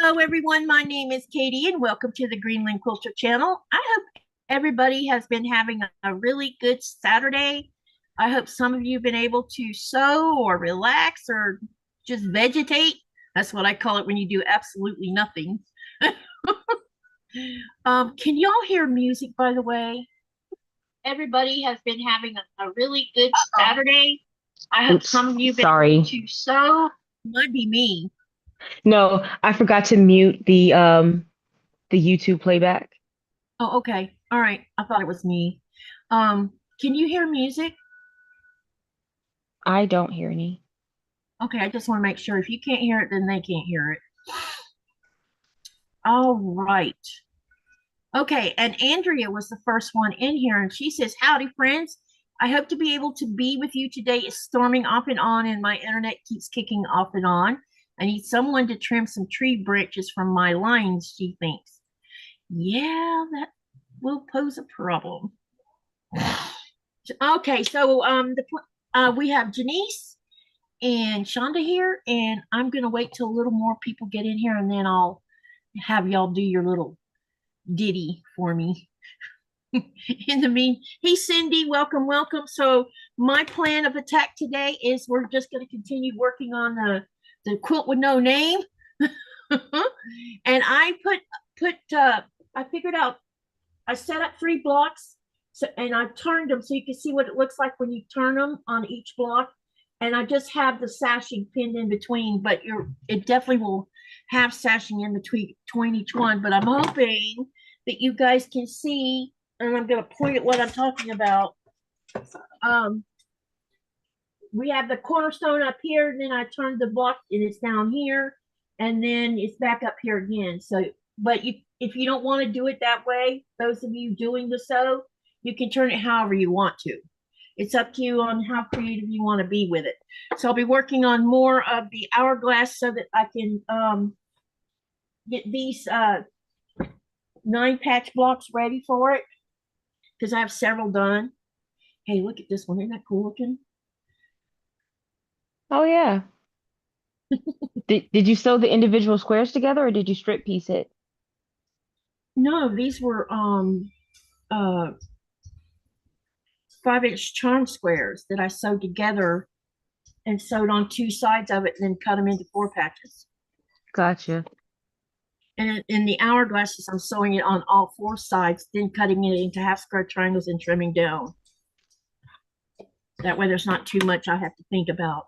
Hello, everyone. My name is Katie, and welcome to the Greenland Quilter channel. I hope everybody has been having a really good Saturday. I hope some of you have been able to sew or relax or just vegetate. That's what I call it when you do absolutely nothing. Can y'all hear music, by the way? Everybody has been having a really good Saturday. I hope some of you have been able to sew. Might be me. No, I forgot to mute the YouTube playback. Oh, okay. All right. I thought it was me. Can you hear music? I don't hear any. Okay, I just want to make sure if you can't hear it, then they can't hear it. All right. Okay, and Andrea was the first one in here, and she says, "Howdy, friends. I hope to be able to be with you today. It's storming off and on, and my internet keeps kicking off and on. I need someone to trim some tree branches from my lines," she thinks. Yeah, that will pose a problem. Okay, so we have Janice and Chaunda here, and I'm gonna wait till a little more people get in here, and then I'll have y'all do your little ditty for me. In the mean, hey Cindy, welcome, welcome. So my plan of attack today is we're just gonna continue working on the quilt with no name, and I figured out I set up 3 blocks, so, and I turned them so you can see what it looks like when you turn them on each block. And I just have the sashing pinned in between, but it definitely will have sashing in between each one. But I'm hoping that you guys can see, and I'm going to point at what I'm talking about. We have the cornerstone up here, and then I turned the block, and it's down here, and then it's back up here again. So, but if you don't want to do it that way, those of you doing the sew, you can turn it however you want to. It's up to you on how creative you want to be with it. So I'll be working on more of the hourglass so that I can get these 9 patch blocks ready for it, because I have several done. Hey, look at this one. Isn't that cool looking? Oh yeah. Did you sew the individual squares together or did you strip piece it? No, these were 5-inch charm squares that I sewed together and sewed on 2 sides of it and then cut them into 4 patches. Gotcha. And in the hourglasses, I'm sewing it on all 4 sides, then cutting it into half square triangles and trimming down. That way there's not too much I have to think about.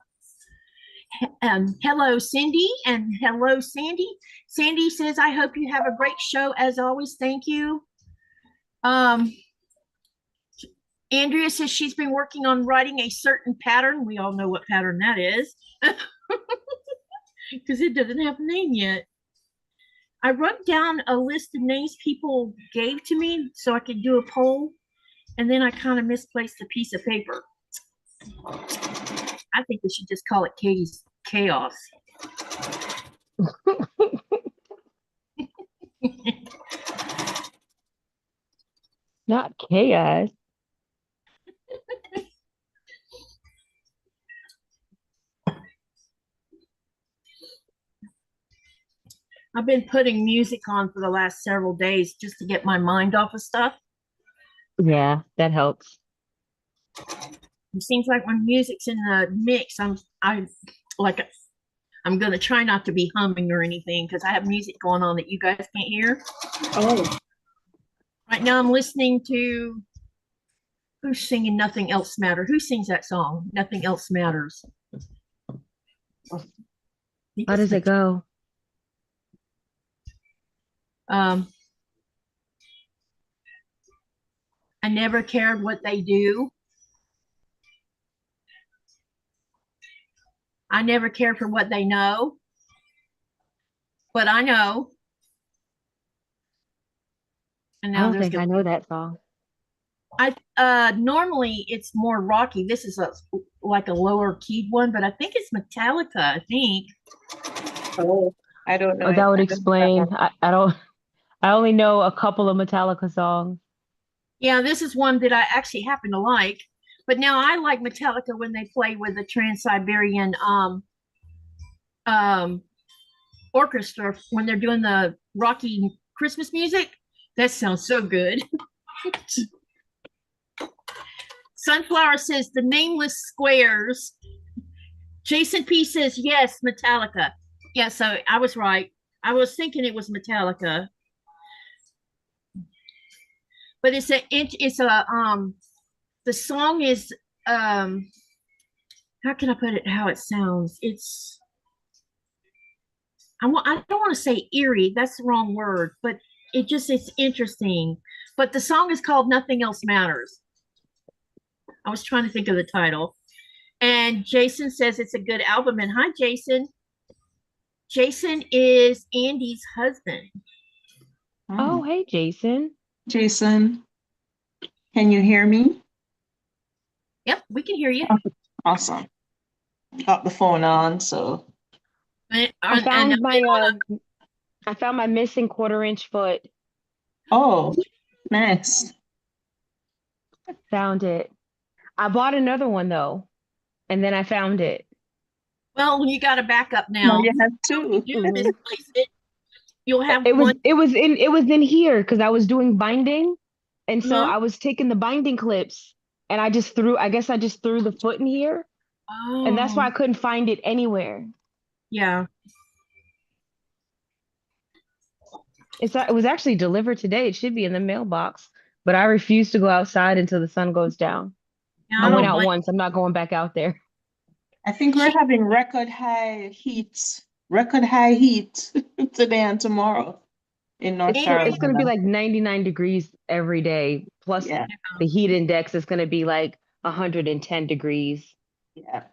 Hello, Cindy, and hello, Sandy. Sandy says, "I hope you have a great show as always. Thank you." Andrea says she's been working on writing a certain pattern. We all know what pattern that is, because it doesn't have a name yet. I wrote down a list of names people gave to me so I could do a poll, and then I kind of misplaced a piece of paper. I think we should just call it Katie's Chaos. Not chaos. I've been putting music on for the last several days just to get my mind off of stuff. Yeah, that helps. It seems like when music's in the mix, I'm gonna try not to be humming or anything because I have music going on that you guys can't hear. Oh. Right now I'm listening to who's singing Nothing Else Matters. Who sings that song? Nothing Else Matters. How does it go? I never cared what they do. I never cared for what they know, but I know. And I now don't there's think I know that song. I normally it's more rocky. This is like a lower keyed one, but I think it's Metallica, I think. Oh, I don't know Oh, it. that would I don't know that explain. one. I don't I only know a couple of Metallica songs. Yeah, this is one that I actually happen to like. But now I like Metallica when they play with the Trans-Siberian um orchestra when they're doing the Rocky Christmas music. That sounds so good. Sunflower says the nameless squares. Jason P says yes, Metallica. Yeah, so I was right. I was thinking it was Metallica, but the song is how can I put it? How it sounds? I don't want to say eerie. That's the wrong word, but it's interesting. But the song is called Nothing Else Matters. I was trying to think of the title. And Jason says it's a good album. And hi, Jason. Jason is Andy's husband. Oh, hey, Jason. Jason, can you hear me? Yep, we can hear you. Awesome. Got the phone on, so. I found my missing 1/4-inch foot. Oh, nice. Found it. I bought another one though, and then I found it. Well, you got a backup Now now. you have two. You misplaced it. You'll have It was one. it was in here because I was doing binding, and so Uh-huh. I was taking the binding clips, and I guess I just threw the foot in here, and that's why I Oh, couldn't find it anywhere. yeah. It was actually delivered today. It should be in the mailbox, but I refuse to go outside until the sun goes down. Yeah, I I went don't out blame. once. I'm not going back out there. I think we're having record high heat today and tomorrow in North It's going to be Carolina. like 99 degrees every day, plus Yeah, the heat index is going to be like 110 degrees. yeah.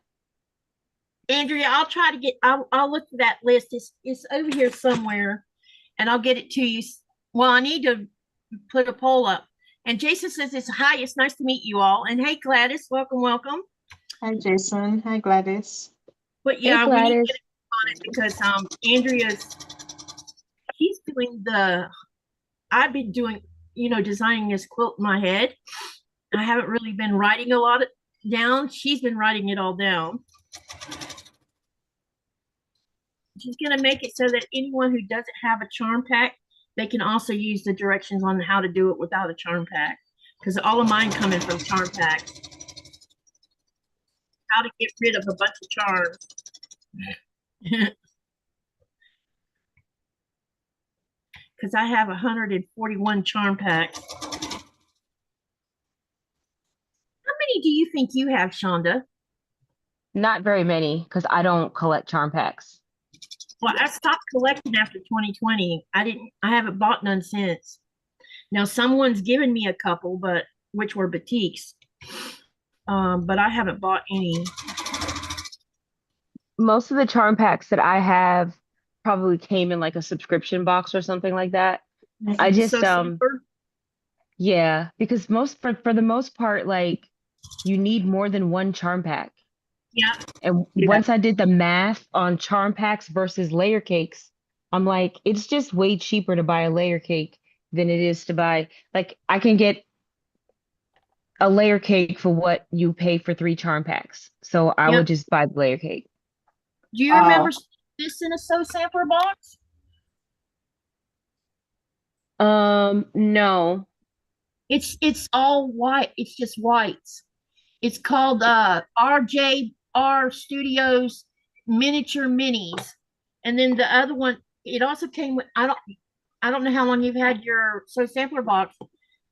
Andrea, I'll try to get. I'll look for that list. It's over here somewhere, and I'll get it to you. Well, I need to put a poll up. And Jason says it's hi. It's nice to meet you all. And hey, Gladys, welcome, welcome. Hi, Jason. Hi, Gladys. But Hey, yeah, we need to Gladys. get on it because she's doing the. I've been doing designing this quilt in my head. I haven't really been writing a lot down. She's been writing it all down. She's going to make it so that anyone who doesn't have a charm pack, they can also use the directions on how to do it without a charm pack. Because all of mine coming from charm packs. How to get rid of a bunch of charms. Because I have 141 charm packs. How many do you think you have, Chaunda? Not very many because I don't collect charm packs. Well, I stopped collecting after 2020. I haven't bought none since. Now someone's given me a couple, but which were batiks. But I haven't bought any. Most of the charm packs that I have probably came in like a subscription box or something like that. I just So super. Yeah, because for the most part, like you need more than one charm pack. Yeah. And Yeah. once I did the math on charm packs versus layer cakes, I'm like, it's just way cheaper to buy a layer cake than it is to buy, like, I can get a layer cake for what you pay for 3 charm packs. So I Yep. would just buy the layer cake. Do you remember this in a sew sampler box? No. It's all white. It's just whites. It's called RJR Studios Miniature Minis. And then the other one, it also came with I don't know how long you've had your sew sampler box,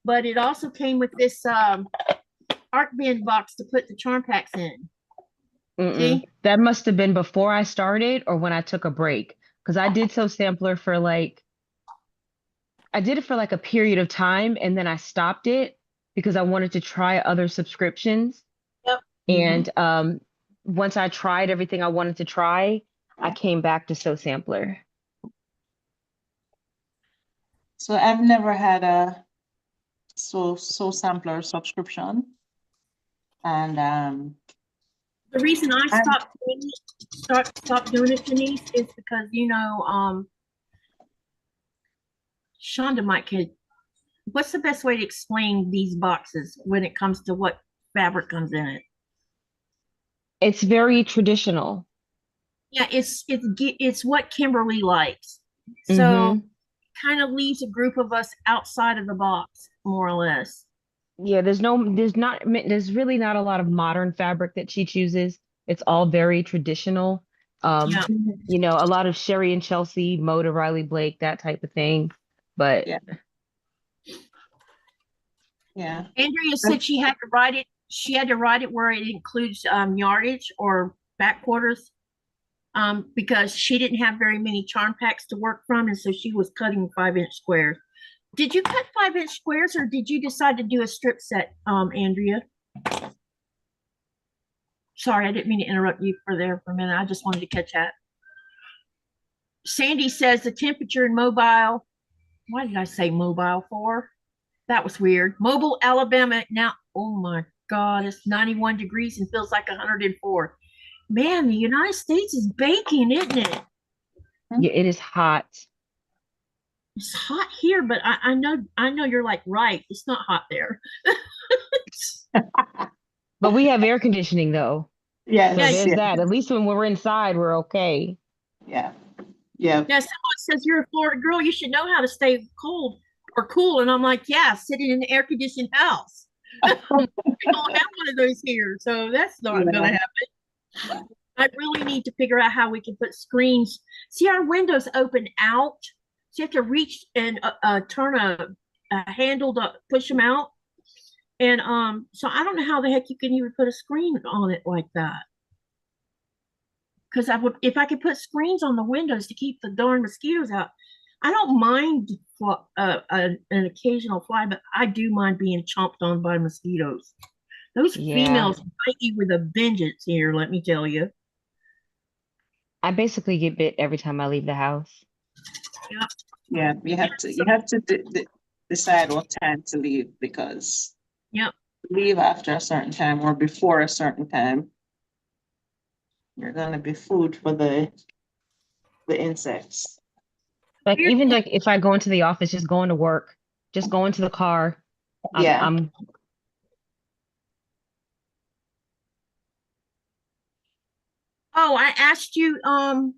but it also came with this art bin box to put the charm packs in. See? That must have been before I started or when I took a break. Because I did sew sampler for I did it for like a period of time and then I stopped it because I wanted to try other subscriptions. Yep. And once I tried everything I wanted to try, I came back to sew sampler. So I've never had a sew sampler subscription. And the reason I stopped doing it, Janice, is because Chaunda could. What's the best way to explain these boxes when it comes to what fabric comes in it? It's very traditional. Yeah, it's what Kimberly likes. So Mm-hmm. kind of leaves a group of us outside of the box, more or less. Yeah, there's really not a lot of modern fabric that she chooses. It's all very traditional. Yeah. Mhm. A lot of Sherry and Chelsea, Moda Riley Blake, that type of thing. But Yeah, yeah. Andrea said she had to write it. She had to write it where it includes yardage or back quarters because she didn't have very many charm packs to work from, and so she was cutting 5-inch squares. Did you cut 5-inch squares, or did you decide to do a strip set, Andrea? Sorry, I didn't mean to interrupt you for a minute. I just wanted to catch that. Sandy says the temperature in Mobile. Why did I say Mobile for? That was weird. Mobile, Alabama. Now, oh my God, it's 91 degrees and feels like 104. Man, the United States is baking, isn't it? yeah, it is hot. It's hot here, but I know you're like, right. It's not hot there. But we have air conditioning though. So Yeah, Yes, there's yeah, that. At least when we're inside, we're okay. yeah, yeah. yeah. Someone says you're a Florida girl. You should know how to stay cold or cool. And I'm like, yeah, sitting in an air conditioned house. We don't have one of those here, so that's not going to Yeah. happen. I really need to figure out how we can put screens. See, our windows open out, so you have to reach and turn a handle to push them out. And so I don't know how the heck you can even put a screen on it like that. Because I would, if I could put screens on the windows to keep the darn mosquitoes out. I don't mind an occasional fly, but I do mind being chomped on by mosquitoes. Those Yeah. females bite you with a vengeance here, let me tell you. I basically get bit every time I leave the house. Yeah. Yeah, you have to decide what time to leave because Yep. leave after a certain time or before a certain time, you're gonna be food for the insects. Like Weird even thing. like if I go into the office, just going to work, just go into the car, I'm Yeah. I'm Oh, I asked you, I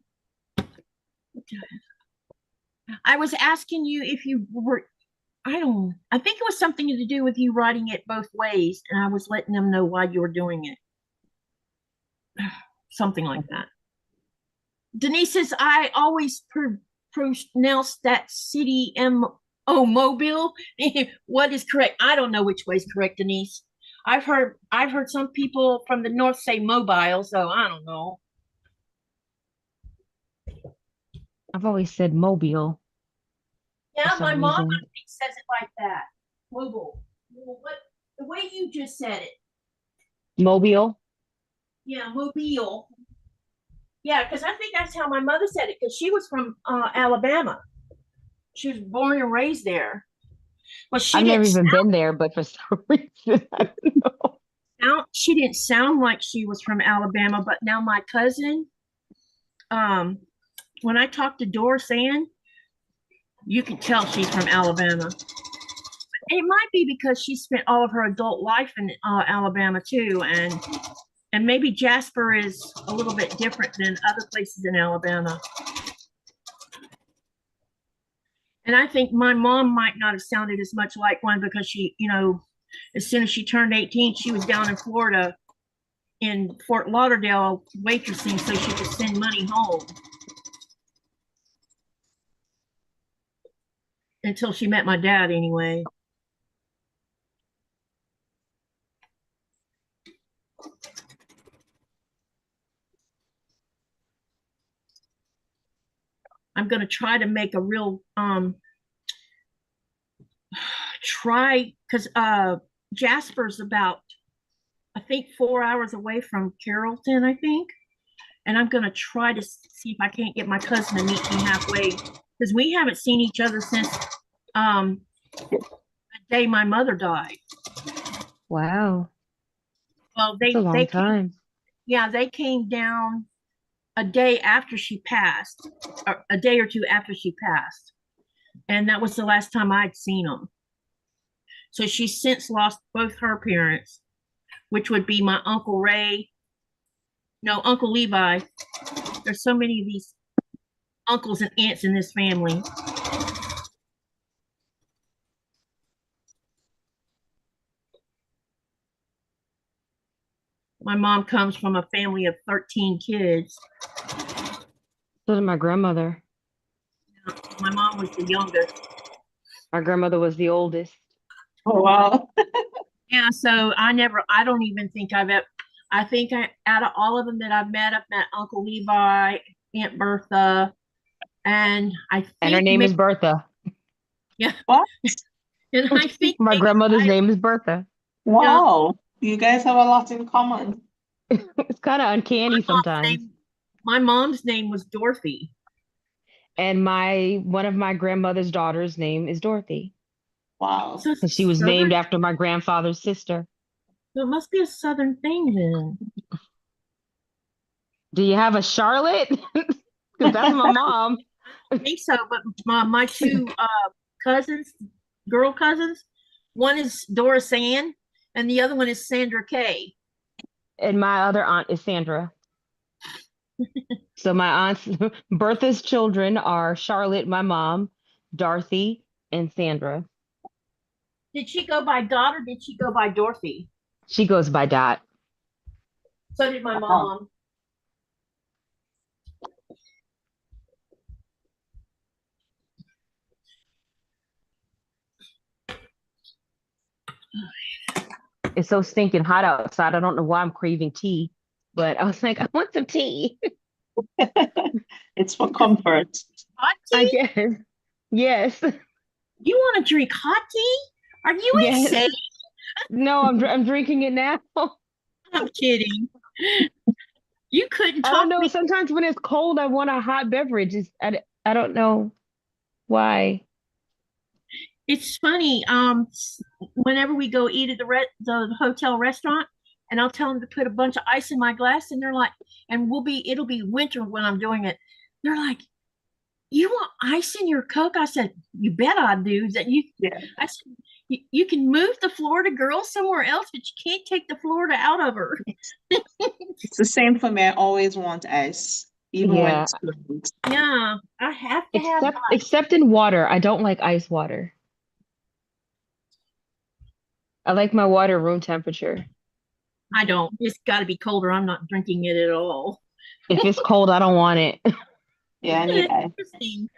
was asking you if you were, I think it was something to do with you writing it both ways, and I was letting them know why you were doing it. Something like that. Denise says, I always pronounce that city Mobile. What is correct? I don't know which way is correct, Denise. I've heard some people from the north say mobile, so I don't know. I've always said Mobile for Yeah, my some mom, I reason. think, says it like that. Mobile. Well, what the way you just said it. Mobile. Yeah, mobile. Yeah, because I think that's how my mother said it, because she was from Alabama. She was born and raised there. Well, I've never even been there, but for some reason, I don't know. she didn't sound like she was from Alabama, but now my cousin, um, when I talked to Doris Ann, you can tell she's from Alabama. It might be because she spent all of her adult life in Alabama too, and maybe Jasper is a little bit different than other places in Alabama. And I think my mom might not have sounded as much like one because she, as soon as she turned 18, she was down in Florida in Fort Lauderdale waitressing so she could send money home until she met my dad anyway. I'm going to try to make a real try because Jasper's about, I think, 4 hours away from Carrollton, I think. And I'm going to try to see if I can't get my cousin to meet me halfway because we haven't seen each other since the day my mother died. Wow, Well, it's a long they came, time. yeah, they came down a day after she passed, or a day or two after she passed, and that was the last time I'd seen them. So she's since lost both her parents, which would be my Uncle Ray, no, Uncle Levi, There's so many of these uncles and aunts in this family. My mom comes from a family of 13 kids. So did my grandmother. My mom was the youngest. My grandmother was the oldest. Oh, wow. Yeah, so I don't even think out of all of them that I've met Uncle Levi, Aunt Bertha, and I think And her name is Bertha. yeah. What? And I think My grandmother's name is Bertha. Wow. You guys have a lot in common. It's kind of uncanny sometimes. My mom's name was Dorothy. And one of my grandmother's daughter's name is Dorothy. Wow. So And she was named after my grandfather's sister. So it must be a Southern thing then. Do you have a Charlotte? Because that's my mom. I think so, but my two girl cousins, one is Doris Ann, and the other one is Sandra Kay. And my other aunt is Sandra. So my aunts, Bertha's children are Charlotte, my mom, Dorothy, and Sandra. Did she go by Dot or did she go by Dorothy? She goes by Dot. So did my mom. It's so stinking hot outside. I don't know why I'm craving tea, but I was like, I want some tea. It's for comfort. Hot I tea? guess. Yes. You want to drink hot tea? Are you Yes. insane? No, I'm drinking it now. I'm kidding. You couldn't I talk don't know. me. Sometimes when it's cold, I want a hot beverage. I don't know why. It's funny. Whenever we go eat at the hotel restaurant, and I'll tell them to put a bunch of ice in my glass, and they're like, and it'll be winter when I'm doing it. They're like, "You want ice in your Coke?" I said, "You bet I do." Yeah. I said, you can move the Florida girl somewhere else, but you can't take the Florida out of her. It's the same for me. I always want ice, even when Yeah. it's cold. Yeah, I have to have ice. Except in water. I don't like ice water. I like my water room temperature. I don't. It's got to be colder. I'm not drinking it at all. If it's cold, I don't want it. Yeah, I need ice. Interesting.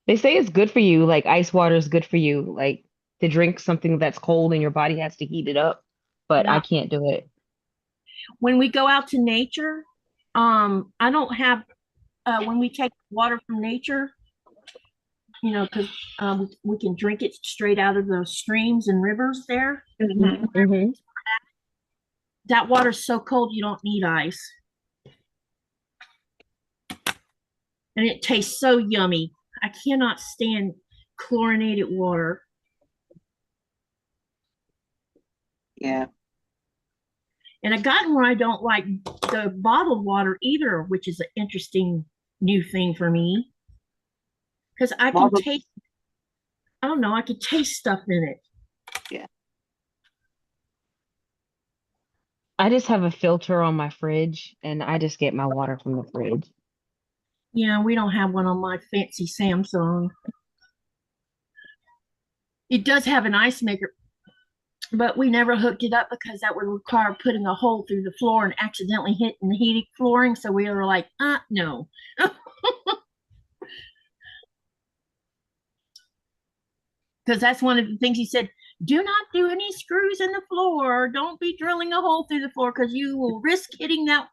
They say it's good for you, like ice water is good for you, like to drink something that's cold and your body has to heat it up, but I Yeah. can't do it. When we go out to nature, I don't have when we take water from nature, because we can drink it straight out of the streams and rivers there. Mhm. Mm-hmm. That water's so cold you don't need ice. And it tastes so yummy. I cannot stand chlorinated water. Yeah. And I've gotten where I don't like the bottled water either, which is an interesting new thing for me. Because I can taste, I don't know, I can taste stuff in it. Yeah. I just have a filter on my fridge and I just get my water from the fridge. Yeah, we don't have one on my fancy Samsung. It does have an ice maker, but we never hooked it up because that would require putting a hole through the floor and accidentally hitting the heating flooring. So we were like, no. Because that's one of the things he said, do not do any screws in the floor. Don't be drilling a hole through the floor because you will risk hitting that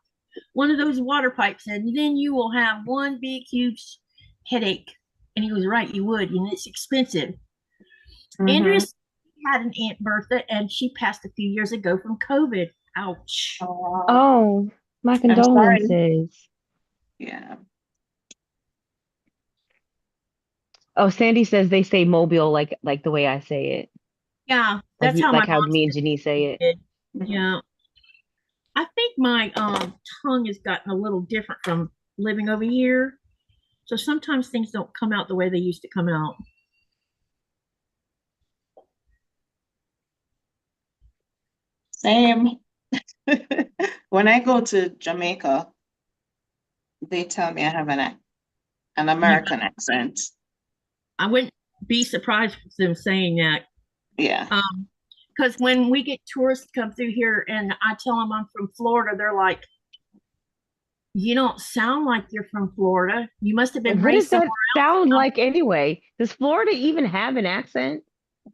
one of those water pipes and then you will have one big, huge headache. And he was right, you would, and it's expensive. Mhm. Andrea had an Aunt Bertha and she passed a few years ago from COVID. Ouch. Oh, my I'm sorry. condolences. Yeah. Oh, Sandy says they say mobile like the way I say it. Yeah, that's how Like my how mom me and Janice say it. did. Mhm. Yeah. I think my tongue has gotten a little different from living over here. So sometimes things don't come out the way they used to come out. Same. When I go to Jamaica, they tell me I have an American accent. I wouldn't be surprised with them saying that. Yeah. Because when we get tourists come through here and I tell them I'm from Florida, they're like, you don't sound like you're from Florida. You must have been What raised does that somewhere sound else. like anyway? Does Florida even have an accent?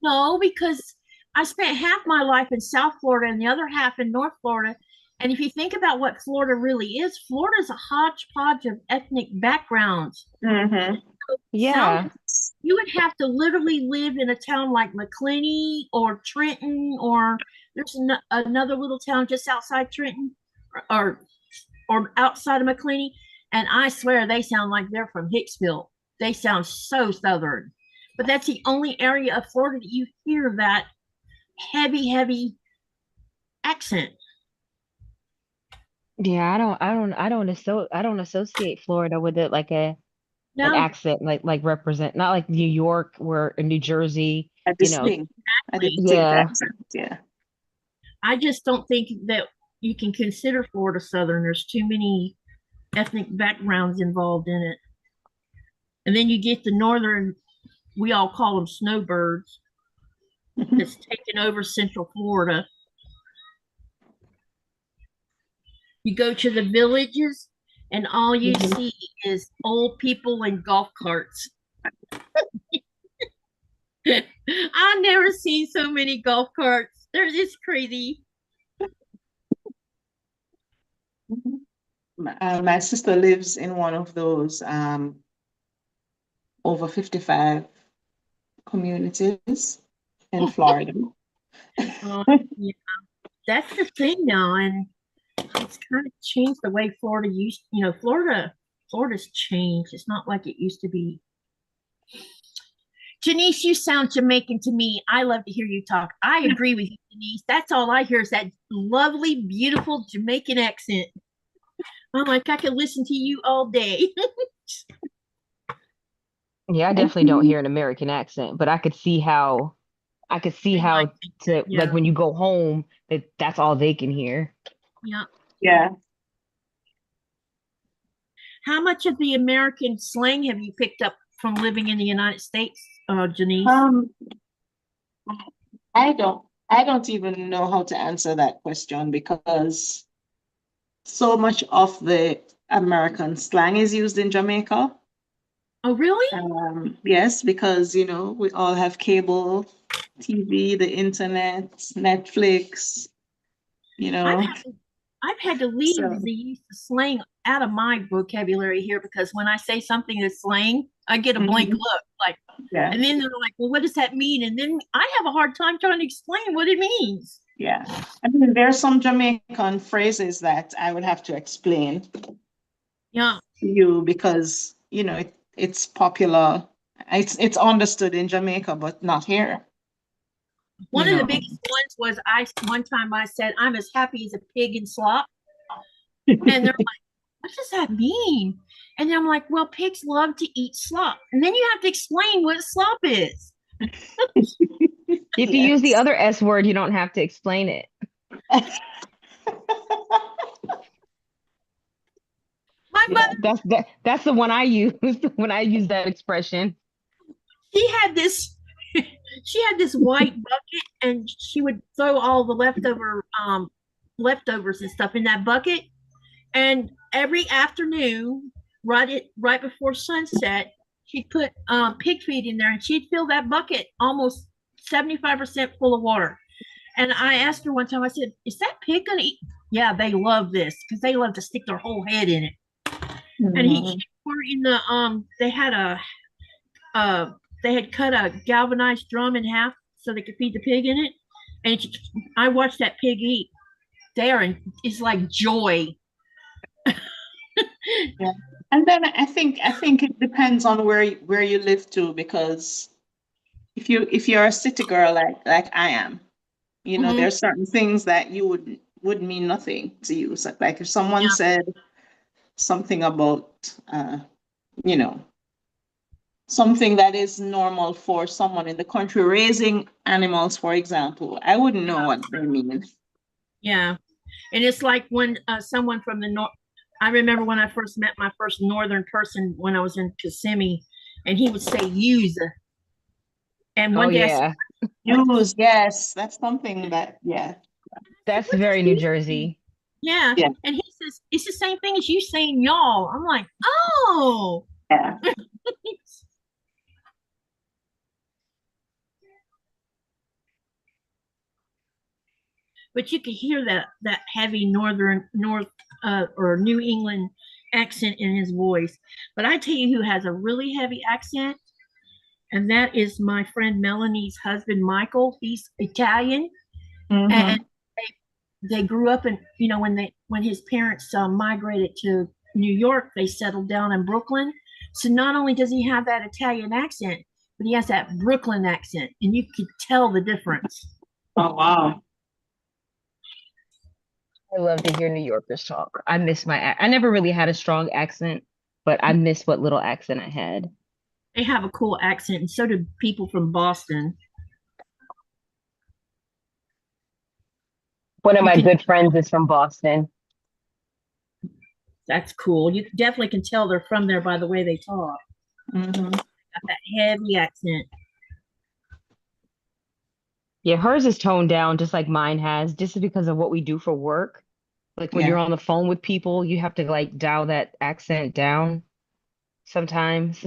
No, because I spent half my life in South Florida and the other half in North Florida. And if you think about what Florida really is, Florida is a hodgepodge of ethnic backgrounds. Mm-hmm. Yeah. You would have to literally live in a town like McClenny or Trenton, or there's another little town just outside Trenton, or outside of McClenny, and I swear they sound like they're from Hicksville. They sound so southern, but that's the only area of Florida that you hear that heavy accent. Yeah, I don't associate Florida with it like an No, accent like represent not like New York or New Jersey, A you know. distinct, a exactly. distinct Yeah. accent. Yeah. I just don't think that you can consider Florida southern. There's too many ethnic backgrounds involved in it. And then you get the northern, we all call them snowbirds, that's taken over central Florida. You go to the villages, and all you see is old people in golf carts. I've never seen so many golf carts. They're just crazy. My sister lives in one of those over 55 communities in Florida. Yeah, that's the thing now, and it's kind of changed the way Florida used. Florida's changed. It's not like it used to be. Janice, you sound Jamaican to me. I love to hear you talk. I agree with you, Janice. That's all I hear is that lovely, beautiful Jamaican accent. I'm like, I could listen to you all day. Yeah, I definitely don't hear an American accent, but I could see how to Yeah, like when you go home that's all they can hear. yeah. Yeah. How much of the American slang have you picked up from living in the United States, Janice? I don't even know how to answer that question because so much of the American slang is used in Jamaica. Oh, really? Yes, because we all have cable TV, the internet, Netflix, I've had to leave so the use of slang out of my vocabulary here because when I say something is slang, I get a blank look. Like, yeah, and then they're like, "Well, what does that mean?" And then I have a hard time trying to explain what it means. yeah. I mean, there are some Jamaican phrases that I would have to explain Yeah. to you because it's popular. It's understood in Jamaica, but not here. One of the biggest ones was one time I said, "I'm as happy as a pig in slop," and they're like, "What does that mean?" And I'm like, "Well, pigs love to eat slop," and then you have to explain what slop is. If you use the other S word, you don't have to explain it. My mother, That's the one I use when I use that expression. she had this she had this white bucket and she would throw all the leftovers and stuff in that bucket, and every afternoon right before sunset she'd put pig feed in there and she'd fill that bucket almost 75% full of water. And I asked her one time, I said, "Is that pig gonna eat?" "Yeah, they love this because they love to stick their whole head in it." And he were in the uh they had cut a galvanized drum in half so they could feed the pig in it. And I watched that pig eat there, and it's like joy. Yeah. And then I think it depends on where you live too, because if you're a city girl like I am, there's certain things that you would mean nothing to you. So like if someone said something about something that is normal for someone in the country, raising animals, for example, I wouldn't know what they mean. Yeah. And it's like when someone from the north, I remember when I first met my first northern person when I was in Kissimmee, and he would say use. And Oh one day I said, yeah, Use, yes, that's something that, yeah. that's what is very New use? Jersey. Yeah. Yeah. And he says, it's the same thing as you saying y'all. I'm like, oh. Yeah. But you could hear that heavy north or New England accent in his voice. But I tell you who has a really heavy accent, and that is my friend Melanie's husband, Michael. He's Italian, Mm-hmm. and they grew up in, when his parents migrated to New York, they settled down in Brooklyn. So not only does he have that Italian accent, but he has that Brooklyn accent, and you could tell the difference. Oh, wow. I love to hear New Yorkers talk. I miss I never really had a strong accent, but I miss what little accent I had. They have a cool accent, and so do people from Boston. One of You my can, good friends is from Boston. that's cool. You definitely can tell they're from there by the way they talk. Mm-hmm. Got that heavy accent. Yeah, hers is toned down just like mine has, just because of what we do for work. Like when Yeah. you're on the phone with people, you have to like dial that accent down sometimes.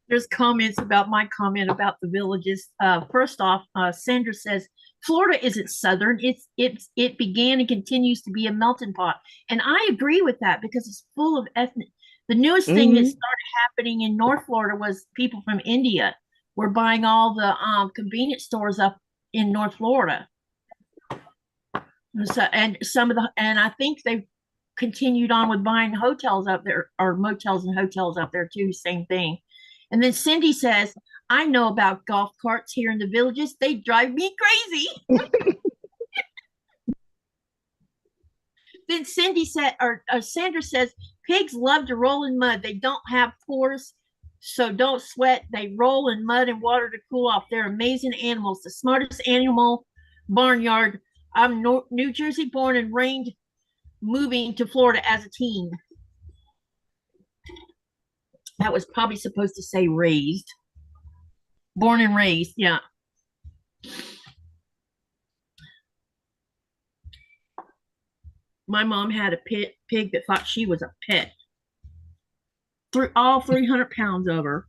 There's comments about my comment about the villages. First off, Sandra says Florida isn't southern. It began and continues to be a melting pot, and I agree with that because it's full of ethnic. The newest thing that Hmm. started happening in North Florida was people from India were buying all the convenience stores up in North Florida. So, and I think they continued on with buying hotels up there or motels and hotels up there too. Same thing. And then Cindy says, I know about golf carts here in the villages. They drive me crazy. Then Cindy said, or Sandra says, pigs love to roll in mud. They don't have pores, so don't sweat. They roll in mud and water to cool off. They're amazing animals. The smartest animal, Barnyard. I'm New Jersey born and raised, moving to Florida as a teen. That was probably supposed to say raised. Born and raised, yeah. My mom had a pig that thought she was a pet. All 300 pounds of her.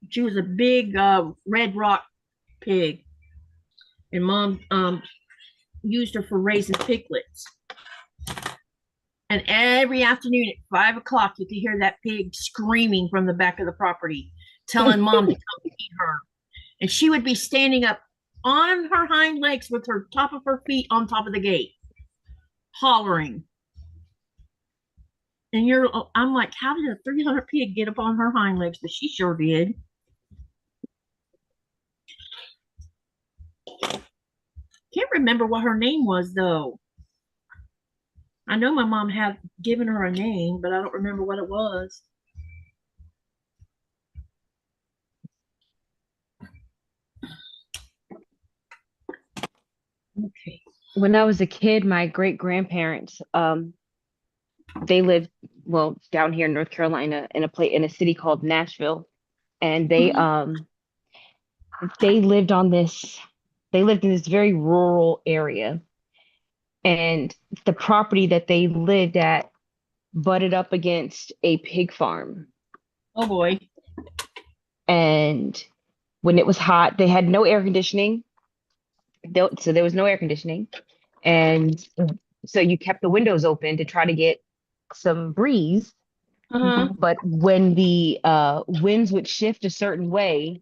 She was a big red rock pig. And mom used her for raising piglets. And every afternoon at 5 o'clock, you could hear that pig screaming from the back of the property, telling mom to come feed her. And she would be standing up on her hind legs with her top of her feet on top of the gate, hollering. And I'm like, how did a 300 pig get up on her hind legs? But she sure did. Can't remember what her name was though. I know my mom had given her a name, but I don't remember what it was. Okay. When I was a kid, my great grandparents, they lived well down here in North Carolina in a city called Nashville, and they lived on this they lived in this very rural area, and the property that they lived at butted up against a pig farm. Oh boy. And when it was hot, they had no air conditioning. So there was no air conditioning. And so you kept the windows open to try to get some breeze. Uh-huh. But when the winds would shift a certain way,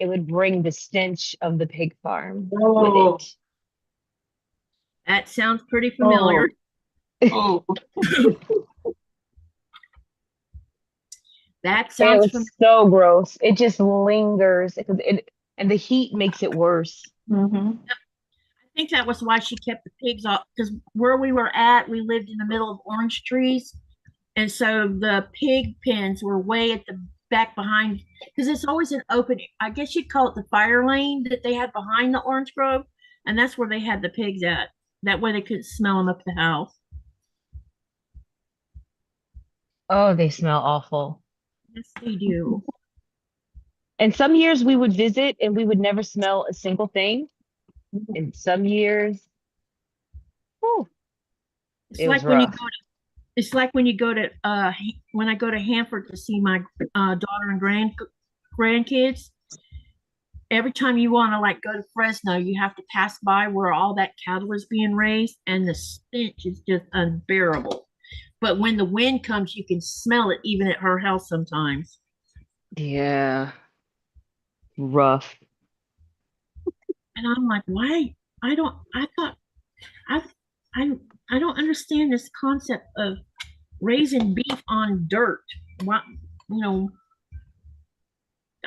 it would bring the stench of the pig farm with Oh, it. That sounds pretty familiar. oh, That It sounds was so gross. It just lingers and the heat makes it worse. mm-hmm. I think that was why she kept the pigs off because where we were at, we lived in the middle of orange trees. And so the pig pens were way at the back behind because it's always an open, I guess you'd call it the fire lane that they had behind the orange grove. and that's where they had the pigs at. That way they couldn't smell them up the house. Oh, they smell awful. Yes, they do. And some years we would visit and we would never smell a single thing. And some years, whew, It's it was like when you rough. go to it's like when you go to when I go to Hanford to see my daughter and grandkids. Every time you want to like go to Fresno, you have to pass by where all that cattle is being raised, and the stench is just unbearable. But when the wind comes, you can smell it even at her house sometimes. Yeah, rough. And I'm like, why? I thought I I I don't understand this concept of raising beef on dirt. What, you know,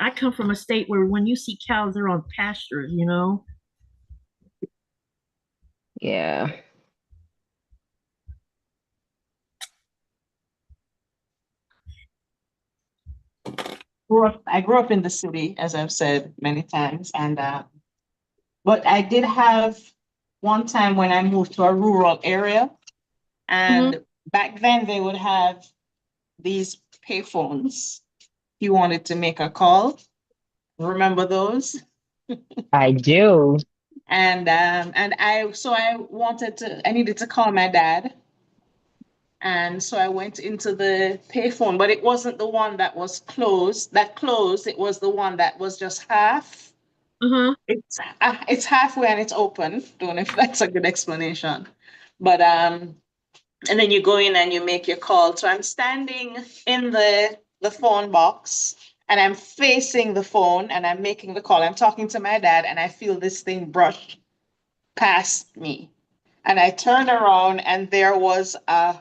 I come from a state where when you see cows, they're on pastures, you know. Yeah. I grew up in the city, as I've said many times, and but I did have one time when I moved to a rural area, Mhm. and back then they would have these payphones. If you wanted to make a call, remember those? I do. And I needed to call my dad. And so I went into the payphone, but it wasn't the one that was closed. It was the one that was just half. Uh-huh. It's halfway and it's open. Don't know if that's a good explanation. But and then you go in and you make your call. So I'm standing in the phone box and I'm facing the phone and I'm making the call. I'm talking to my dad and I feel this thing brush past me. And I turned around and there was a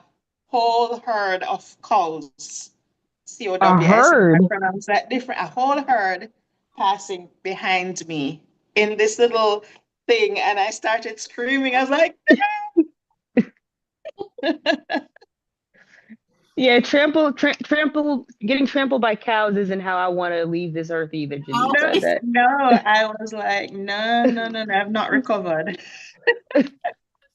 whole herd of cows. A COWS, if I herd. pronounce that different, a whole herd passing behind me in this little thing. And I started screaming. I was like, Yeah, getting trampled by cows isn't how I want to leave this earth either, Oh, Janice. no, I bet. no. I was like, no, no, no, no, I've not recovered.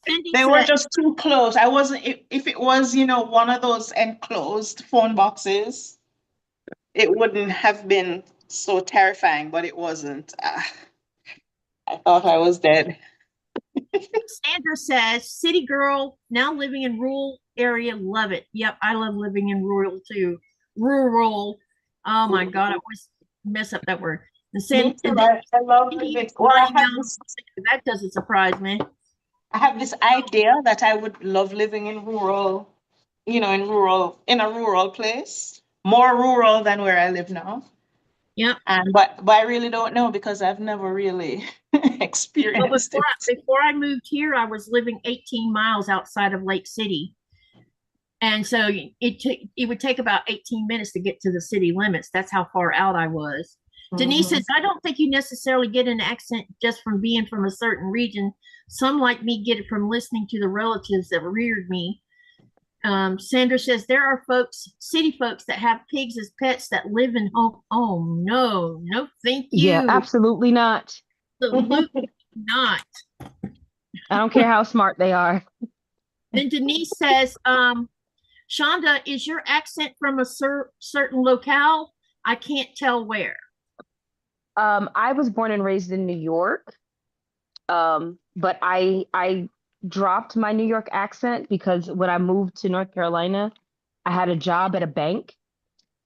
Cindy They were said, just too close. I wasn't, if it was, one of those enclosed phone boxes, it wouldn't have been so terrifying, but it wasn't. I thought I was dead. Sandra says, city girl, now living in rural area, love it. Yep, I love living in rural too. Rural. Oh my God, I always mess up that word. And Me send too. and then I love Cindy living. is Well, my email. That doesn't surprise me. I have this idea that I would love living in rural, in a rural place, more rural than where I live now. Yep. And but I really don't know because I've never really Well, experienced it. before I moved here, I was living 18 miles outside of Lake City. And so it would take about 18 minutes to get to the city limits. That's how far out I was. Denise Mhm. says, I don't think you necessarily get an accent just from being from a certain region. Some like me get it from listening to the relatives that reared me. Sandra says, there are city folks that have pigs as pets that live in home. Oh, no, no, thank Yeah, you. absolutely not. Absolutely not. I don't care how smart they are. Then Denise says, Chaunda, is your accent from a certain locale? I can't tell where. I was born and raised in New York. But I dropped my New York accent because when I moved to North Carolina, I had a job at a bank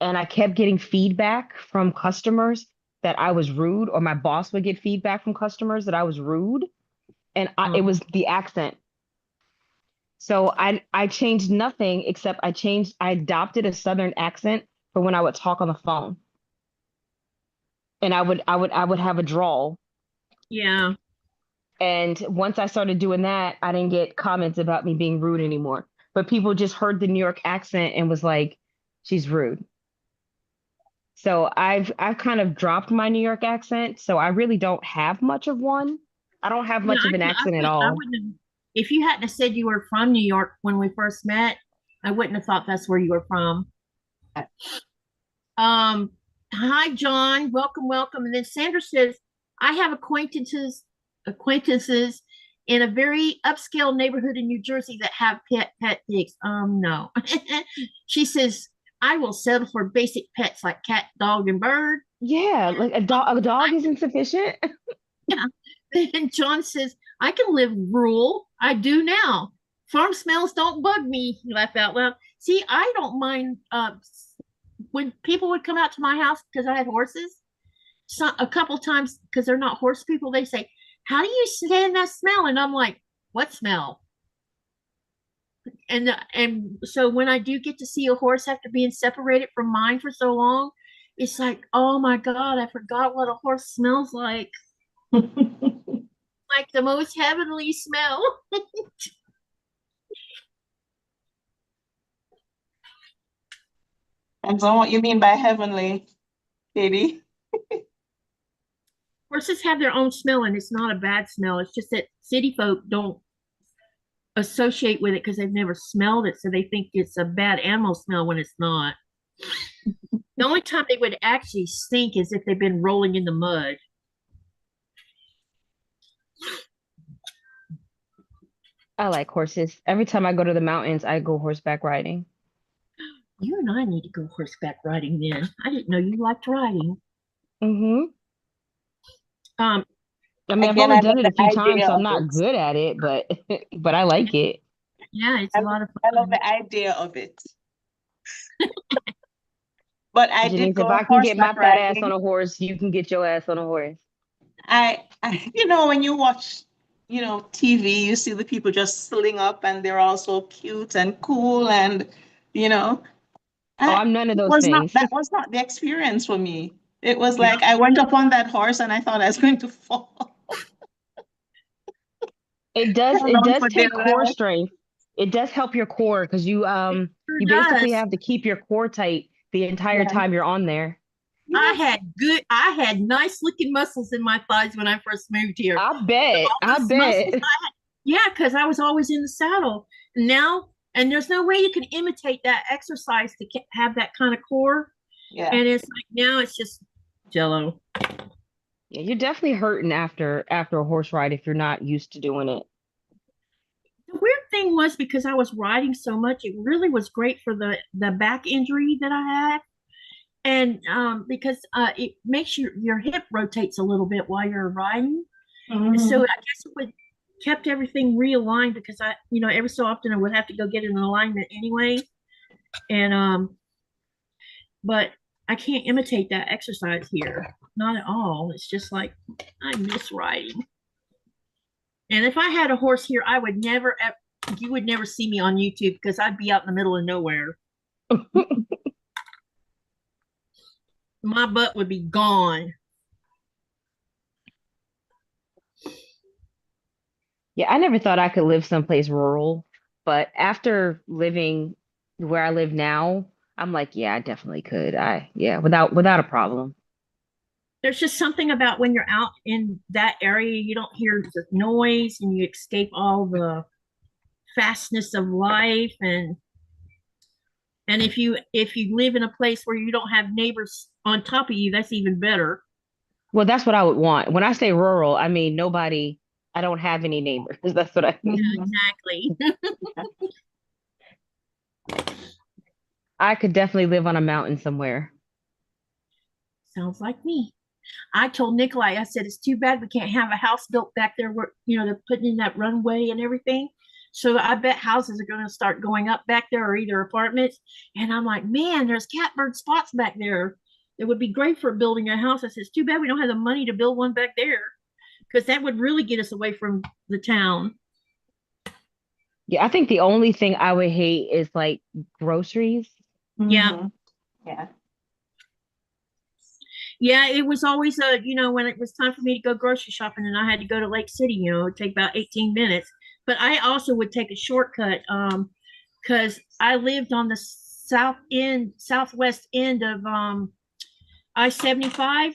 and I kept getting feedback from customers that I was rude, or my boss would get feedback from customers that I was rude, and it was the accent. So I changed nothing except I adopted a Southern accent for when I would talk on the phone, and I would have a drawl. Yeah. And once I started doing that, I didn't get comments about me being rude anymore. But people just heard the New York accent and was like, she's rude. So I've kind of dropped my New York accent. So I really don't have much of one. I don't have Yeah, much of an accent at I all. wouldn't have, if you hadn't have said you were from New York when we first met, I wouldn't have thought that's where you were from. Hi, John. Welcome, welcome. And then Sandra says, I have acquaintances acquaintances in a very upscale neighborhood in New Jersey that have pet pigs. No. She says, I will settle for basic pets like cat, dog, and bird. Yeah, like a dog isn't sufficient. Yeah. And John says, I can live rural. I do now. Farm smells don't bug me. You laugh out loud. See, I don't mind when people would come out to my house because I had horses. So, a couple times, because they're not horse people, they say, how do you stand that smell? And I'm like, what smell? And so when I do get to see a horse after being separated from mine for so long, it's like, oh my God, I forgot what a horse smells like. Like the most heavenly smell. And so what you mean by heavenly, Katie? Horses have their own smell, and it's not a bad smell. It's just that city folk don't associate with it because they've never smelled it, so they think it's a bad animal smell when it's not. The only time they would actually stink is if they've been rolling in the mud. I like horses. Every time I go to the mountains, I go horseback riding. You and I need to go horseback riding then. I didn't know you liked riding. Mm-hmm. Um, I mean, I've Again, only I done love it the a few times, idea so I'm of not it. good at it, but but I like it. yeah, it's a lot of I love fun. the idea of it. But I did Janice, if go I can get horseback my fat ass on riding. a horse, you can get your ass on a horse. When you watch, TV, you see the people just sling up and they're all so cute and cool and, you know, Oh, I, I'm none of it those was not, things. that was not the experience for me. It was Yeah. like I went up on that horse and I thought I was going to fall It does head it on does for dear take core life. strength. It does help your core because Sure you basically does. have to keep your core tight the entire Yeah. time you're on there. Yes. I had nice looking muscles in my thighs when I first moved here. I So bet. all I those muscles, bet. yeah, because I was always in the saddle. Now, and there's no way you can imitate that exercise to have that kind of core. Yeah. And it's like now it's just jello. Yeah, you're definitely hurting after a horse ride if you're not used to doing it. The weird thing was because I was riding so much, it really was great for the back injury that I had. And because it makes your hip rotates a little bit while you're riding. And so Mhm. I guess it would kept everything realigned because every so often I would have to go get in alignment anyway. And but I can't imitate that exercise here. Not at all. It's just like I miss riding. And if I had a horse here, I would never you would never see me on YouTube because I'd be out in the middle of nowhere. My butt would be gone. Yeah, I never thought I could live someplace rural, but after living where I live now, I'm like, yeah, I definitely could. Yeah, without a problem. There's just something about when you're out in that area, you don't hear the noise and you escape all the fastness of life. And if you live in a place where you don't have neighbors on top of you, that's even better. Well, that's what I would want. When I say rural, I mean nobody, I don't have any neighbors. That's what I mean. Mhm. Exactly. I could definitely live on a mountain somewhere. Sounds like me. I told Nikolai, I said, it's too bad we can't have a house built back there where, they're putting in that runway and everything. So I bet houses are going to start going up back there or either apartments. And I'm like, man, there's catbird spots back there. It would be great for building a house. I said, it's too bad we don't have the money to build one back there because that would really get us away from the town. Yeah, I think the only thing I would hate is like groceries. Yeah. Mhm. Yeah. Yeah, it was always when it was time for me to go grocery shopping and I had to go to Lake City, it'd take about 18 minutes. But I also would take a shortcut because I lived on the southwest end of I-75.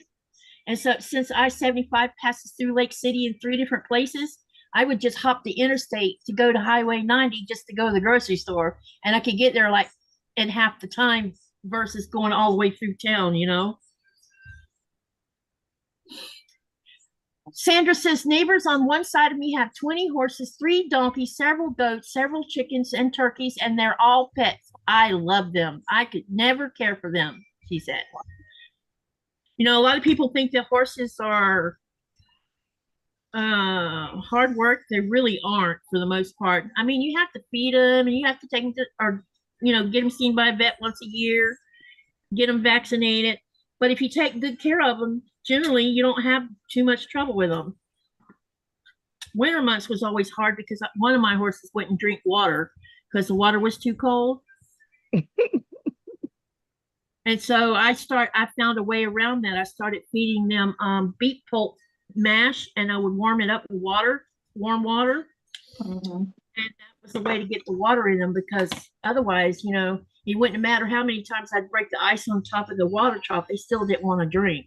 And so since I-75 passes through Lake City in three different places, I would just hop the interstate to go to Highway 90 just to go to the grocery store. And I could get there like in half the time versus going all the way through town. Sandra says neighbors on one side of me have 20 horses, 3 donkeys, several goats, several chickens and turkeys, and they're all pets. I love them. I could never care for them, she said. You know, a lot of people think that horses are hard work. They really aren't for the most part. I mean, you have to feed them and you have to take them to, or, you know, get them seen by a vet once a year, get them vaccinated. But if you take good care of them, generally you don't have too much trouble with them. Winter months was always hard because one of my horses wouldn't drink water because the water was too cold. And so I found a way around that. I started feeding them beet pulp mash, and I would warm it up with water, warm water. Mm-hmm. And that was the way to get the water in them, because otherwise, you know, it wouldn't matter how many times I'd break the ice on top of the water trough, they still didn't want to drink.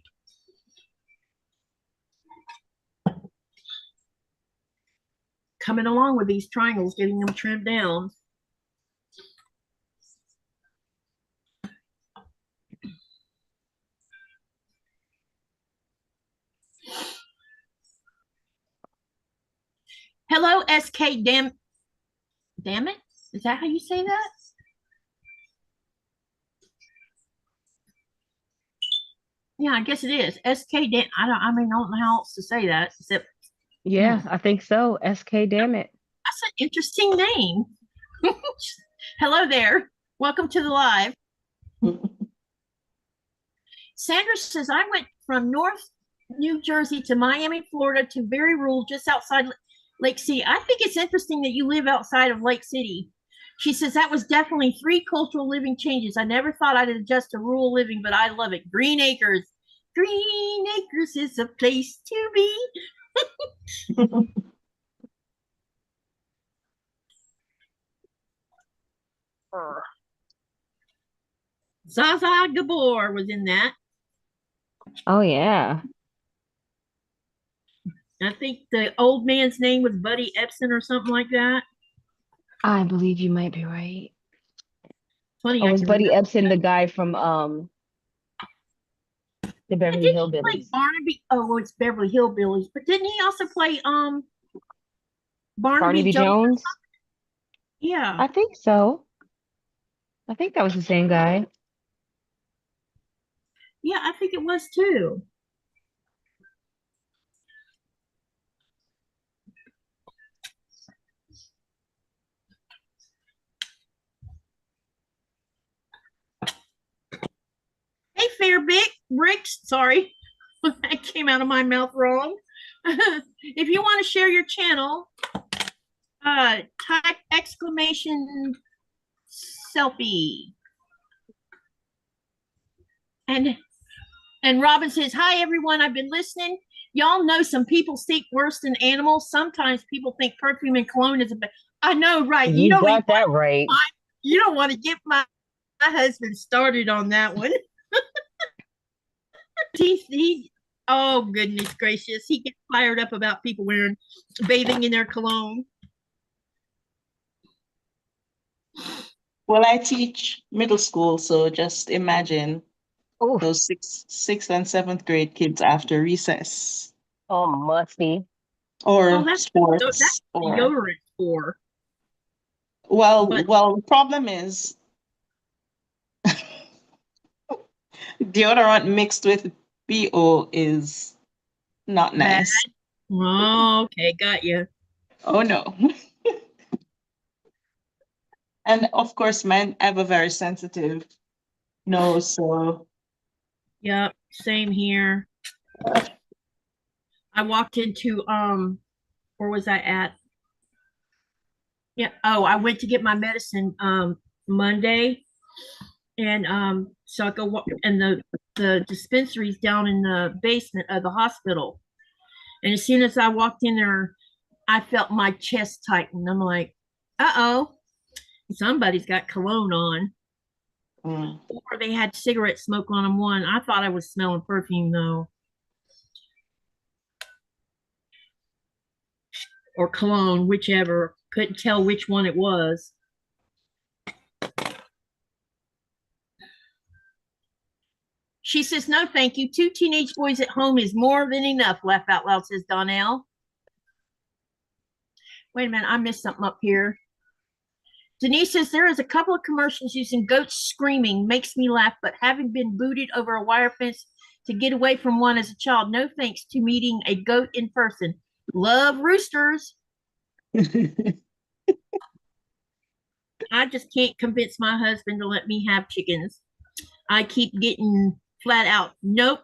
Coming along with these triangles, getting them trimmed down. Hello, SK damn it. Is that how you say that? Yeah, I guess it is. SK damn. I don't know how else to say that except. Yeah, I think so. SK, damn it. That's an interesting name. Hello there. Welcome to the live. Sandra says, I went from North New Jersey to Miami, Florida to very rural just outside Lake City. I think it's interesting that you live outside of Lake City. She says that was definitely 3 cultural living changes. I never thought I'd adjust to rural living, but I love it. Green Acres. Green Acres is a place to be. Zaza Gabor was in that. Oh, yeah. I think the old man's name was Buddy Epson or something like that. I believe you might be right. Funny, Oh, was Buddy Epson the guy from the Beverly Hillbillies? Hillbillies? Barnaby. Oh, well, it's Beverly Hillbillies. But didn't he also play Barnaby Jones? Yeah. I think so. I think that was the same guy. Yeah, I think it was too. Hey, Bricks. Sorry, that came out of my mouth wrong. If you want to share your channel, type exclamation selfie. And Robin says, hi, everyone. I've been listening. Y'all know some people stink worse than animals. Sometimes people think perfume and cologne is a bad. I know, right? You got that right. You don't want to get my husband started on that one. Oh, goodness gracious. He gets fired up about people bathing in their cologne. Well, I teach middle school, so just imagine those sixth and 7th grade kids after recess. Oh, musty. Or sports. That's deodorant for. Well, the problem is deodorant mixed with BO is not nice. Bad. Oh, okay, got you. Oh, no. And of course, men have a very sensitive nose, so. Yep, same here. I walked into, where was I at? Yeah, I went to get my medicine Monday. And so I go walk, and the dispensary's down in the basement of the hospital. And as soon as I walked in there, I felt my chest tighten. I'm like, uh-oh, somebody's got cologne on. Or they had cigarette smoke on them. I thought I was smelling perfume, though. Or cologne, whichever. Couldn't tell which one it was. She says, no, thank you. 2 teenage boys at home is more than enough. Laugh out loud, says Donnell. Wait a minute, I missed something up here. Denise says, there is a couple of commercials using goats screaming. Makes me laugh, but having been booted over a wire fence to get away from one as a child, no thanks to meeting a goat in person. Love roosters. I just can't convince my husband to let me have chickens. I keep getting flat out, nope.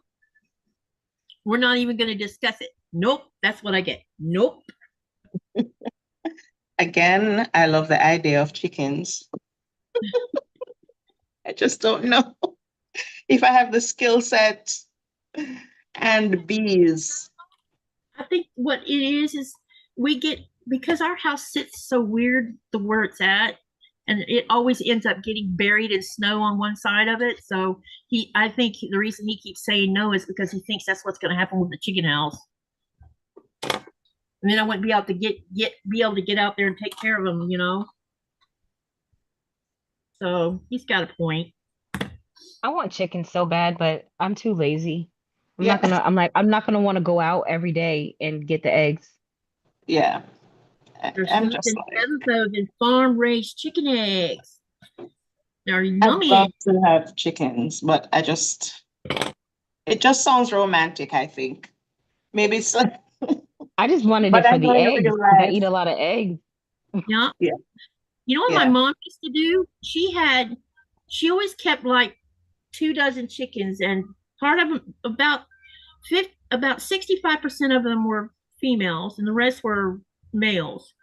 We're not even going to discuss it. Nope, that's what I get. Nope. Again, I love the idea of chickens. I just don't know if I have the skill set. And bees. I think what it is we get, because our house sits so weird where it's at, and it always ends up getting buried in snow on one side of it. So I think the reason he keeps saying no is because he thinks that's what's going to happen with the chicken house. And then I wouldn't be able to get out there and take care of them, you know. So he's got a point. I want chicken so bad, but I'm too lazy. Yeah. I'm not gonna want to go out every day and get the eggs. Yeah. There's I'm just nothing better than farm raised chicken eggs. They're I'd yummy. love to have chickens, but it just sounds romantic, I think. Maybe it's like, I just wanted but it for I the know in eggs real 'cause I life. eat a lot of eggs. Yeah. Yeah. You know what my Yeah. mom used to do? She always kept like 2 dozen chickens, and part of them, about 65% of them were females and the rest were males.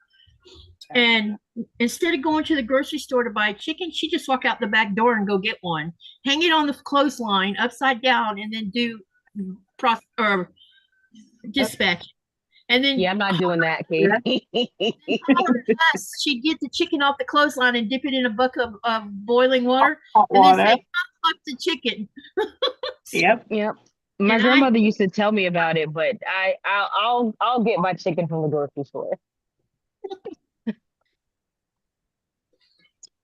And instead of going to the grocery store to buy chicken, she just walk out the back door and go get one, hang it on the clothesline upside down, and then do dispatch. And then Yeah, I'm not doing that, Katie. she'd get the chicken off the clothesline and dip it in a bucket of boiling water. Hot and water. then say, fuck the chicken. Yep. Yep. My And grandmother used to tell me about it, but I'll get my chicken from the grocery store.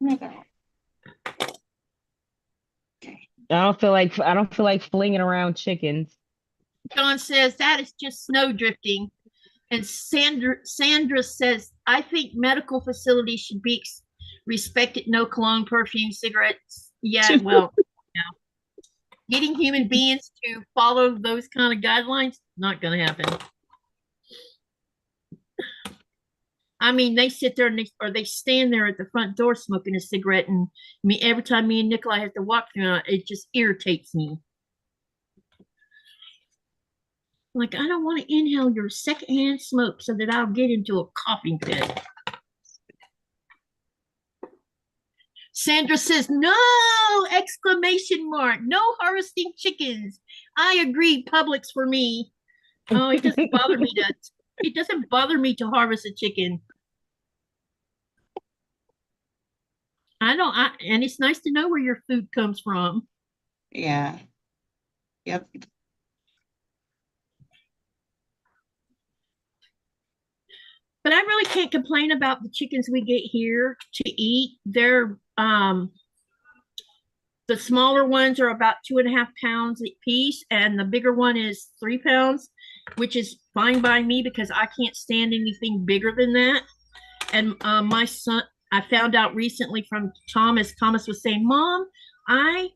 I don't feel like flinging around chickens. John says that is just snow drifting. And Sandra says, I think medical facilities should be respected. No cologne, perfume, cigarettes. Yeah, well, yeah. Getting human beings to follow those kind of guidelines, not going to happen. I mean, they sit there or they stand there at the front door smoking a cigarette, and every time me and Nikolai have to walk through, it just irritates me. Like, I don't want to inhale your secondhand smoke so that I'll get into a coughing fit. Sandra says, no, exclamation mark, no harvesting chickens. I agree, Publix for me. Oh, it doesn't bother me to harvest a chicken. And it's nice to know where your food comes from. Yeah. Yep. But I really can't complain about the chickens we get here to eat. They're the smaller ones are about 2.5 pounds a piece, and the bigger one is 3 pounds, which is fine by me because I can't stand anything bigger than that. And my son, I found out recently from Thomas. Thomas was saying, Mom, I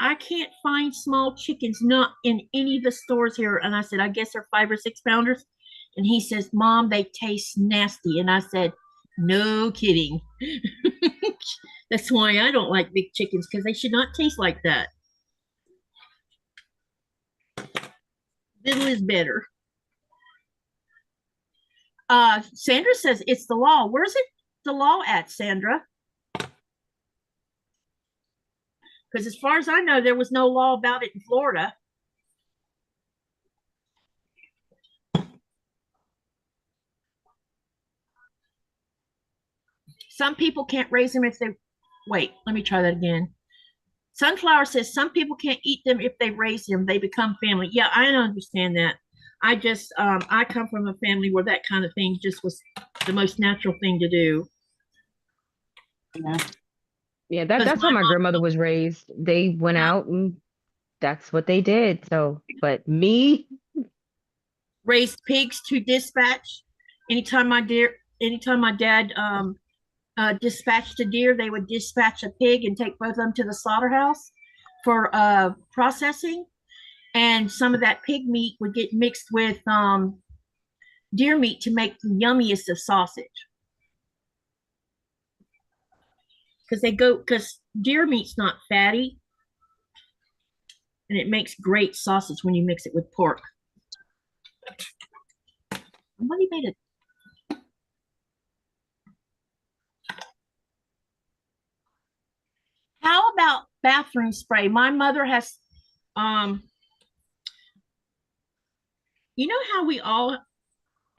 can't find small chickens, not in any of the stores here. And I said, I guess they're 5 or 6 pounders. And he says, Mom, they taste nasty. And I said, no kidding. That's why I don't like big chickens, because they should not taste like that. Little is better. Sandra says it's the law. Where's it the law at, Sandra? Because as far as I know, there was no law about it in Florida. Some people can't raise them if they, wait, let me try that again. Sunflower says some people can't eat them if they raise them. They become family. Yeah, I understand that. I just, I come from a family where that kind of thing just was the most natural thing to do. Yeah. Yeah, that's how my grandmother was raised. They went out and that's what they did. So, but me, Raised pigs to dispatch. Anytime my dad dispatched a deer, they would dispatch a pig and take both of them to the slaughterhouse for processing. And some of that pig meat would get mixed with deer meat to make the yummiest of sausage. Because deer meat's not fatty, and it makes great sausage when you mix it with pork. Somebody made it. How about bathroom spray? My mother has, um, you know how we all,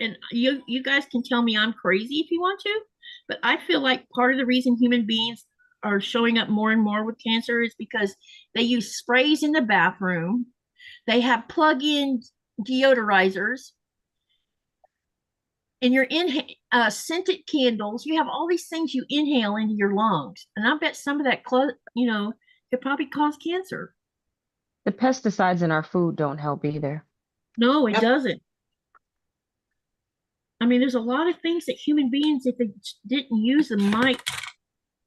and you guys can tell me I'm crazy if you want to, but I feel like part of the reason human beings are showing up more and more with cancer is because they use sprays in the bathroom. They have plug-in deodorizers, and you're in scented candles. You have all these things you inhale into your lungs, and I bet some of that, could probably cause cancer. the pesticides in our food don't help either. No, it Yep. doesn't. I mean, there's a lot of things that human beings, if they didn't use them, might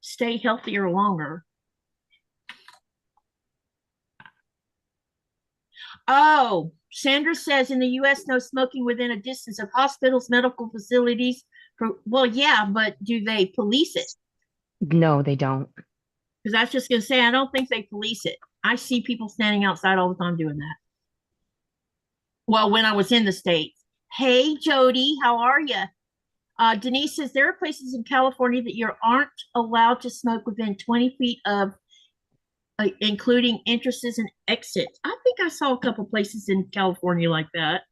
stay healthier longer. Oh, Sandra says in the US, no smoking within a distance of hospitals, medical facilities. Well, yeah, but do they police it? No, they don't. Because I was just going to say, I don't think they police it. I see people standing outside all the time doing that. Well, when I was in the States. Hey, Jody, how are you? Denise says there are places in California that you aren't allowed to smoke within 20 feet of, including entrances and exits. I think I saw a couple places in California like that.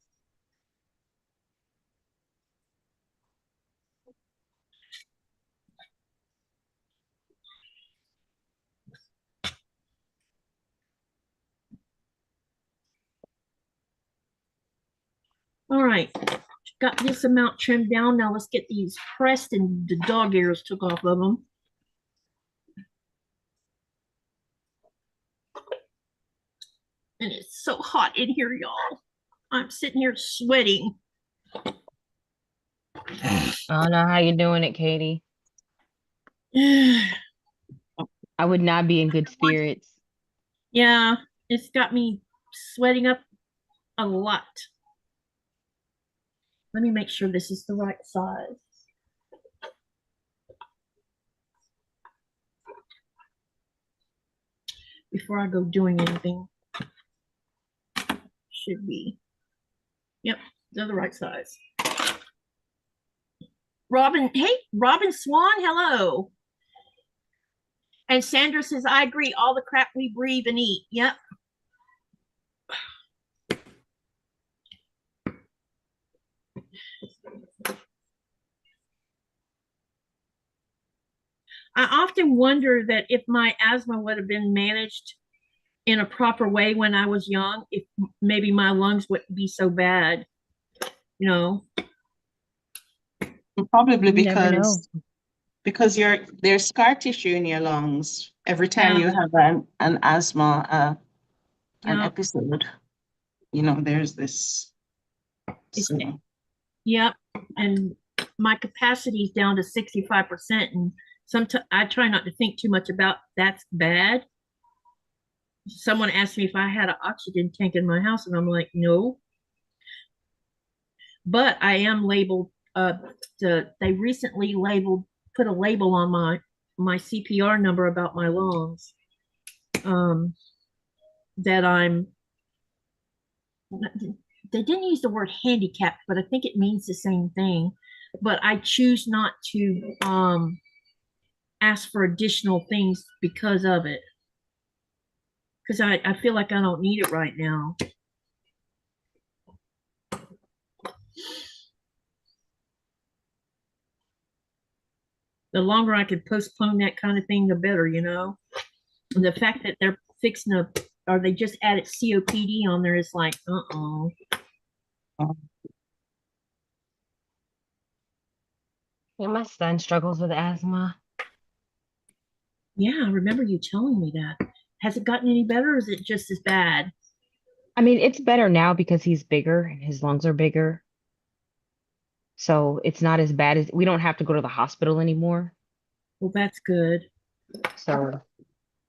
All right, got this amount trimmed down. Now let's get these pressed and the dog ears took off of them. And it's so hot in here, y'all. I'm sitting here sweating. I don't know how you're doing it, Katie. I would not be in good spirits. Yeah, it's got me sweating up a lot. Let me make sure this is the right size. Before I go doing anything. Should be. Yep, they're the right size. Robin, hey, Robin Swan, hello. And Sandra says, I agree, all the crap we breathe and eat. Yep. I often wonder that if my asthma would have been managed in a proper way when I was young, if maybe my lungs wouldn't be so bad, you know. Probably You never know. because there's scar tissue in your lungs every time you have an asthma an episode. There's this. So. Yep, and my capacity is down to 65%, and sometimes I try not to think too much about that's bad. Someone asked me if I had an oxygen tank in my house, and I'm like, no. But I am labeled. They recently put a label on my CPR number about my lungs. That I'm. They didn't use the word handicapped, but I think it means the same thing. But I choose not to ask for additional things because of it. Because I feel like I don't need it right now. The longer I can postpone that kind of thing, the better, you know? And the fact that they're fixing or they just added COPD on there is like, uh-oh. Yeah, my son struggles with asthma. Yeah, I remember you telling me that. Has it gotten any better, or is it just as bad? I mean, it's better now because he's bigger and his lungs are bigger. So it's not as bad as we don't have to go to the hospital anymore. Well, that's good. So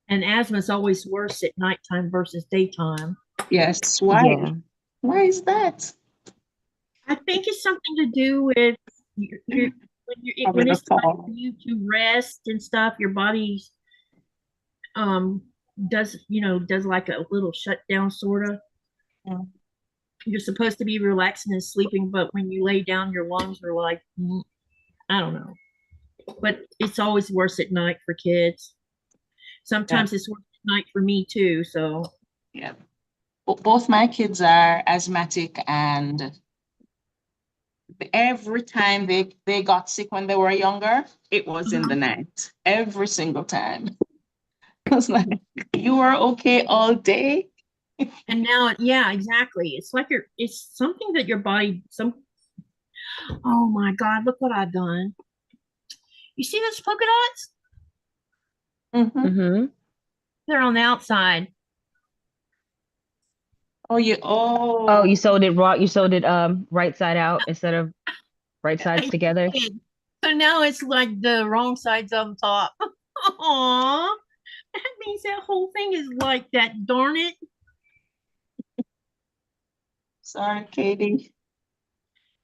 And asthma is always worse at nighttime versus daytime. Yes. Why? yeah. Why is that? I think it's something to do with Probably when the it's time fall. for you to rest and stuff. Your body's um does like a little shutdown sort of. Yeah. You're supposed to be relaxing and sleeping, but when you lay down, your lungs are like, I don't know. But it's always worse at night for kids. Sometimes it's worse at night for me too. So Yeah. Both my kids are asthmatic, and every time they got sick when they were younger, it was in the night. Every single time. I was like, you were okay all day? and now, yeah, exactly. It's like it's something that your body, oh my God, look what I've done. You see those polka dots? Mm-hmm. Mm-hmm. They're on the outside. Oh, Oh, you sewed it raw. You sewed it right side out instead of right sides I together. did. So now it's like the wrong side's on top. Aw, that means that whole thing is like that, darn it. sorry, Katie.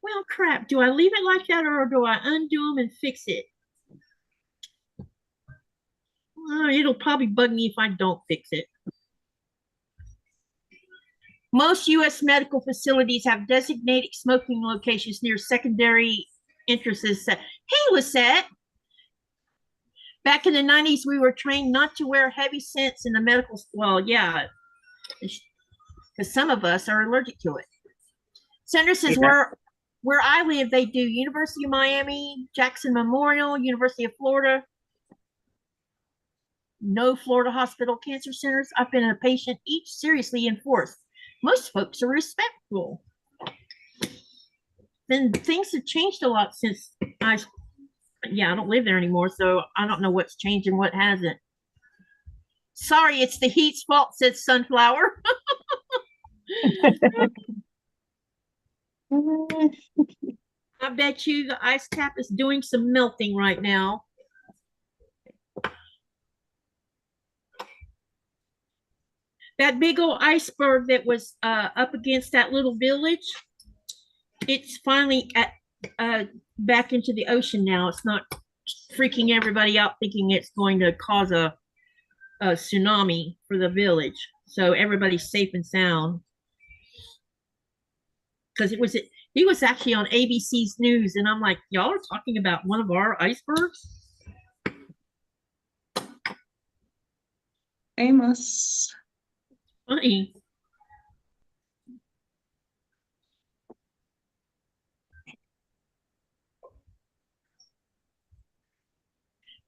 Well, crap. Do I leave it like that or do I undo them and fix it? It'll probably bug me if I don't fix it. Most U.S. medical facilities have designated smoking locations near secondary entrances. Hey, Lisette. Back in the 90s, we were trained not to wear heavy scents in the medical. Well, yeah, because some of us are allergic to it. Senator says where I live, they do University of Miami, Jackson Memorial, University of Florida. No Florida hospital cancer centers. I've been a patient each seriously enforced. Most folks are respectful. Then things have changed a lot since I don't live there anymore, so I don't know what's changed and what hasn't. Sorry, it's the heat's fault, said Sunflower. I bet you the ice cap is doing some melting right now. That big old iceberg that was up against that little village, it's finally back into the ocean now. It's not freaking everybody out thinking it's going to cause a tsunami for the village. So everybody's safe and sound. Because he was actually on ABC's news, and I'm like, y'all are talking about one of our icebergs? Famous. Funny.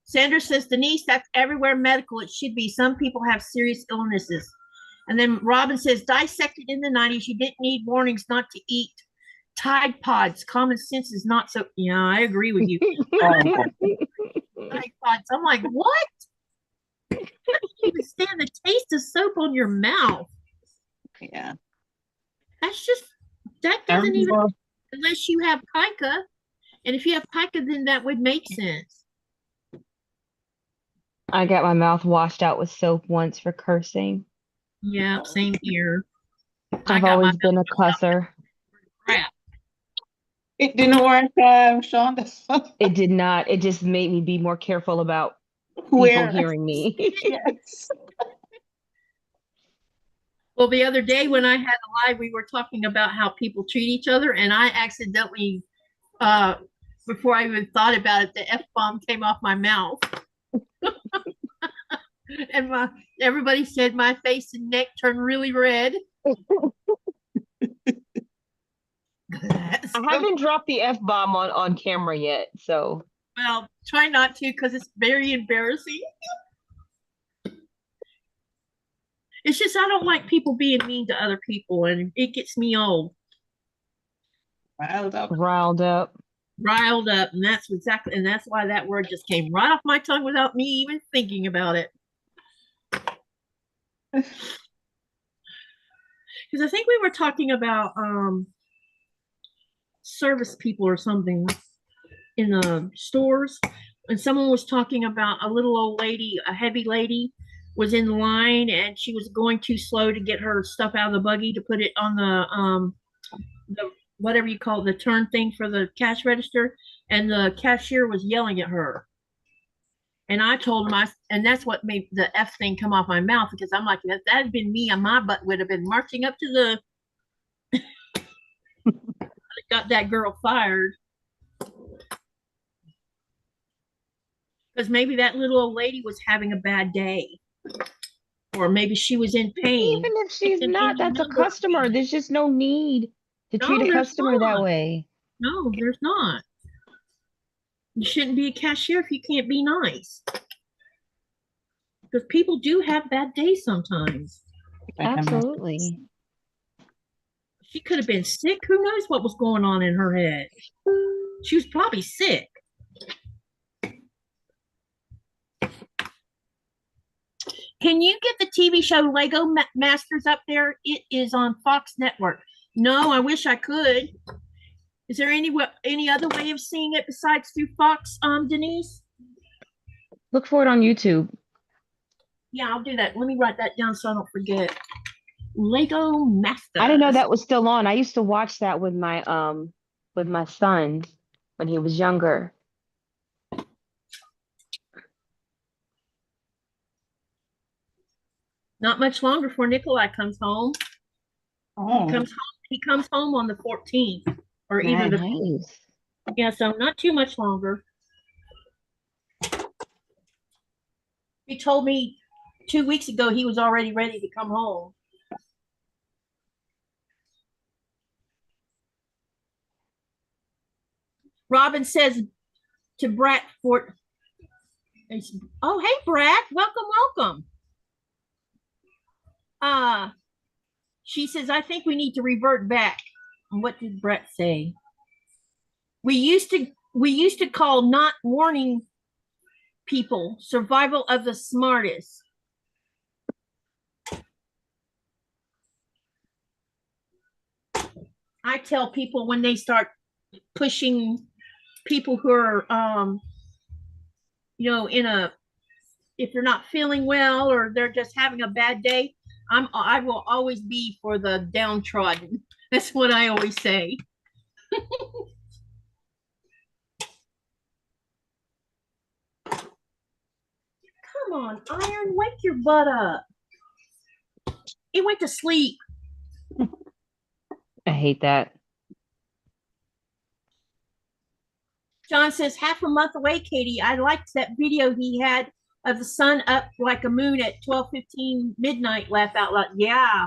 Sandra says, Denise, that's everywhere medical. It should be. Some people have serious illnesses. And then Robin says, dissected in the 90s, you didn't need warnings not to eat Tide Pods. Common sense is not so. Yeah, I agree with you. Tide Pods. I'm like, what? You can't even stand the taste of soap on your mouth. Yeah. That's just, that doesn't even, unless you have pica. And if you have pica, then that would make sense. I got my mouth washed out with soap once for cursing. Yeah, same here. I've always been a cusser. Crap. It didn't work, Chaunda. It did not. It just made me be more careful about people hearing me. Yes. Well, the other day when I had a live, we were talking about how people treat each other, and I accidentally, before I even thought about it, the F-bomb came off my mouth. And everybody said my face and neck turned really red. I haven't dropped the F-bomb on camera yet, so. Well, try not to, because it's very embarrassing. It's just I don't like people being mean to other people, and it gets me old. Riled up. Riled up. Riled up, and that's why that word just came right off my tongue without me even thinking about it. Because I think we were talking about service people or something in the stores, and someone was talking about a little old lady, a heavy lady, was in line and she was going too slow to get her stuff out of the buggy to put it on the whatever you call it, the turn thing for the cash register, and the cashier was yelling at her. And I told him, and that's what made the F thing come off my mouth, because I'm like, if that had been me, my butt would have been marching up to the got that girl fired. Because maybe that little old lady was having a bad day, or maybe she was in pain. Even if she's not, that's a customer. There's just no need to treat a customer that way. No, there's not. You shouldn't be a cashier if you can't be nice. Because people do have bad days sometimes. Absolutely. She could have been sick. Who knows what was going on in her head? She was probably sick. Can you get the TV show Lego Masters up there? It is on Fox Network. No, I wish I could. Is there any other way of seeing it besides through Fox, Denise? Look for it on YouTube. Yeah, I'll do that. Let me write that down so I don't forget. Lego Masters. I didn't know that was still on. I used to watch that with my son when he was younger. Not much longer before Nikolai comes home. Oh. He comes home on the 14th, or either the Nice. Yeah, so not too much longer. He told me 2 weeks ago he was already ready to come home. Robin says to Brat Fort. Oh, hey, Brat, welcome. She says, I think we need to revert back. What did Brett say? We used to call not warning people survival of the smartest. I tell people when they start pushing people who are if they're not feeling well or they're just having a bad day, I will always be for the downtrodden. That's what I always say. Come on, Iron, wake your butt up. He went to sleep. I hate that. John says, half a month away, Katie. I liked that video he had of the sun up like a moon at 12:15 midnight. Laugh out loud. Yeah.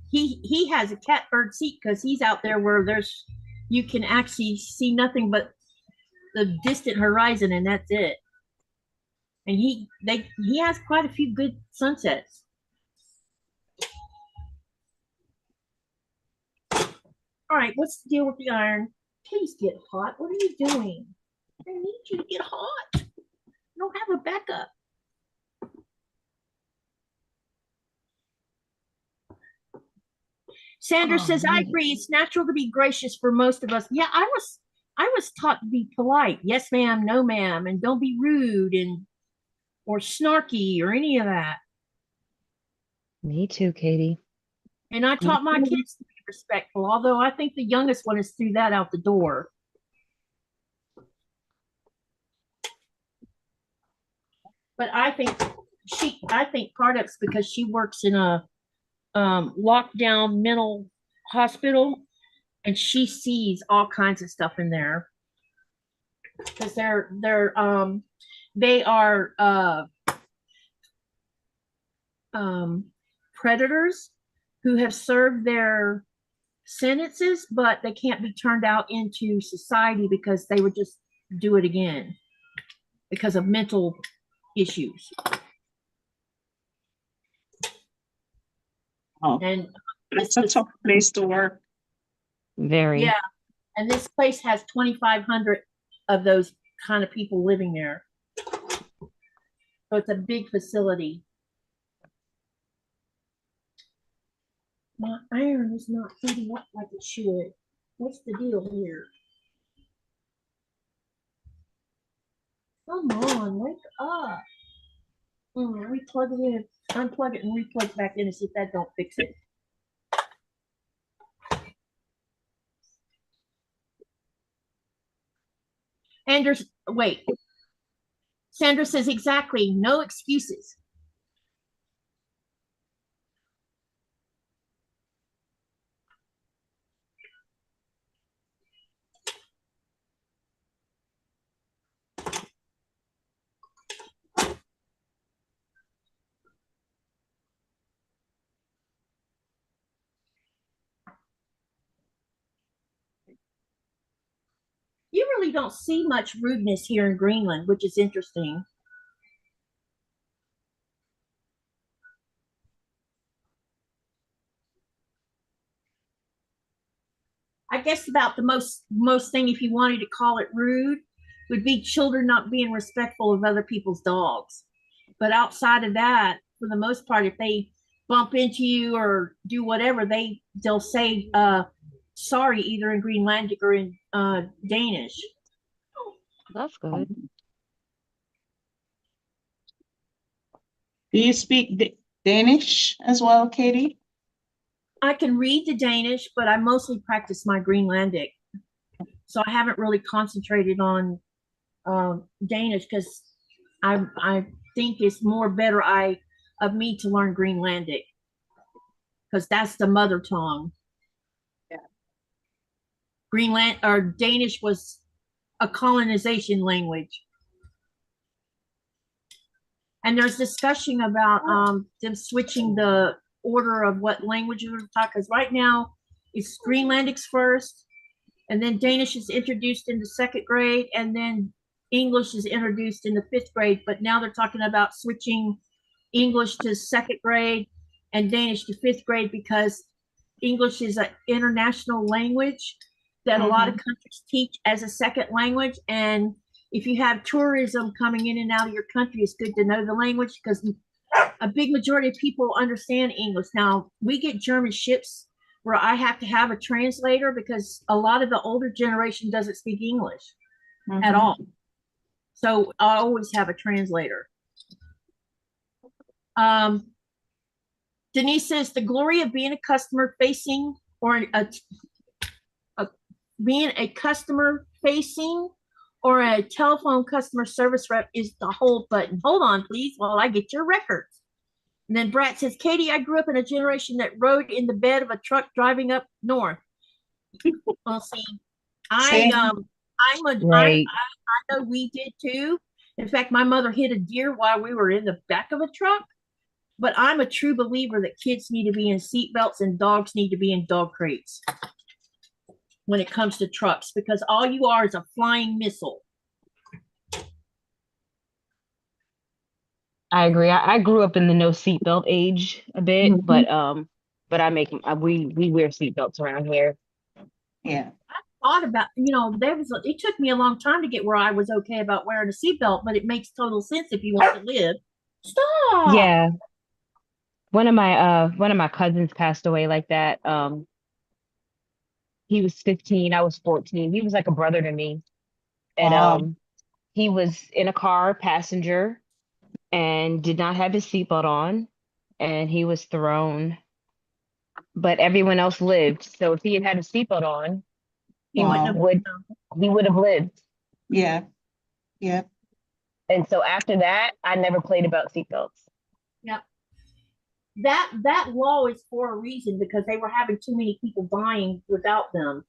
He has a catbird seat because he's out there where you can actually see nothing but the distant horizon, and that's it. And he has quite a few good sunsets. All right, what's the deal with the iron? Please get hot. What are you doing? I need you to get hot. You don't have a backup. Sandra says, I agree. It's natural to be gracious for most of us. Yeah, I was taught to be polite. Yes, ma'am, no, ma'am, and don't be rude or snarky or any of that. Me too, Katie. And I taught my kids to be respectful, although I think the youngest one has threw that out the door. But I think part of it's because she works in a lockdown mental hospital, and she sees all kinds of stuff in there because they are predators who have served their sentences, but they can't be turned out into society because they would just do it again because of mental issues. Oh, and it's a tough place to work. Very. Yeah, and this place has 2,500 of those kind of people living there. So it's a big facility. My iron is not heating up like it should. What's the deal here? Come on, wake up. Replug it in, unplug it and replug it back in and see if that don't fix it. Anders, wait. Sandra says exactly, no excuses. You really don't see much rudeness here in Greenland, which is interesting. I guess about the most thing, if you wanted to call it rude, would be children not being respectful of other people's dogs. But outside of that, for the most part, if they bump into you or do whatever, they'll say sorry either in Greenlandic or in Danish. That's good. Do you speak Danish as well, Katie? I can read the Danish, but I mostly practice my Greenlandic. So I haven't really concentrated on Danish because I think it's more better of me to learn Greenlandic because that's the mother tongue. Yeah. Greenland or Danish was a colonization language. And there's discussion about them switching the order of what language we're talking, because right now it's Greenlandic's first, and then Danish is introduced in the second grade, and then English is introduced in the fifth grade. But now they're talking about switching English to second grade and Danish to fifth grade because English is an international language that a lot of countries teach as a second language. And if you have tourism coming in and out of your country, it's good to know the language because a big majority of people understand English. Now, we get German ships where I have to have a translator because a lot of the older generation doesn't speak English at all. So I always have a translator. Denise says the glory of being a customer facing or being a customer facing or a telephone customer service rep is the hold button. Hold on, please, while I get your records. And then Brat says, Katie, I grew up in a generation that rode in the bed of a truck driving up north. Well, see, I know we did too. In fact, my mother hit a deer while we were in the back of a truck. But I'm a true believer that kids need to be in seatbelts and dogs need to be in dog crates when it comes to trucks, because all you are is a flying missile. I agree. I grew up in the no seatbelt age a bit, but I we wear seatbelts around here. Yeah. I thought about, it took me a long time to get where I was okay about wearing a seatbelt, but it makes total sense if you want to live. Stop. Yeah. One of my cousins passed away like that. He was 15, I was 14. He was like a brother to me. And he was in a car, passenger, and did not have his seatbelt on, and he was thrown. But everyone else lived. So if he had had a seatbelt on, he would have lived. Yeah. Yeah. And so after that, I never played about seatbelts. Yeah. That law is for a reason because they were having too many people dying without them.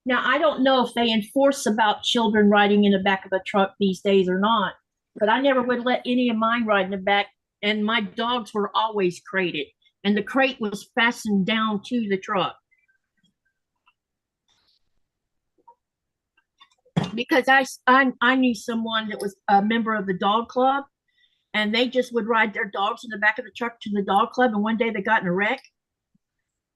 Now, I don't know if they enforce about children riding in the back of a truck these days or not, but I never would let any of mine ride in the back, and my dogs were always crated, and the crate was fastened down to the truck. Because I knew someone that was a member of the dog club, and they just would ride their dogs in the back of the truck to the dog club, and one day they got in a wreck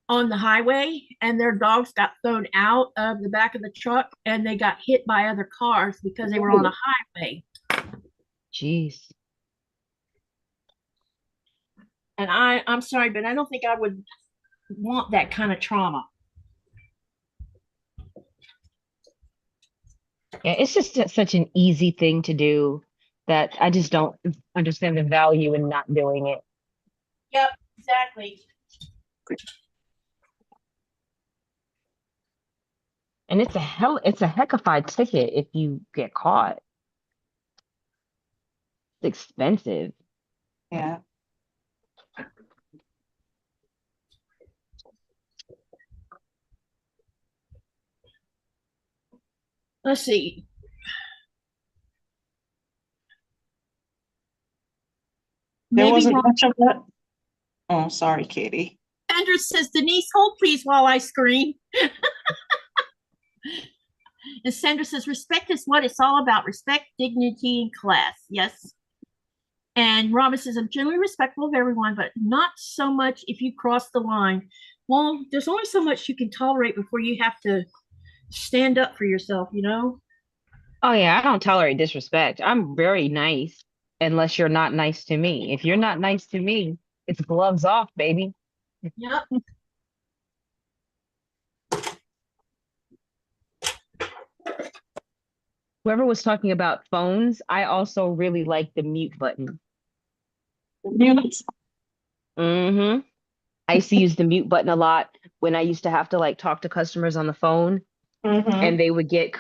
on the highway, and their dogs got thrown out of the back of the truck, and they got hit by other cars because they were on a highway. Jeez. And I'm sorry, but I don't think I would want that kind of trauma. Yeah, it's just such an easy thing to do that I just don't understand the value in not doing it. Yep, exactly. And it's a heckified ticket if you get caught. It's expensive. Yeah. Let's see. There Maybe wasn't much of that. Oh, sorry, Katie. Sandra says, Denise, hold please while I scream. And Sandra says, respect is what it's all about. Respect, dignity, and class. Yes. And Robin says, I'm generally respectful of everyone, but not so much if you cross the line. Well, there's only so much you can tolerate before you have to stand up for yourself, you know? Oh yeah, I don't tolerate disrespect. I'm very nice unless you're not nice to me. If you're not nice to me, it's gloves off, baby. Yep. Whoever was talking about phones, I also really like the mute button. Mute. Mm-hmm. I used to use the mute button a lot when I used to have to like talk to customers on the phone, and they would get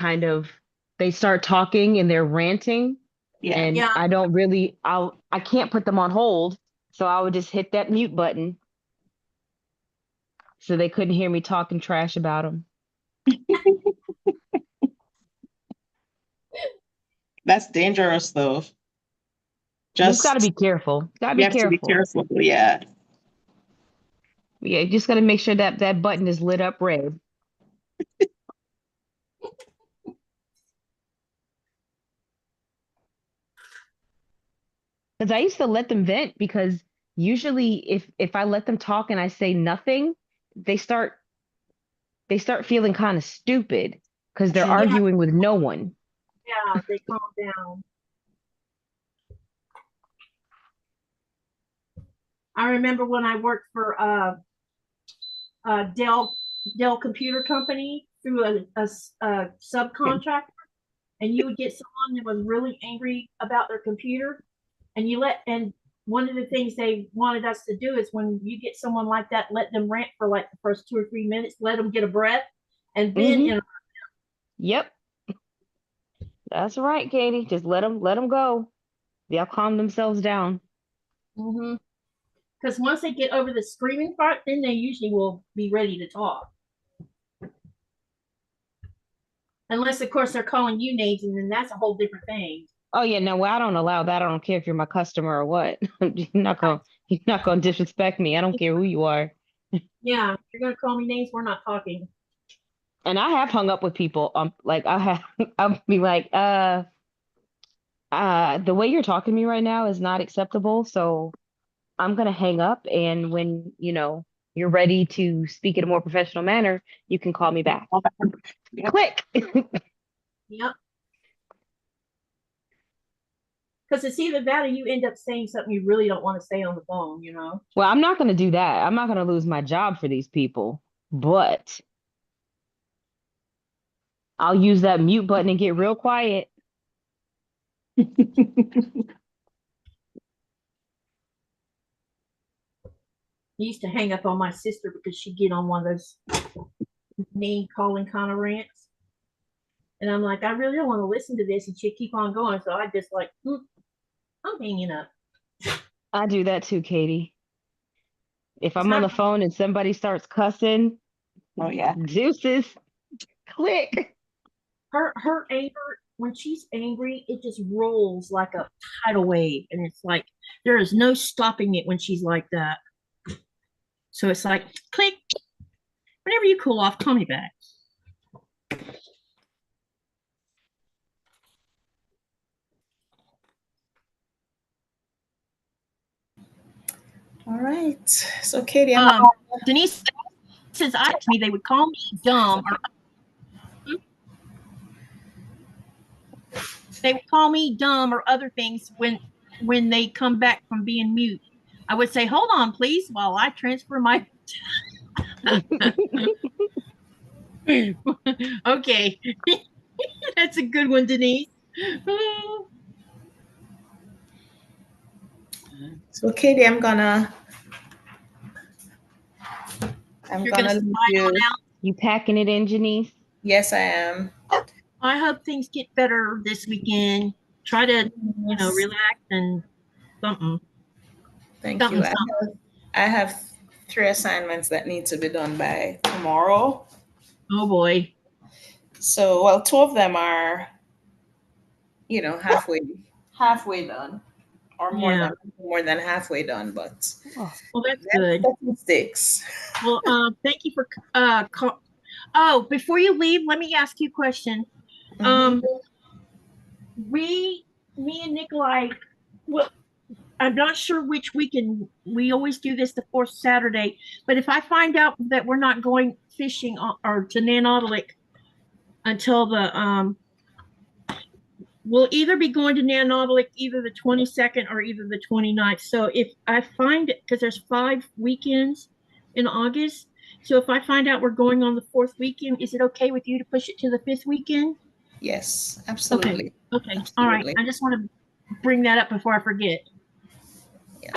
they start talking and they're ranting, Yeah. and Yeah. I can't put them on hold, so I would just hit that mute button so they couldn't hear me talking trash about them. That's dangerous though. Just got to be careful. Got to You be have to be careful. careful. Yeah. Yeah, you just got to make sure that that button is lit up red. Because I used to let them vent, because usually if I let them talk and I say nothing, they start feeling kind of stupid because they're Yeah. arguing with no one. Yeah, they calm down. I remember when I worked for Dell Computer Company through a subcontractor, and you would get someone that was really angry about their computer, and one of the things they wanted us to do is when you get someone like that, let them rant for like the first 2 or 3 minutes, let them get a breath, and then Yep, that's right, Katie. Just let them go. They'll calm themselves down. because once they get over the screaming part, then they usually will be ready to talk. Unless, of course, they're calling you names, and then that's a whole different thing. Oh yeah, no, well, I don't allow that. I don't care if you're my customer or what. You're not gonna disrespect me. I don't care who you are. Yeah, if you're gonna call me names, we're not talking. And I have hung up with people. Like I'll be like, the way you're talking to me right now is not acceptable. So I'm gonna hang up, and when you're ready to speak in a more professional manner, you can call me back. Yep. Click. Yep. Because it's either that or you end up saying something you really don't want to say on the phone, you know? Well, I'm not gonna do that. I'm not gonna lose my job for these people, but I'll use that mute button and get real quiet. I used to hang up on my sister because she'd get on one of those name calling kind of rants. And I'm like, I really don't want to listen to this. And she'd keep on going. So I just like, I'm hanging up. I do that too, Katie. If I'm on the phone and somebody starts cussing, oh yeah, deuces, click. Her anger, when she's angry, it just rolls like a tidal wave. And it's like, there is no stopping it when she's like that. So it's like, click. Whenever you cool off, call me back. All right. So Katie, Denise says I to me they would call me dumb or they would call me dumb or other things when they come back from being mute. I would say, hold on, please, while I transfer my Okay. That's a good one, Denise. So Katie, I'm gonna You're gonna leave slide on you. out. You packing it in, Janice? Yes, I am. I hope things get better this weekend. Try to, Yes. relax and something. Thank you. I have 3 assignments that need to be done by tomorrow. Oh boy. So, well, 2 of them are, halfway done, or Yeah. more than halfway done, but Oh, Well, that's that's good. statistics. Well, thank you for oh, before you leave, let me ask you a question. Mhm. Me and Nikolai, well, I'm not sure which weekend. We always do this the fourth Saturday, but if I find out that we're not going fishing or to Nanotalik until we'll either be going to Nanotalik either the 22nd or either the 29th. So if I find it, because there's 5 weekends in August, so if I find out we're going on the 4th weekend, is it okay with you to push it to the 5th weekend? Yes, absolutely. Okay. Absolutely. All right. I just want to bring that up before I forget. Yeah.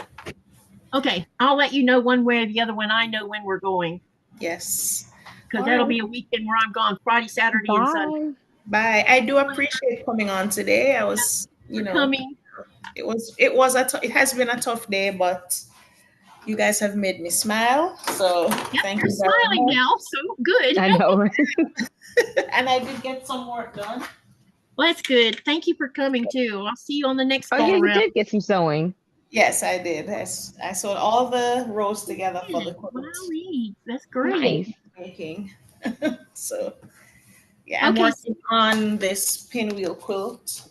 Okay. I'll let you know one way or the other when I know when we're going, Yes. because All that'll right. be a weekend where I'm gone Friday, Saturday, and Sunday. bye. Bye. I do appreciate coming on today. I was, Coming. it has been a tough day, but you guys have made me smile. So Yep, thank you're you very smiling much. now, so good. I know. And I did get some work done. Well, that's good. Thank you for coming too. I'll see you on the next Oh go yeah, you around. did get some sewing. Yes, I did. I sewed all the rows together for the quilt Wow, that's great. Nice. making. So yeah, I'm Okay. working on this pinwheel quilt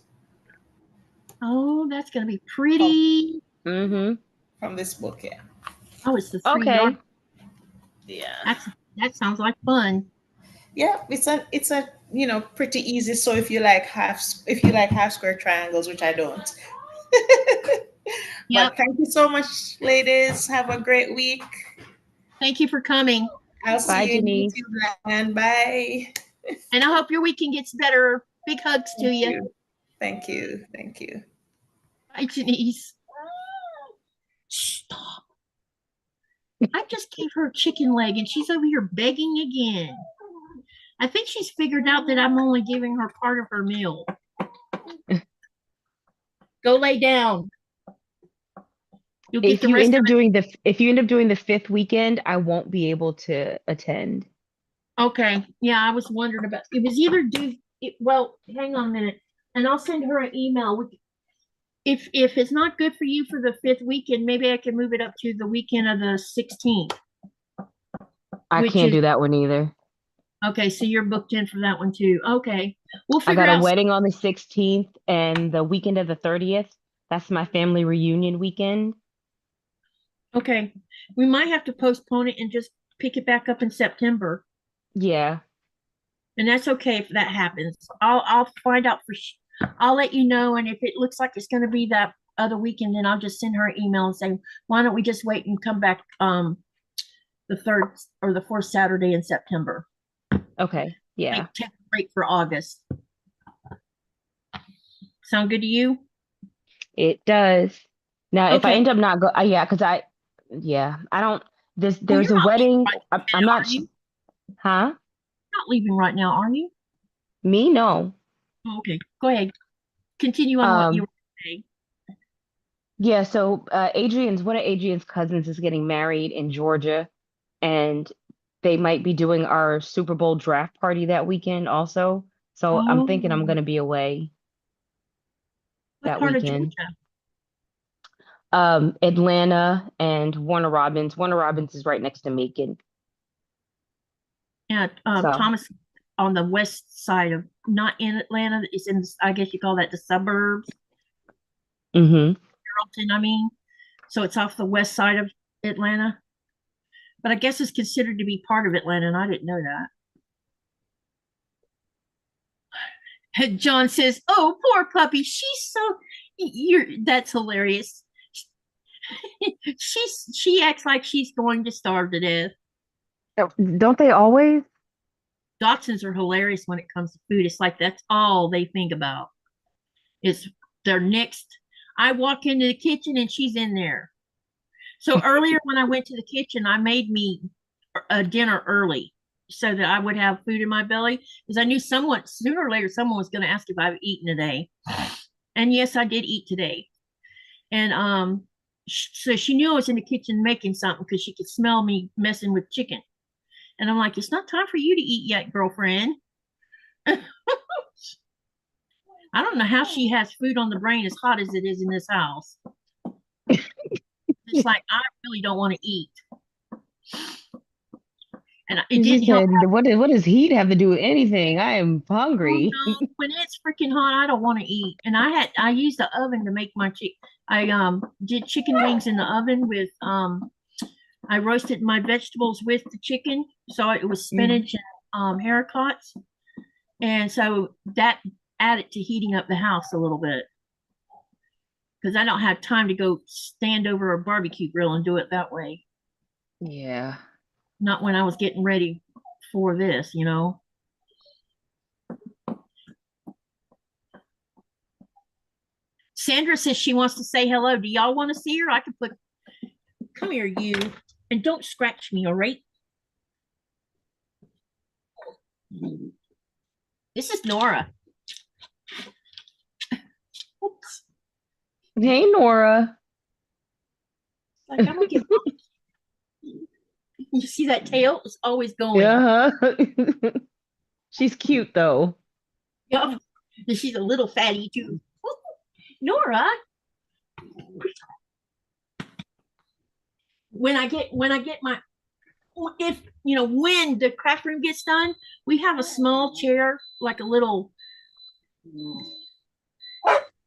Oh, that's gonna be pretty. Mm-hmm. from this book. Yeah. Oh, it's the 3 Okay. yard. Yeah. That sounds like fun. Yeah, it's a pretty easy. So if you like half square triangles, which I don't. Yep. But thank you so much, ladies. Have a great week. Thank you for coming. I'll Bye, see you in Janice. YouTube land. Bye. And I hope your weekend gets better. Big hugs to Thank you. you. Thank you. Thank you. Bye, Janice. Stop. I just gave her a chicken leg and she's over here begging again. I think she's figured out that I'm only giving her part of her meal. Go lay down. You'll get If the you rest end of up it. doing the 5th weekend, I won't be able to attend. Okay. Yeah, I was wondering about it. Was either due. Well, hang on a minute, and I'll send her an email. If it's not good for you for the 5th weekend, maybe I can move it up to the weekend of the 16th. I Which can't is do that one either. okay. So you're booked in for that one too. Okay, we'll I figure got a out. wedding on the 16th and the weekend of the 30th. That's my family reunion weekend. Okay, we might have to postpone it and just pick it back up in September, Yeah. and that's okay if that happens. I'll find out for. I'll let you know, and if it looks like it's going to be that other weekend, then I'll just send her an email and say, why don't we just wait and come back the 3rd or the 4th Saturday in September. Okay. Yeah. Take a break for August. Sound good to you? It does. Now, if I Okay. end up not yeah, because I don't. There's Well, there's you're a not leaving wedding. right I'm now, not. are you? Huh? Not leaving right now, are you? Me? No. Oh, okay. Go ahead. Continue on what you Um. were saying. Yeah. So, one of Adrian's cousins is getting married in Georgia, and they might be doing our Super Bowl draft party that weekend also. So I'm thinking I'm Oh, gonna be away what that part of weekend. Georgia? Atlanta and Warner Robins. Warner Robins is right next to Macon. Yeah, So, Thomas on the west side of, not in Atlanta. It's in, I guess you call that the suburbs, hmm Carrollton, I mean. So it's off the west side of Atlanta. But I guess it's considered to be part of Atlanta, and I didn't know that. John says, "Oh, poor puppy. She's so that's hilarious. She acts like she's going to starve to death." Don't they always? Dachshunds are hilarious when it comes to food. It's like that's all they think about. It's their next. I walk into the kitchen and she's in there. So earlier when I went to the kitchen, I made me a dinner early so that I would have food in my belly because I knew someone sooner or later someone was going to ask if I've eaten today. And yes, I did eat today. And so she knew I was in the kitchen making something because she could smell me messing with chicken. And I'm like, it's not time for you to eat yet, girlfriend. I don't know how she has food on the brain as hot as it is in this house. It's like, I really don't want to eat. And it She didn't help. said, what does heat have to do with anything? I am Oh, hungry. no, when it's freaking hot, I don't want to eat. And I used the oven to make my chicken. I did chicken wings in the oven with I roasted my vegetables with the chicken. So it was spinach and haricots. And so that added to heating up the house a little bit. Because I don't have time to go stand over a barbecue grill and do it that way. Yeah. Not when I was getting ready for this, you know. Sandra says she wants to say hello. Do y'all want to see her? I can put, come here, you. And don't scratch me, all right? This is Nora. Oops. Hey, Nora. Like, I'm gonna get. You see that tail? It's always going. Yeah. She's cute though. Yep. And she's a little fatty too. Nora. When I get my if you know when the craft room gets done, we have a small chair, like a little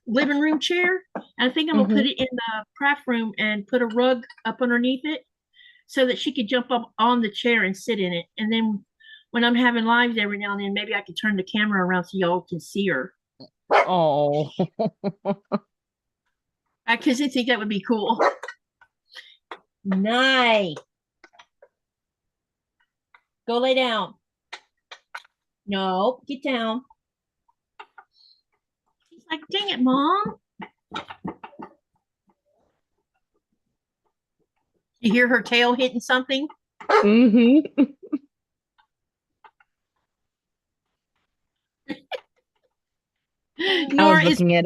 living room chair. And I think I'm gonna put it in the craft room and put a rug up underneath it so that she could jump up on the chair and sit in it. And then when I'm having lives every now and then, maybe I could turn the camera around so y'all can see her. Oh. Because I think that would be cool. Nice. Go lay down. No, get down. He's like, dang it, Mom. You hear her tail hitting something? Mm-hmm. Nora I was looking at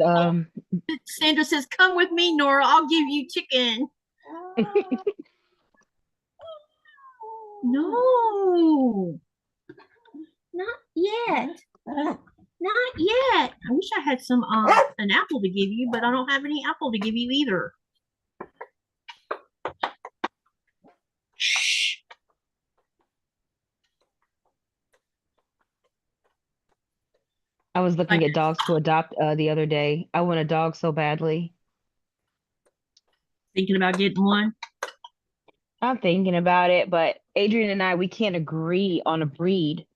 Sandra says, come with me, Nora. I'll give you chicken. No, not yet. Not yet. I wish I had some an apple to give you, but I don't have any apple to give you either. Shh. I was looking at dogs to adopt the other day. I want a dog so badly. Thinking about getting one. I'm thinking about it, but Adrian and I, we can't agree on a breed.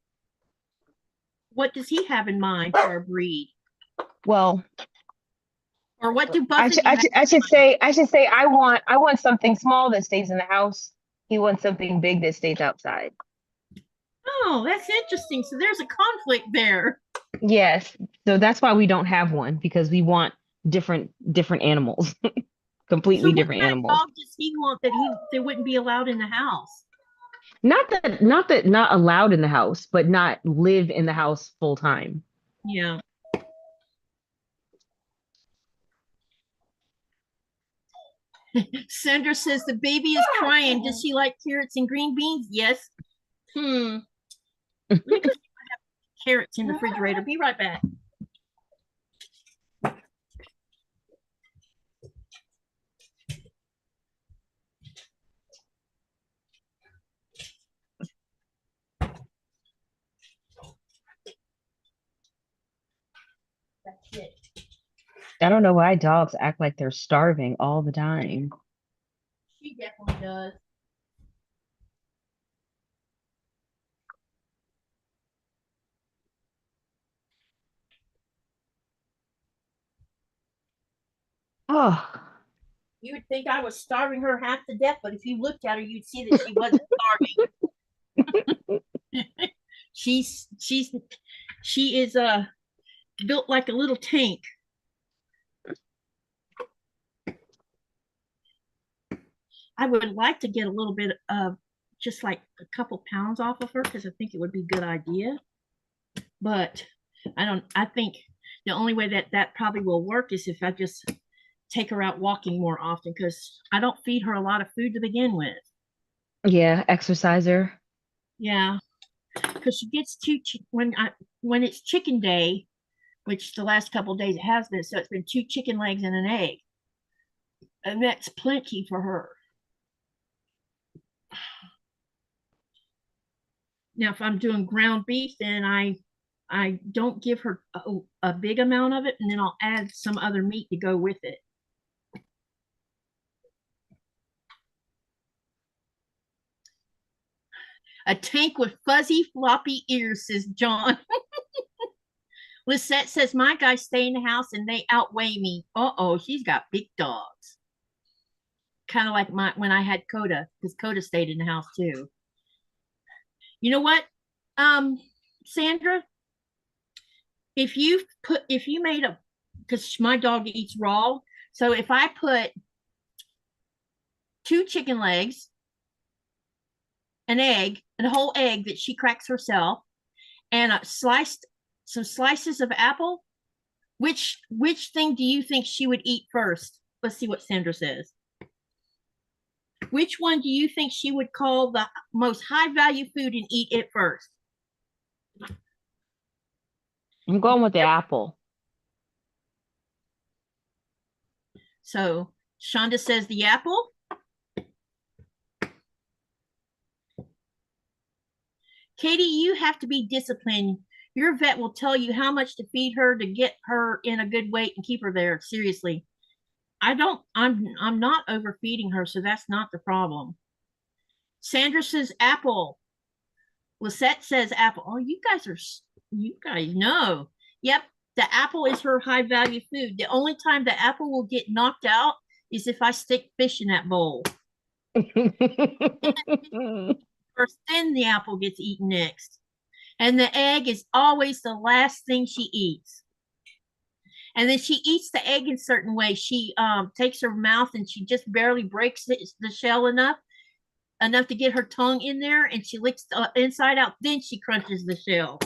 What does he have in mind for a breed? Well, or what do I Buffett should say I want something small that stays in the house. He wants something big that stays outside. Oh, that's interesting. So there's a conflict there. Yes. So that's why we don't have one because we want different animals. Completely So different what kind animals. of dog does he want that they wouldn't be allowed in the house? Not that not allowed in the house, but not live in the house full time. Yeah. Sandra says the baby is crying. Does she like carrots and green beans? Yes. Let me go see if I have carrots in the refrigerator. Be right back. That's it. I don't know why dogs act like they're starving all the time. She definitely does. Oh, You would think I was starving her half to death, but if you looked at her, you'd see that she wasn't starving. she's she is built like a little tank. I would like to get a little bit of just like a couple pounds off of her because I think it would be a good idea. But I think the only way that that probably will work is if I just take her out walking more often because I don't feed her a lot of food to begin with. Yeah, exerciser. Yeah, because she gets when it's chicken day, which the last couple of days it has been, so it's been 2 chicken legs and an egg, and that's plenty for her. Now, if I'm doing ground beef, then I don't give her a big amount of it, and then I'll add some other meat to go with it. A tank with fuzzy, floppy ears, says John. Lisette says, my guys stay in the house and they outweigh me. Uh-oh, she's got big dogs. Kind of like when I had Coda, because Coda stayed in the house too. You know what, Sandra? If you made a, because my dog eats raw, so if I put 2 chicken legs, an egg, a whole egg that she cracks herself, and some slices of apple, which thing do you think she would eat first? Let's see what Sandra says. Which one do you think she would call the most high value food and eat it first? I'm going with the apple. So Chaunda says the apple. Katie, you have to be disciplined. Your vet will tell you how much to feed her to get her in a good weight and keep her there. Seriously. I'm not overfeeding her, so that's not the problem. Sandra says apple. Lisette says apple. Oh, you guys know. Yep, the apple is her high value food. The only time the apple will get knocked out is if I stick fish in that bowl. First, then the apple gets eaten next. And the egg is always the last thing she eats. And then she eats the egg in a certain way. She takes her mouth and she just barely breaks the shell enough to get her tongue in there, and she licks the inside out. Then she crunches the shell.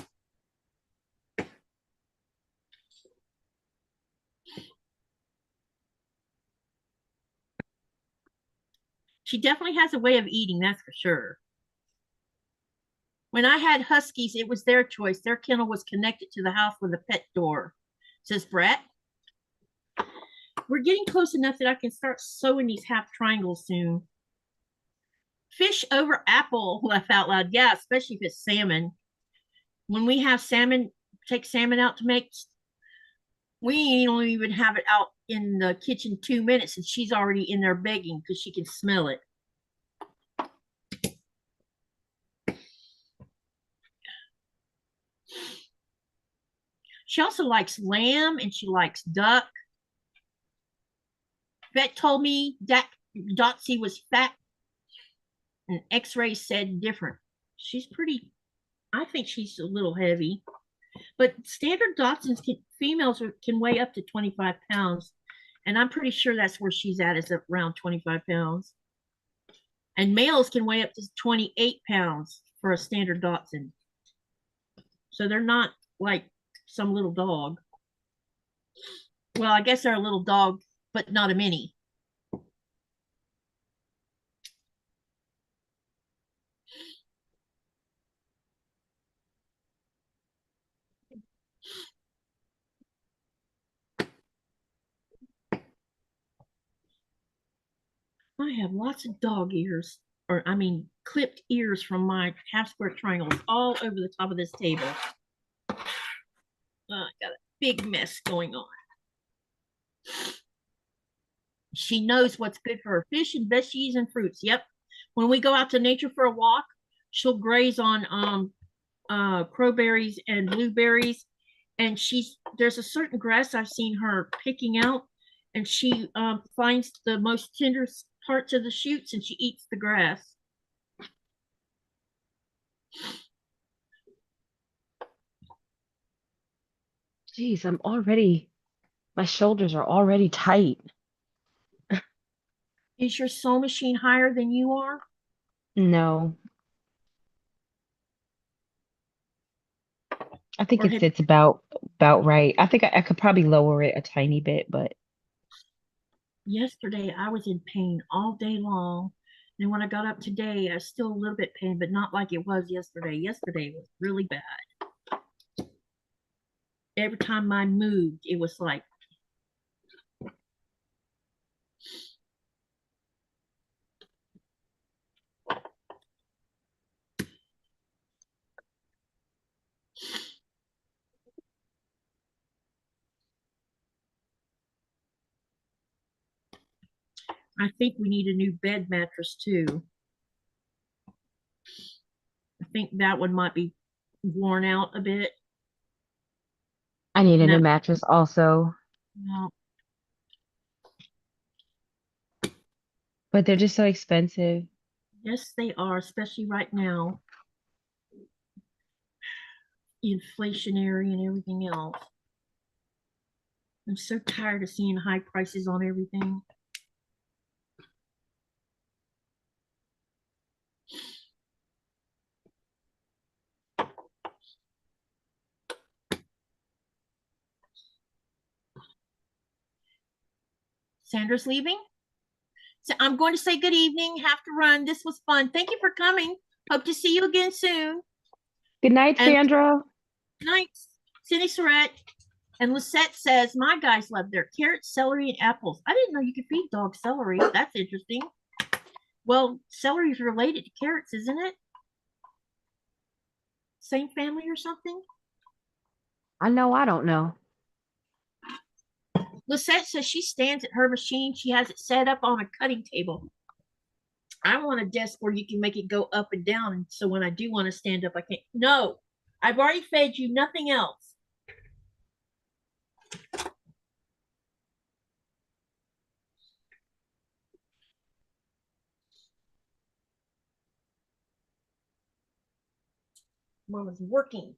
She definitely has a way of eating, that's for sure. When I had Huskies, it was their choice. Their kennel was connected to the house with a pet door, says Brett. We're getting close enough that I can start sewing these half triangles soon. Fish over apple, laugh out loud. Yeah, especially if it's salmon. When we have salmon, take salmon out to make, we don't even have it out in the kitchen 2 minutes and she's already in there begging because she can smell it. She also likes lamb and she likes duck. Vet told me that Dotsy was fat and x-ray said different. She's pretty, I think she's a little heavy, but standard Dachshunds females can weigh up to 25 pounds. And I'm pretty sure that's where she's at, is around 25 pounds. And males can weigh up to 28 pounds for a standard Dachshund. So they're not like some little dog. Well, I guess they're a little dog, but not a mini. I have lots of dog ears, or I mean clipped ears from my half square triangles all over the top of this table. I got a big mess going on. She knows what's good for her fish and veggies and fruits. Yep. When we go out to nature for a walk, she'll graze on crowberries and blueberries. And there's a certain grass I've seen her picking out, and she finds the most tender parts of the shoots and she eats the grass. Jeez, my shoulders are already tight. Is your sewing machine higher than you are? No, I think Or it have sits about right. I think I could probably lower it a tiny bit, but yesterday I was in pain all day long. And when I got up today, I was still a little bit pain, but not like it was yesterday. Yesterday was really bad. Every time I moved, it was like, I think we need a new bed mattress too. I think that one might be worn out a bit. I need a And new that, mattress also. well, But they're just so expensive. yes, they are, especially right now, inflationary and everything else. I'm so tired of seeing high prices on everything. Sandra's leaving. So I'm going to say good evening. Have to run. This was fun. Thank you for coming. Hope to see you again soon. Good night, And Sandra. good night, Cindy Surratt. And Lisette says, my guys love their carrots, celery, and apples. I didn't know you could feed dogs celery. That's interesting. Well, celery is related to carrots, isn't it? Same family or something? I know I don't know. Lisette says she stands at her machine. She has it set up on a cutting table. I want a desk where you can make it go up and down. So when I do want to stand up, I can't. No, I've already fed you, nothing else. Mama's working.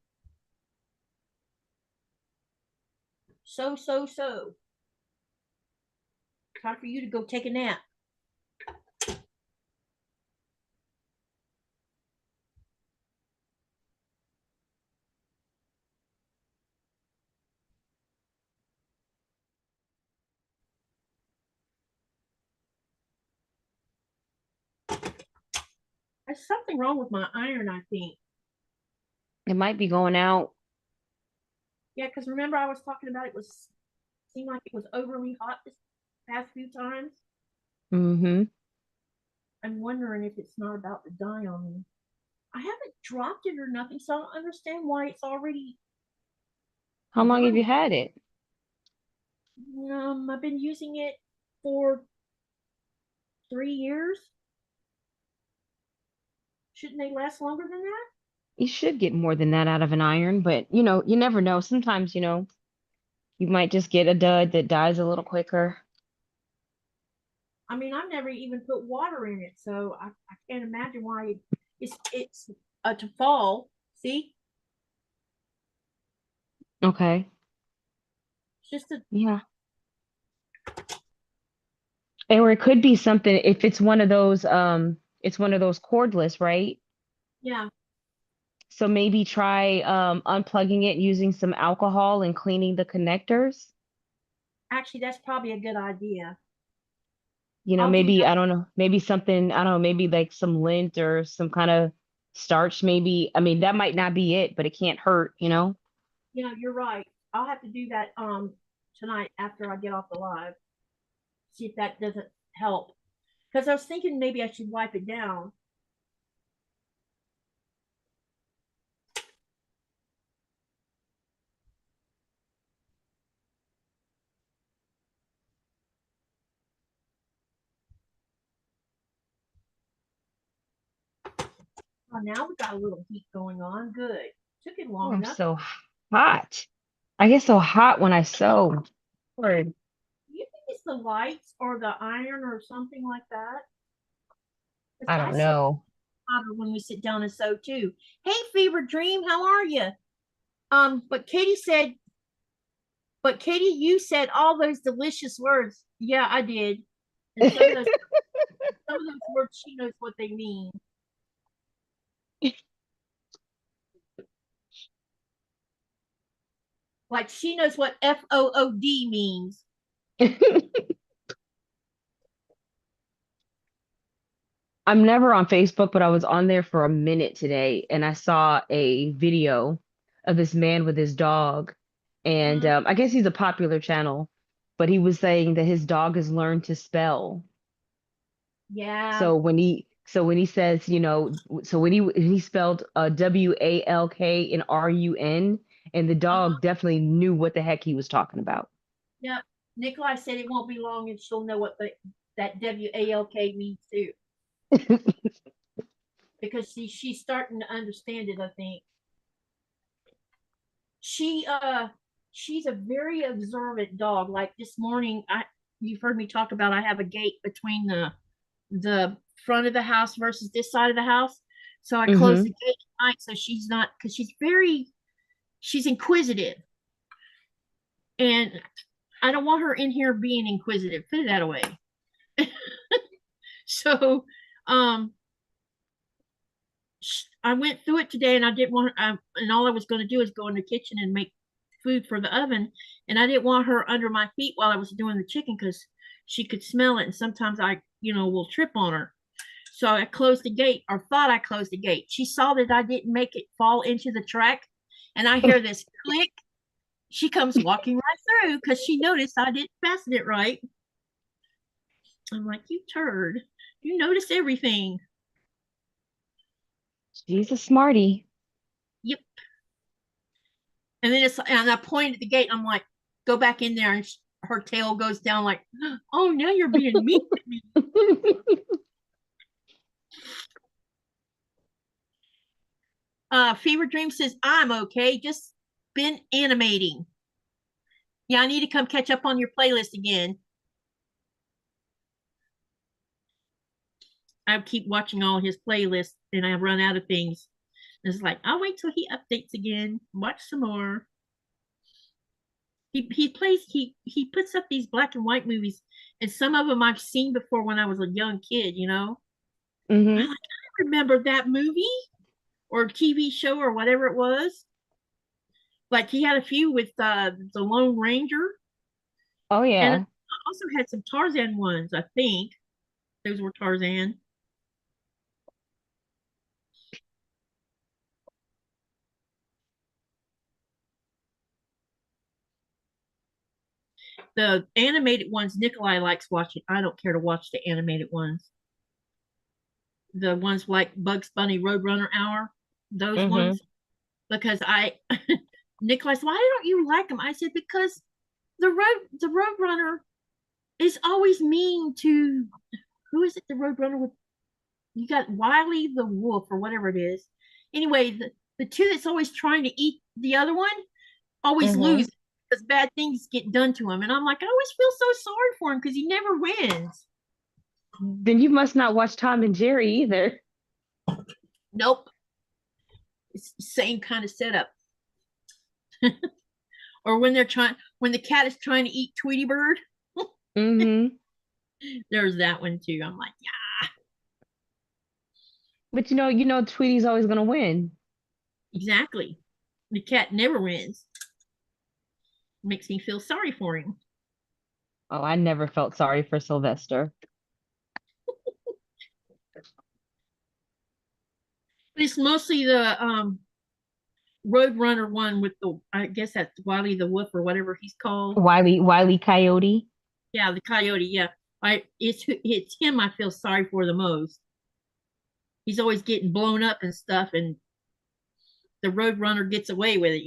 So. Time for you to go take a nap. There's something wrong with my iron, I think. It might be going out. Yeah, because remember I was talking about it seemed like it was overly hot this past few times. Mm-hmm. I'm wondering if it's not about to die on me. I haven't dropped it or nothing, so I don't understand why it's already How long have you dying. had it? I've been using it for 3 years. Shouldn't they last longer than that? You should get more than that out of an iron, but you never know. Sometimes, you might just get a dud that dies a little quicker. I mean, I've never even put water in it, so I can't imagine why it's to fall. See, Okay. it's just a Yeah. Or it could be something if it's one of those cordless, right? yeah. So maybe try unplugging it using some alcohol and cleaning the connectors. Actually, that's probably a good idea. I'll do Maybe that. I don't know, maybe something, I don't know, maybe like some lint or some kind of starch, maybe. I mean, that might not be it, but it can't hurt. You're right. I'll have to do that tonight after I get off the live. See if that doesn't help. Because I was thinking maybe I should wipe it down. Oh, now we got a little heat going on. Good. Took it Oh, long I'm enough. so hot. I get so hot when I sew. Lord, Do you think it's the lights or the iron or something like that? 'Cause I don't know. Potter when we sit down and sew too. Hey, Fever Dream, how are you? But Katie, you said all those delicious words. Yeah, I did. And some of those words, she knows what they mean. Like she knows what FOOD means. I'm never on Facebook, but I was on there for a minute today and I saw a video of this man with his dog. And I guess he's a popular channel, but he was saying that his dog has learned to spell. Yeah. So when he says, so when he spelled WALK and RUN, and the dog definitely knew what the heck he was talking about. Yep. Nikolai said it won't be long and she'll know what that WALK means too. Because she's starting to understand it, I think. She's a very observant dog. Like this morning, you've heard me talk about I have a gate between the front of the house versus this side of the house. So I close the gate at night so she's not, because she's inquisitive. And I don't want her in here being inquisitive. Put it that way. So I went through it today and I didn't want her, and all I was going to do is go in the kitchen and make food for the oven. And I didn't want her under my feet while I was doing the chicken because she could smell it. And sometimes I, will trip on her. So I closed the gate, or thought I closed the gate. She saw that I didn't make it fall into the track. And I hear this click. She comes walking right through because she noticed I didn't fasten it right. I'm like, you turd. You notice everything. She's a smarty. Yep. And then and I pointed at the gate. I'm like, go back in there. And her tail goes down like, oh, now you're being mean to me. Fever Dream says, I'm okay. Just been animating. Yeah, I need to come catch up on your playlist again. I keep watching all his playlists and I run out of things. It's like, I'll wait till he updates again, watch some more. He puts up these black and white movies, and some of them I've seen before when I was a young kid, Mm-hmm. I remember that movie or TV show or whatever it was. Like he had a few with the Lone Ranger. Oh yeah. And I also had some Tarzan ones, I think. Those were Tarzan. The animated ones Nikolai likes watching. I don't care to watch the animated ones. The ones like Bugs Bunny Roadrunner Hour, those ones. Because Nikolai's, why don't you like them? I said, because the Roadrunner is always mean to, who is it? The Roadrunner with, you got Wiley the Wolf or whatever it is. Anyway, the two that's always trying to eat the other one always lose because bad things get done to him. And I'm like, I always feel so sorry for him because he never wins. Then you must not watch Tom and Jerry either. Nope. It's the same kind of setup. Or when the cat is trying to eat Tweety Bird. There's that one too. I'm like, yeah. But Tweety's always gonna win. Exactly. The cat never wins. Makes me feel sorry for him. Oh, I never felt sorry for Sylvester. It's mostly the Roadrunner one with I guess that's Wiley the Wolf or whatever he's called. Wiley Coyote. Yeah, the coyote. Yeah, it's him I feel sorry for the most. He's always getting blown up and stuff, and the Roadrunner gets away with it.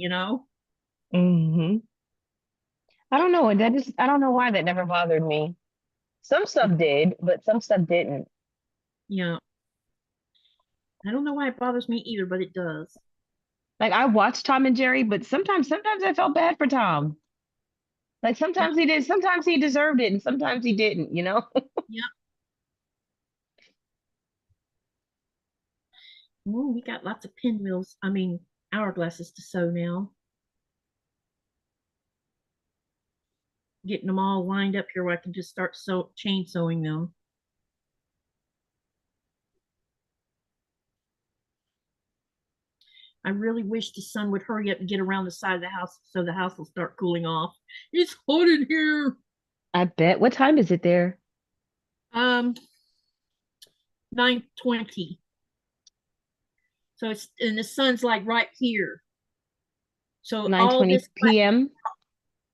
I don't know. I don't know why that never bothered me. Some stuff did, but some stuff didn't. Yeah. I don't know why it bothers me either, but it does. Like I watched Tom and Jerry, but sometimes I felt bad for Tom. Like sometimes he did, sometimes he deserved it, and sometimes he didn't, Yeah. Ooh, we got lots of pinwheels. I mean, hourglasses to sew now. Getting them all lined up here where I can just start chain sewing them. I really wish the sun would hurry up and get around the side of the house so the house will start cooling off. It's hot in here. I bet. What time is it there? 9:20. So it's, and the sun's like right here. So all 9:20 this, p.m.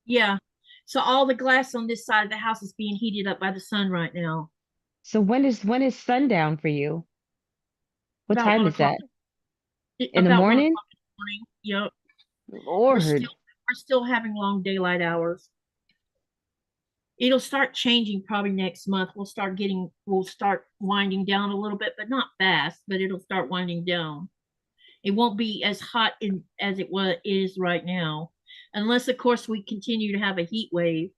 yeah. So all the glass on this side of the house is being heated up by the sun right now. So when is sundown for you? What About time one is o'clock. that? In the About one morning? o'clock in the morning. Yep. Lord. We're still having long daylight hours. It'll start changing probably next month. We'll start winding down a little bit, but not fast, but it'll start winding down. It won't be as hot as it is right now, unless of course we continue to have a heat wave.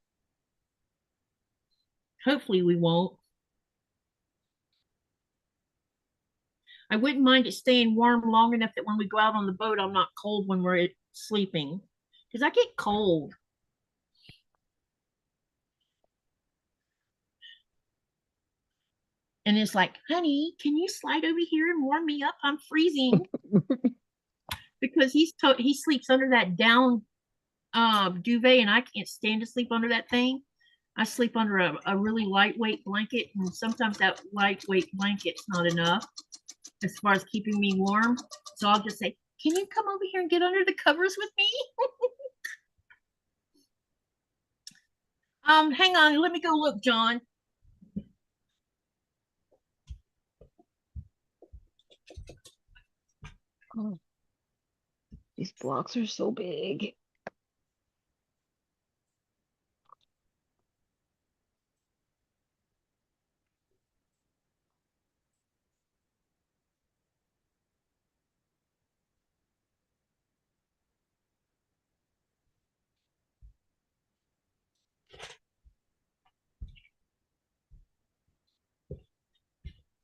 Hopefully we won't. I wouldn't mind it staying warm long enough that when we go out on the boat, I'm not cold when we're sleeping, because I get cold. And it's like, honey, can you slide over here and warm me up? I'm freezing. Because he sleeps under that down duvet, and I can't stand to sleep under that thing. I sleep under a really lightweight blanket, and sometimes that lightweight blanket's not enough as far as keeping me warm. So I'll just say, can you come over here and get under the covers with me? Hang on, let me go look, John. Oh, these blocks are so big.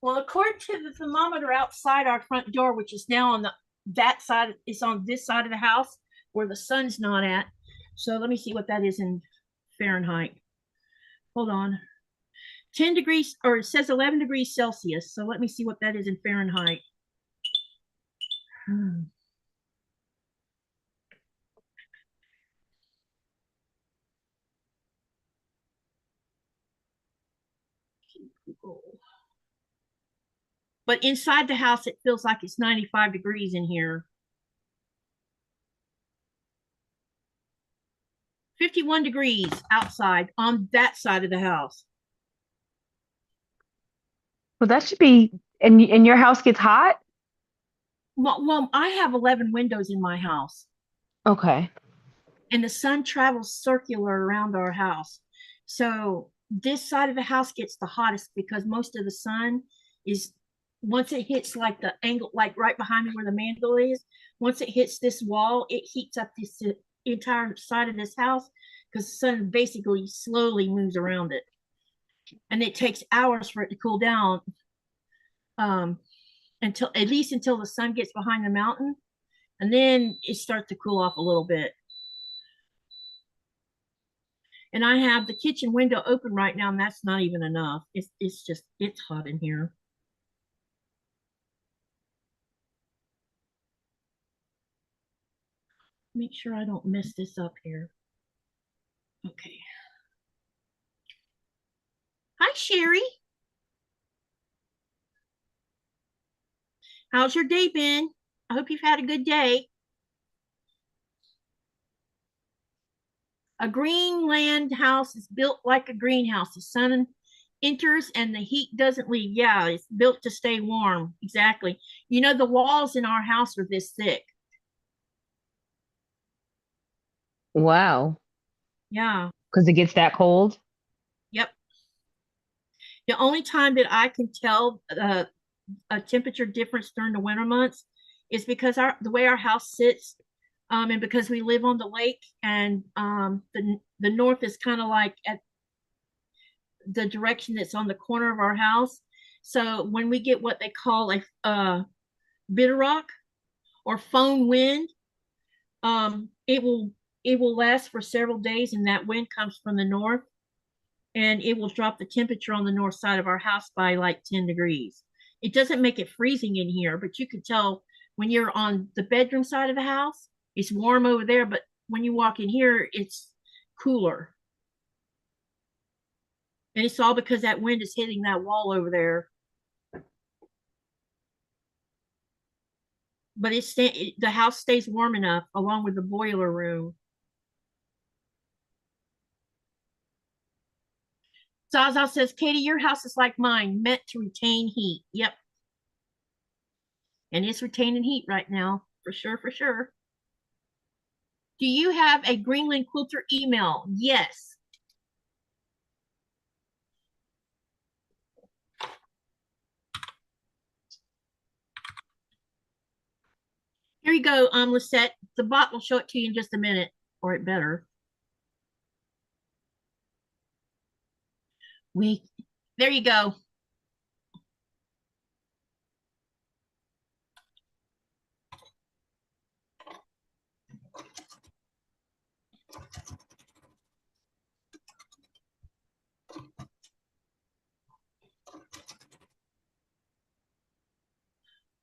Well, according to the thermometer outside our front door, which is now on that side, is on this side of the house where the sun's not at. So let me see what that is in Fahrenheit. Hold on. 10 degrees, or it says 11 degrees Celsius. So let me see what that is in Fahrenheit. But inside the house, it feels like it's 95 degrees in here. 51 degrees outside on that side of the house. Well, that should be, and your house gets hot? Well, I have 11 windows in my house. Okay. And the sun travels circular around our house. So this side of the house gets the hottest because most of the sun is, once it hits like the angle, like right behind me where the mantle is, once it hits this wall, it heats up this entire side of this house because the sun basically slowly moves around it. And it takes hours for it to cool down, until the sun gets behind the mountain, and then it starts to cool off a little bit. And I have the kitchen window open right now, and that's not even enough. It's hot in here. Make sure I don't mess this up here. Okay. Hi, Sherry. How's your day been? I hope you've had a good day. A Greenland house is built like a greenhouse. The sun enters and the heat doesn't leave. Yeah, it's built to stay warm. Exactly. You know, the walls in our house are this thick. Wow. Yeah. Because it gets that cold? Yep. The only time that I can tell a temperature difference during the winter months is because the way our house sits, and because we live on the lake, and the north is kind of like at the direction that's on the corner of our house. So when we get what they call bitter rock or foam wind, it will last for several days, and that wind comes from the north, and it will drop the temperature on the north side of our house by like 10 degrees. It doesn't make it freezing in here, but you can tell when you're on the bedroom side of the house, it's warm over there, but when you walk in here, it's cooler. And it's all because that wind is hitting that wall over there. But the house stays warm enough along with the boiler room. Zaza says, Katie, your house is like mine, meant to retain heat. Yep. And it's retaining heat right now, for sure, for sure. Do you have a Greenland Quilter email? Yes. Here you go, Lisette. The bot will show it to you in just a minute, or it better. There you go.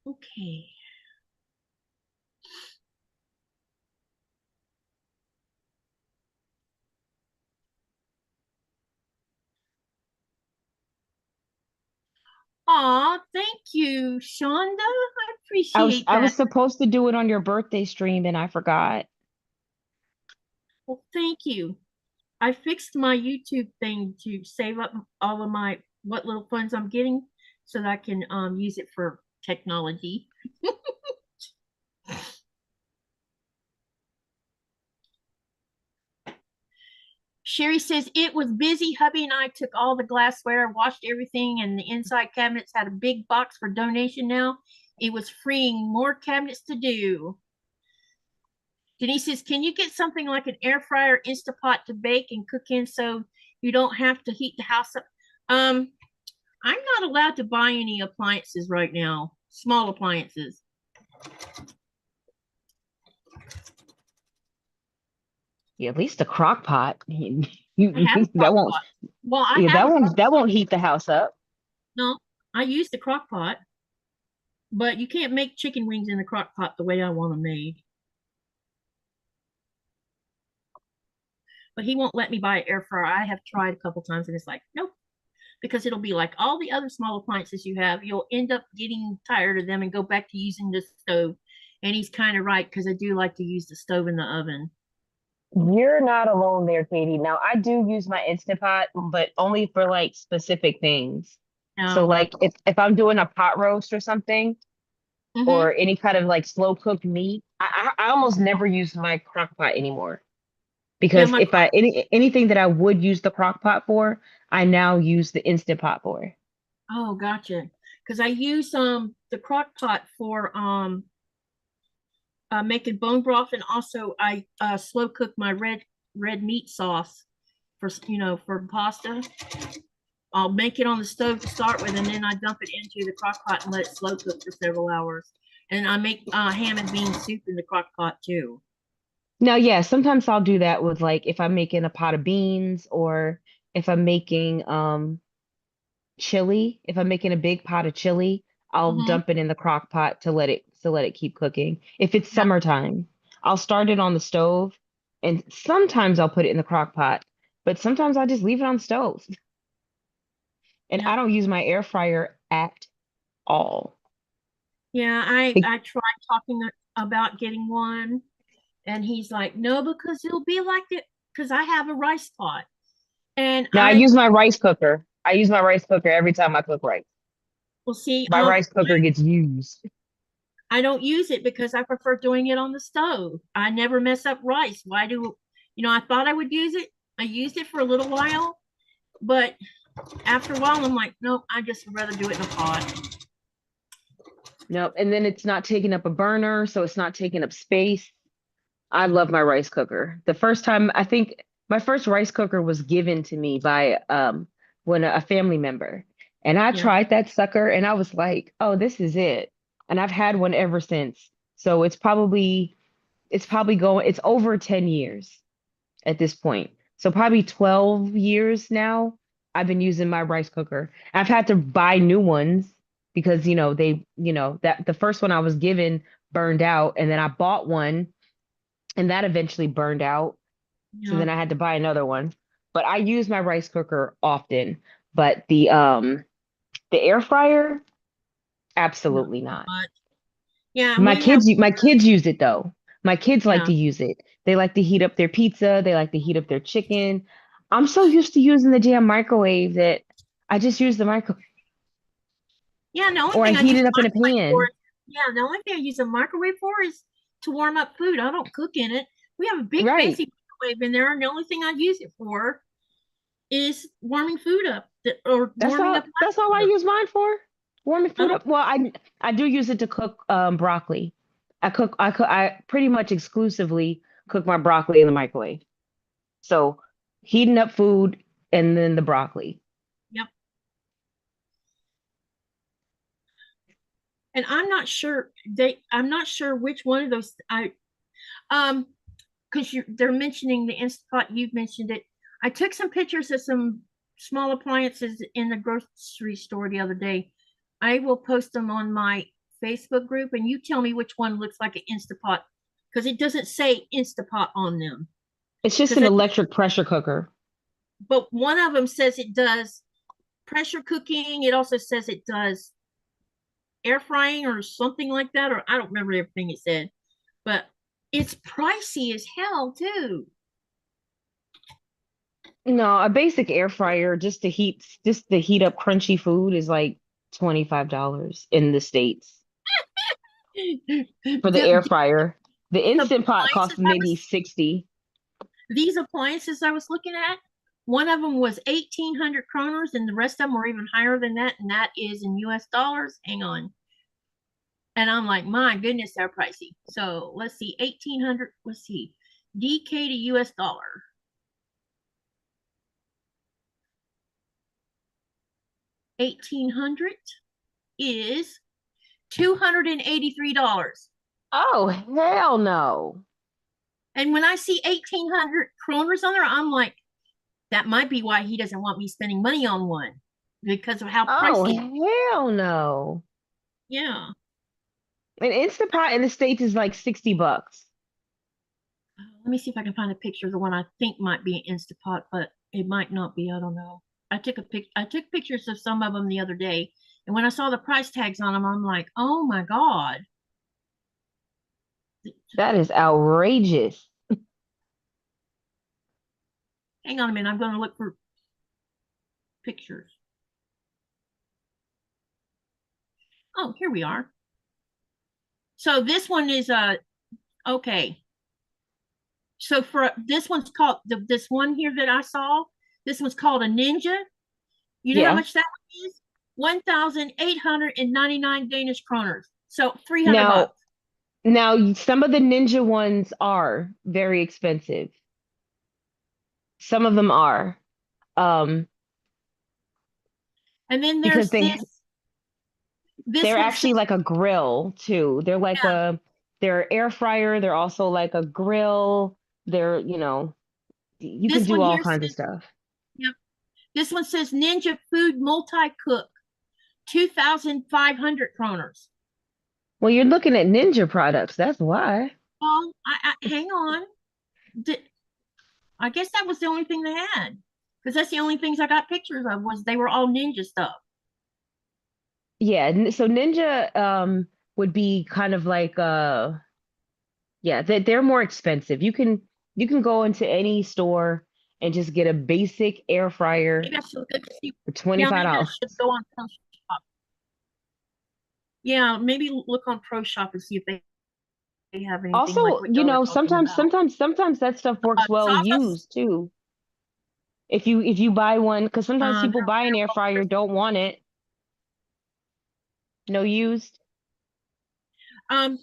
Okay. Aw, thank you, Chaunda. I appreciate I was that. supposed to do it on your birthday stream and I forgot. Well, thank you. I fixed my YouTube thing to save up all of my what little funds I'm getting so that I can use it for technology. Sherry says it was busy. Hubby and I took all the glassware, washed everything, and the inside cabinets had a big box for donation now. It was freeing more cabinets to do. Denise says, can you get something like an air fryer Instapot to bake and cook in so you don't have to heat the house up? I'm not allowed to buy any appliances right now, small appliances. Yeah, at least a crock pot. That won't. Well, that won't heat the house up. No, I use the crock pot, but you can't make chicken wings in the crock pot the way I want them made. But he won't let me buy an air fryer. I have tried a couple times and it's like, nope, because it'll be like all the other small appliances you have. You'll end up getting tired of them and go back to using the stove. And he's kind of right, because I do like to use the stove in the oven. You're not alone there, Katie. Now, I do use my Instant Pot, but only for like specific things. So like if I'm doing a pot roast or something, or any kind of like slow cooked meat, I almost never use my crock pot anymore. Because if anything that I would use the crock pot for, I now use the Instant Pot for. Oh, gotcha. Because I use the crock pot for making bone broth, and also I slow cook my red meat sauce for for pasta. I'll make it on the stove to start with, and then I dump it into the crock pot and let it slow cook for several hours. And I make ham and bean soup in the crock pot too. Now, yeah, sometimes I'll do that with like if I'm making a pot of beans, or if I'm making chili, if I'm making a big pot of chili, I'll dump it in the crock pot to let it keep cooking. If it's summertime, I'll start it on the stove, and sometimes I'll put it in the crock pot, but sometimes I just leave it on the stove. And I don't use my air fryer at all. Yeah, I tried talking about getting one, and he's like, no, because it'll be like it, because I have a rice pot. And I use my rice cooker. I use my rice cooker every time I cook rice. Well, see, my rice cooker gets used. I don't use it because I prefer doing it on the stove. I never mess up rice. Why do, I thought I would use it. I used it for a little while, but after a while, I'm like, nope, I just rather do it in a pot. Nope. And then it's not taking up a burner, so it's not taking up space. I love my rice cooker. The first time, I think my first rice cooker was given to me by a family member. And I tried that sucker and I was like, oh, this is it. and I've had one ever since. So it's over 10 years at this point. So probably 12 years now I've been using my rice cooker. I've had to buy new ones because that the first one I was given burned out, and then I bought one and that eventually burned out. So Yeah. then I had to buy another one. But I use my rice cooker often. But the air fryer, Not absolutely so not. much. Yeah, and we have My kids use it though. My kids like yeah. to use it. They like to heat up their pizza. They like to heat up their chicken. I'm so used to using the damn microwave that I just use the microwave, Yeah, the only or I thing I heat use it the up in a microwave for pan. yeah, the only thing I use a microwave for is to warm up food. I don't cook in it. We have a big Right. fancy microwave in there, and the only thing I use it for is warming food up or warming up That's all I water. use mine for. Warming I food don't up. Well, I do use it to cook broccoli. I pretty much exclusively cook my broccoli in the microwave. So heating up food and then the broccoli. yep. And I'm not sure which one of those um because they're mentioning the Instapot, you've mentioned it. I took some pictures of some small appliances in the grocery store the other day. I will post them on my Facebook group, and you tell me which one looks like an Instapot because it doesn't say Instapot on them. It's just Because an electric pressure cooker. but one of them says it does pressure cooking. It also says it does air frying or something like that, or I don't remember everything it said. But it's pricey as hell too. No, a basic air fryer just to heat up crunchy food is like $25 in the States for the air fryer. The These Instant Pot costs appliances I maybe was 60. these appliances I was looking at, one of them was 1,800 kroners, and the rest of them were even higher than that, and that is in US dollars. Hang on. And I'm like, my goodness, they're pricey. So let's see, 1,800, let's see, DK to US dollar. 1,800 is $283. Oh, hell no. And when I see 1,800 kroners on there, I'm like, that might be why he doesn't want me spending money on one because of how Oh, pricey. hell no. Yeah. An Instant Pot in the States is like $60. Let me see if I can find a picture of the one I think might be an Instapot, but it might not be. I don't know. I took pictures of some of them the other day, and when I saw the price tags on them, I'm like, oh my god. That is outrageous. Hang on a minute. I'm going to look for pictures. Oh, here we are. So this one is okay. So for this one's called this one here that I saw. This one's called a Ninja. You know how Yeah. much that one is? 1,899 Danish kroners. So 300 Now, bucks. now some of the Ninja ones are very expensive. Some of them are. Um, And then because there's this they're one actually says, like a grill too. yeah, They're air fryer, they're also like a grill. They're, you can this do one all here kinds of says, stuff. yep. This one says Ninja Food Multi Cook, 2,500 kroners. Well, you're looking at Ninja products, that's why. Well, I hang on. I guess that was the only thing they had because that's the only things I got pictures of was they were all Ninja stuff. Yeah, so Ninja would be kind of like yeah, they're more expensive. You can go into any store and just get a basic air fryer Maybe I should look see. for Yeah, maybe I $25. should go on Pro Shop. Yeah, maybe look on Pro Shop and see if they have anything like Also, what y'all are talking about. sometimes that stuff works So well I'll just used too. If you buy one, because sometimes people buy an air fryer, they're don't want it. No used. um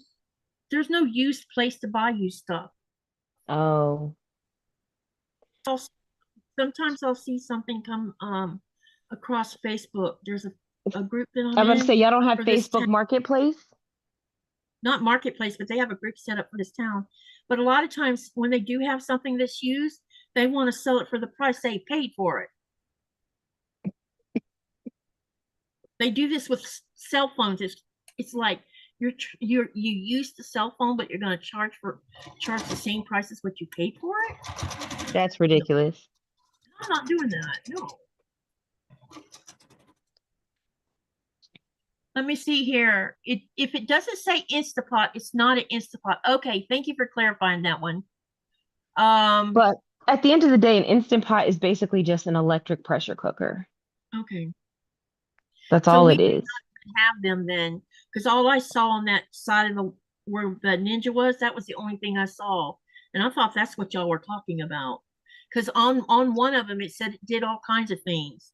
there's no used place to buy used stuff. Oh, Sometimes I'll see something come across Facebook. There's a group that I'm I'm about to in say y'all don't have for this Facebook Marketplace. not marketplace, but they have a brick set up for this town. But a lot of times when they do have something that's used, they want to sell it for the price they paid for it. They do this with cell phones. It's like you use the cell phone, but you're going to charge the same price as what you paid for it. That's ridiculous. I'm not doing that. No. Let me see here. If it doesn't say Instapot, it's not an Instapot. Okay, thank you for clarifying that one. But at the end of the day, an Instant Pot is basically just an electric pressure cooker. Okay. That's So all we it is. have them then, because all I saw on that side of where the Ninja was, that was the only thing I saw, and I thought that's what y'all were talking about. Because on one of them it said it did all kinds of things.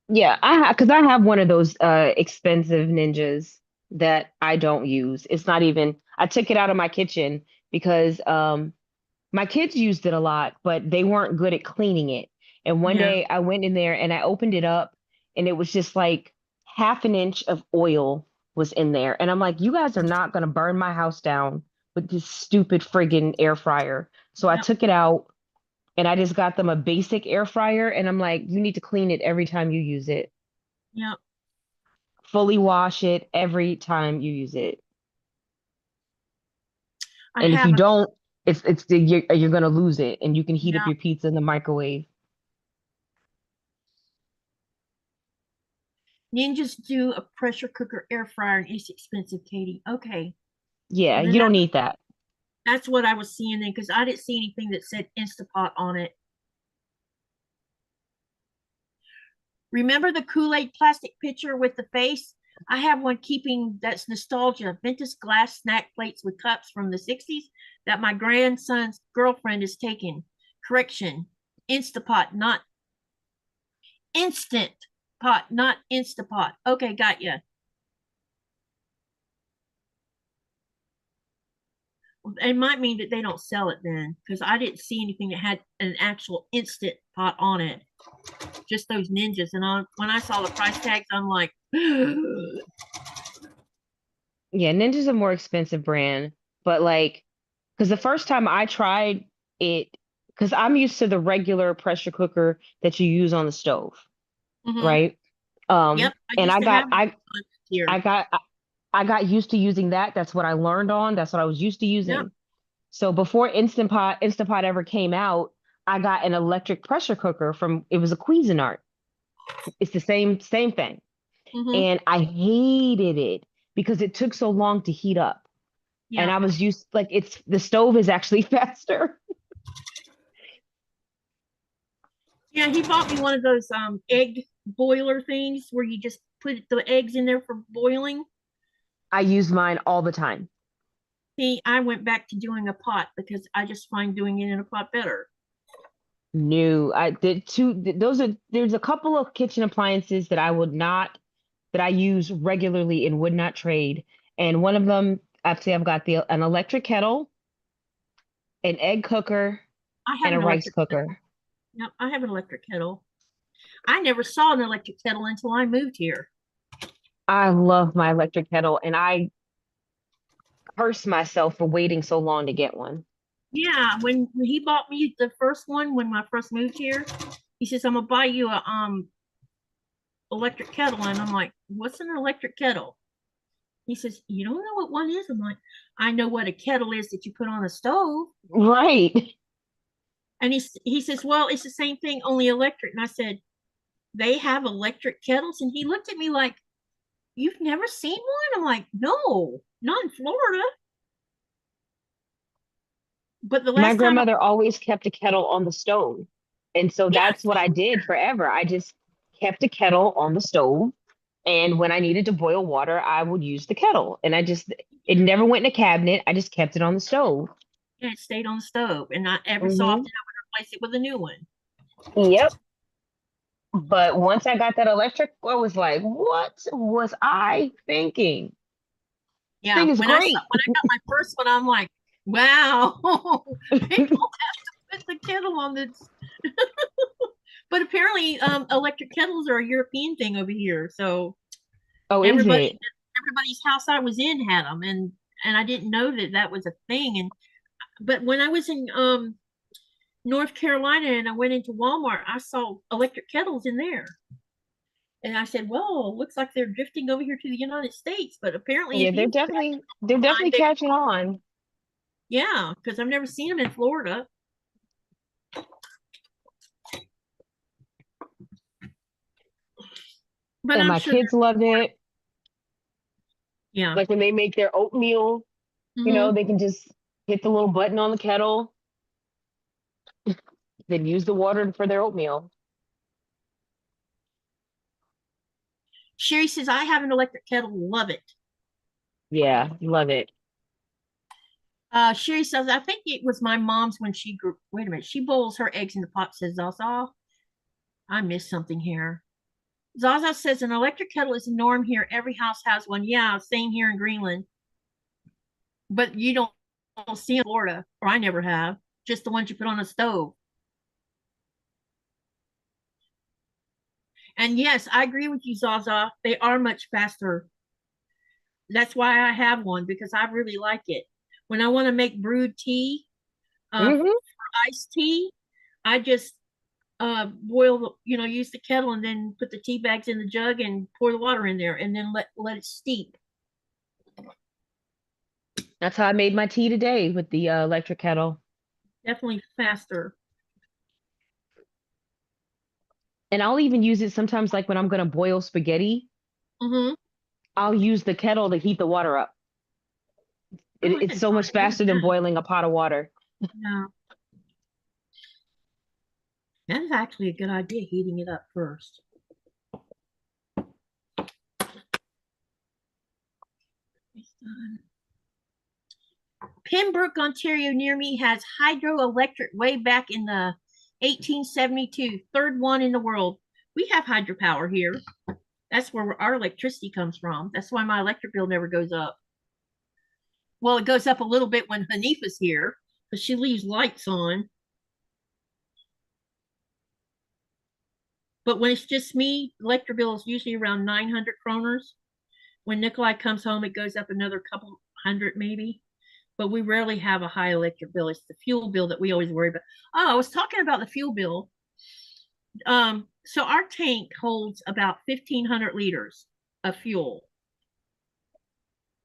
Yeah, because I have one of those expensive Ninjas that I don't use. It's not even, I took it out of my kitchen because my kids used it a lot, but they weren't good at cleaning it. And one Yeah. day I went in there and I opened it up and it was just like half an inch of oil was in there. And I'm like, you guys are not going to burn my house down with this stupid friggin' air fryer. So I Yep. took it out and I just got them a basic air fryer. And I'm like, you need to clean it every time you use it. Yep. Fully wash it every time you use it. I And if have you a don't, you're going to lose it and you can heat up Yeah. your pizza in the microwave. Ninjas do a pressure cooker air fryer and it's expensive, Katie. Okay. Yeah, Well, then you don't need that. that's what I was seeing then, because I didn't see anything that said Instapot on it. Remember the Kool-Aid plastic pitcher with the face? I have one keeping that's nostalgia, vintage glass snack plates with cups from the 60s that my grandson's girlfriend is taking. Correction, Instapot, not Instant Pot, not Instapot. Okay, got ya. It might mean that they don't sell it then, because I didn't see anything that had an actual Instant Pot on it. Just those Ninjas. And when I saw the price tags, I'm like, Yeah, Ninja's a more expensive brand, but like, because the first time I tried it, because I'm used to the regular pressure cooker that you use on the stove, mhm. right? Yep, I And used I to got have I one here. I got I got used to using that. That's what I learned on. That's what I was used to Yep. using. So before Instapot ever came out, I got an electric pressure cooker from it was a Cuisinart. It's the same thing. Mhm. And I hated it because it took so long to heat up. And Yeah. I was used like the stove is actually faster. Yeah, he bought me one of those egg boiler things where you just put the eggs in there for boiling. I use mine all the time. See, I went back to doing a pot because I just find doing it in a pot better. No, I did there's a couple of kitchen appliances that I use regularly and would not trade. And one of them, I've got an electric kettle, an egg cooker, I have and a an rice electric kettle. cooker. Yep, I have an electric kettle. I never saw an electric kettle until I moved here. I love my electric kettle and I curse myself for waiting so long to get one. Yeah, when he bought me the first one when I first moved here, he says, "I'm gonna buy you a electric kettle," and I'm like, "What's an electric kettle?" He says, "You don't know what one is?" I'm like, "I know what a kettle is that you put on a stove." Right. And he says, "Well, it's the same thing, only electric." And I said, "They have electric kettles?" And he looked at me like, "You've never seen one?" I'm like, "No, not in Florida." But the My last time, grandmother always kept a kettle on the stove. And so yeah, that's what I did forever. I just kept a kettle on the stove. And when I needed to boil water, I would use the kettle. And it never went in a cabinet. I just kept it on the stove. it stayed on the stove, and not every so Hmm. often I would replace it with a new one. Yep. But once I got that electric, I was like, what was I thinking? Yeah, Thing is when I great. got my first one, I'm like, "Wow, people have to put the kettle on this." But apparently, electric kettles are a European thing over here. So Oh, is Everybody, it? everybody's house I was in had them, and I didn't know that that was a thing. And but when I was in North Carolina and I went into Walmart, I saw electric kettles in there. And I said, well, looks like they're drifting over here to the United States. But apparently, Yeah, if you they're find definitely it, catching on. yeah, because I've never seen them in Florida. But And I'm my sure kids love it. yeah. Like when they make their oatmeal, Mhm. they can just hit the little button on the kettle, then use the water for their oatmeal. Sherry says, I have an electric kettle, love it. Yeah, love it. Sherry says, I think it was my mom's when she grew. Wait a minute, she boils her eggs in the pot, says Zaza. I missed something here. Zaza says, an electric kettle is a norm here. Every house has one. Yeah, same here in Greenland. But you don't see in Florida, or I never have, just the ones you put on a stove. And yes, I agree with you, Zaza. They are much faster. That's why I have one because I really like it. When I want to make brewed tea, for Hmm. iced tea, I just boil, use the kettle and then put the tea bags in the jug and pour the water in there and then let it steep. That's how I made my tea today with the electric kettle. Definitely faster. And I'll even use it sometimes, like when I'm going to boil spaghetti, Mm-hmm. I'll use the kettle to heat the water up. Oh, I It's hadn't so thought much of faster than that. boiling a pot of water. Yeah, that is actually a good idea, heating it up first. Pembroke, Ontario, near me, has hydroelectric way back in the 1872, third one in the world. We have hydropower here. That's where our electricity comes from. That's why my electric bill never goes up. Well, it goes up a little bit when Hanifa's here because she leaves lights on. But when it's just me, electric bill is usually around 900 kroners. When Nikolai comes home, it goes up another couple hundred maybe. But we rarely have a high electric bill. It's the fuel bill that we always worry about. Oh, I was talking about the fuel bill. So our tank holds about 1,500 liters of fuel.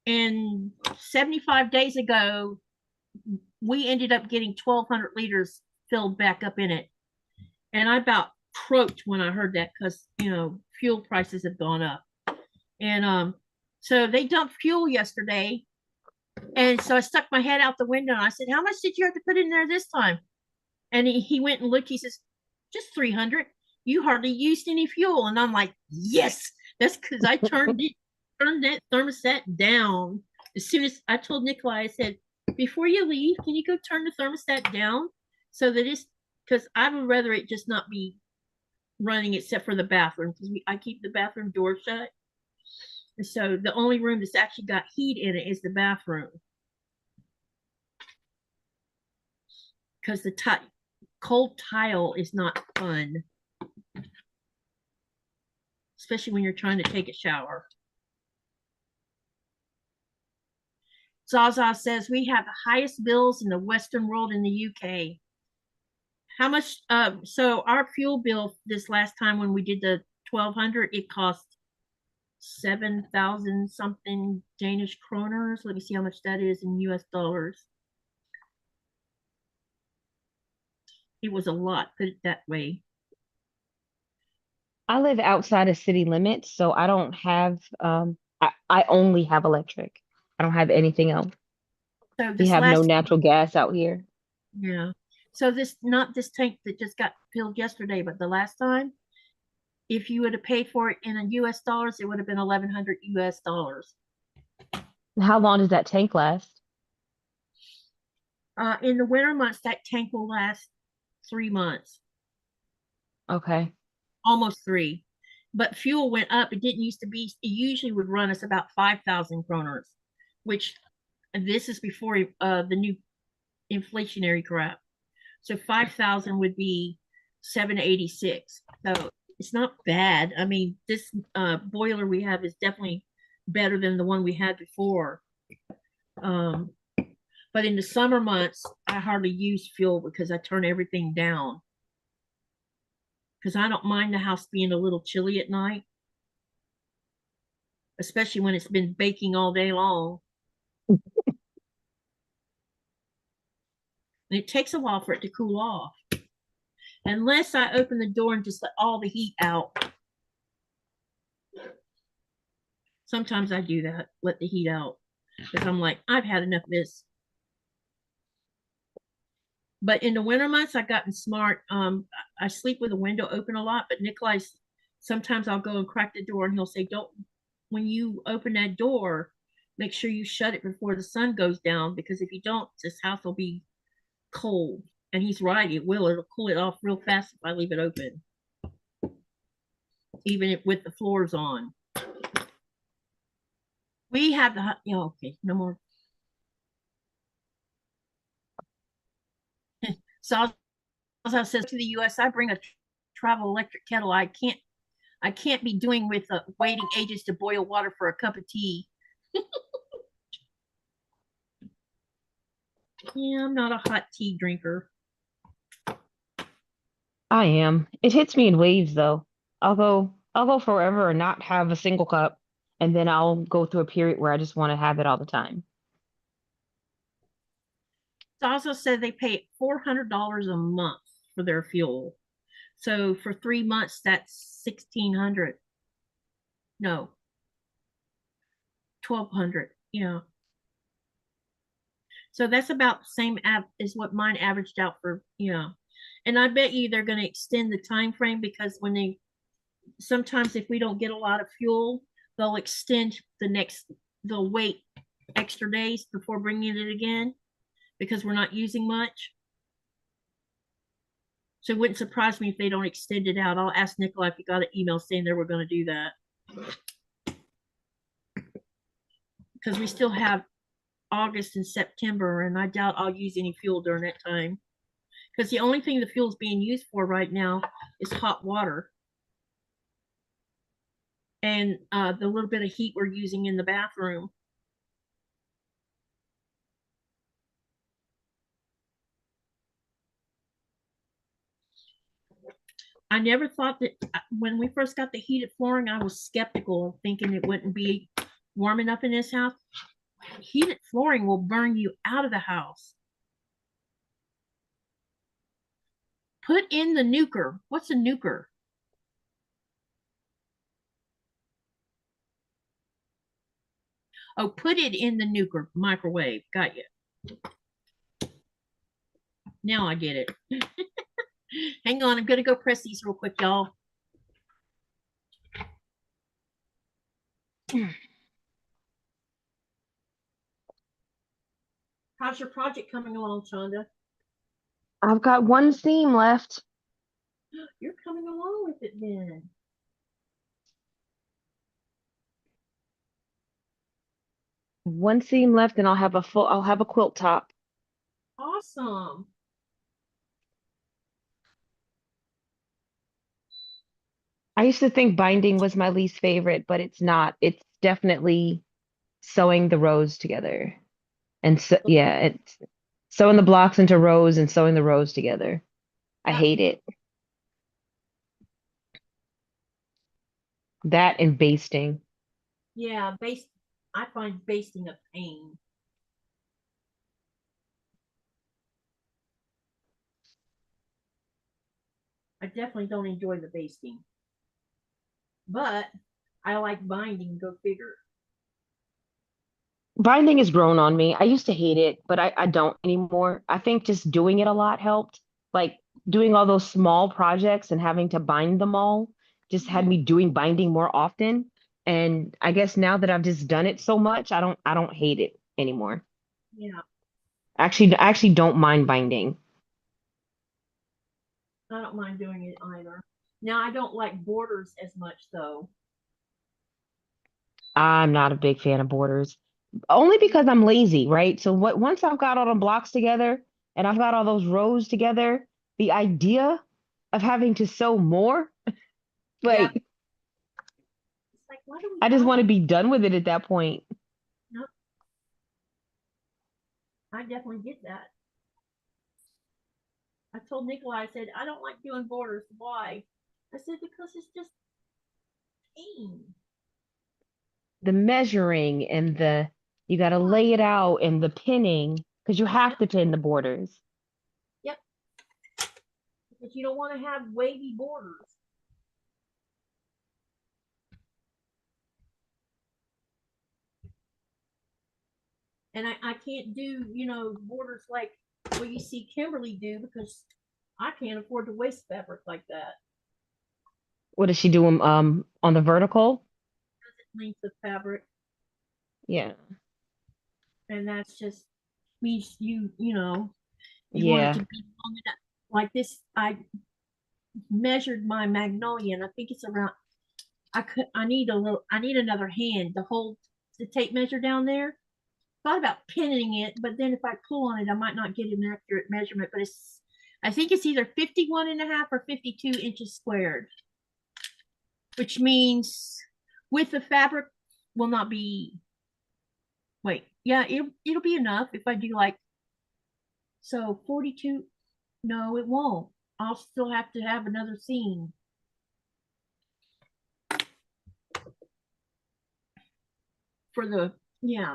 And 75 days ago, we ended up getting 1,200 liters filled back up in it. And I about croaked when I heard that because, fuel prices have gone up. And so they dumped fuel yesterday. And so I stuck my head out the window and I said, how much did you have to put in there this time? And he went and looked. He says, just 300. You hardly used any fuel. And I'm like, yes, that's because I turned that thermostat down. As soon as I told Nikolai, I said, before you leave, can you go turn the thermostat down so that it's, because I would rather it just not be running except for the bathroom because I keep the bathroom door shut. And so the only room that's actually got heat in it is the bathroom. Because the cold tile is not fun, especially when you're trying to take a shower. Zaza says we have the highest bills in the Western world in the UK. How much? So our fuel bill this last time when we did the 1,200, it cost 7,000 something Danish kroners. Let me see how much that is in US dollars. It was a lot, put it that way. I live outside of city limits, so I don't have I only have electric. I don't have anything else. So We this have no last, natural gas out here. yeah. So not this tank that just got filled yesterday, but the last time, if you would have paid for it in US dollars, it would have been 1,100 US dollars. How long does that tank last? In the winter months, that tank will last 3 months, Okay. almost 3. But fuel went up. It didn't used to be. It usually would run us about 5,000 kroners, which this is before the new inflationary crap. So 5,000 would be 786. So It's not bad. I mean, this boiler we have is definitely better than the one we had before. Um, but in the summer months, I hardly use fuel because I turn everything down. Because I don't mind the house being a little chilly at night, especially when it's been baking all day long. And it takes a while for it to cool off. Unless I open the door and just let all the heat out. Sometimes I do that, let the heat out. Because I'm like, I've had enough of this. But in the winter months, I've gotten smart. I sleep with the window open a lot, but Nikolai's, sometimes I'll go and crack the door and he'll say, don't, when you open that door, make sure you shut it before the sun goes down, because if you don't, this house will be cold. And he's right, it will. It'll cool it off real fast if I leave it open. Even if, with the floors on. We have the, okay, no more. So as I said, to the US, I bring a travel electric kettle. I can't be doing with waiting ages to boil water for a cup of tea. Yeah, I'm not a hot tea drinker. I am. It hits me in waves though. I'll go forever and not have a single cup, and then I'll go through a period where I just want to have it all the time. It also said they pay $400 a month for their fuel. So for 3 months, that's 1,600. No, 1,200. Yeah. So that's about the same as what mine averaged out for. Yeah. And I bet you they're going to extend the time frame, because when they, sometimes if we don't get a lot of fuel, they'll extend they'll wait extra days before bringing it again, because we're not using much. So it wouldn't surprise me if they don't extend it out. I'll ask Nicola if he got an email saying they were going to do that. Because we still have August and September, and I doubt I'll use any fuel during that time. Because the only thing the fuel is being used for right now is hot water. And the little bit of heat we're using in the bathroom. I never thought that when we first got the heated flooring, I was skeptical, thinking it wouldn't be warm enough in this house. Heated flooring will burn you out of the house. Put in the nuker. What's a nuker? Oh, put it in the nuker microwave. Got you. Now I get it. Hang on, I'm gonna go press these real quick, y'all. How's your project coming along, Chaunda? I've got one seam left. You're coming along with it then. One seam left, and I'll have a quilt top. Awesome. I used to think binding was my least favorite, but it's not. It's definitely sewing the rows together. And so, yeah, it's sewing the blocks into rows and sewing the rows together. I hate it. That and basting. Yeah, I find basting a pain. I definitely don't enjoy the basting. But I like binding, go figure. Binding has grown on me. I used to hate it, but I don't anymore. I think just doing it a lot helped. Like doing all those small projects and having to bind them all just had me doing binding more often. And I guess now that I've just done it so much, I don't hate it anymore. Yeah, I actually don't mind binding. I don't mind doing it either. Now I don't like borders as much though. I'm not a big fan of borders, only because I'm lazy, right? So once I've got all the blocks together and I've got all those rows together, the idea of having to sew more Yeah. Like, It's like, why do we I just have want to that? be done with it at that point. No, I definitely get that. I told Nikolai, I said, I don't like doing borders. Why? I said, because it's just pain. The measuring and you got to lay it out and the pinning because you have to pin the borders. Yep. Because you don't want to have wavy borders. And I can't do, borders like what you see Kimberly do because I can't afford to waste fabric like that. What does she do on the vertical? Length of fabric. Yeah. And that's just means you want it Yeah. to be long enough. Like this, I measured my Magnolia, and I think it's around. I need another hand to hold the tape measure down there. Thought about pinning it, but then if I pull on it, I might not get an accurate measurement. But I think it's either 51 and a half or 52 inches squared, which means with the fabric will not be. Wait, yeah, it'll be enough if I do like so 42. No, it won't. I'll still have to have another seam.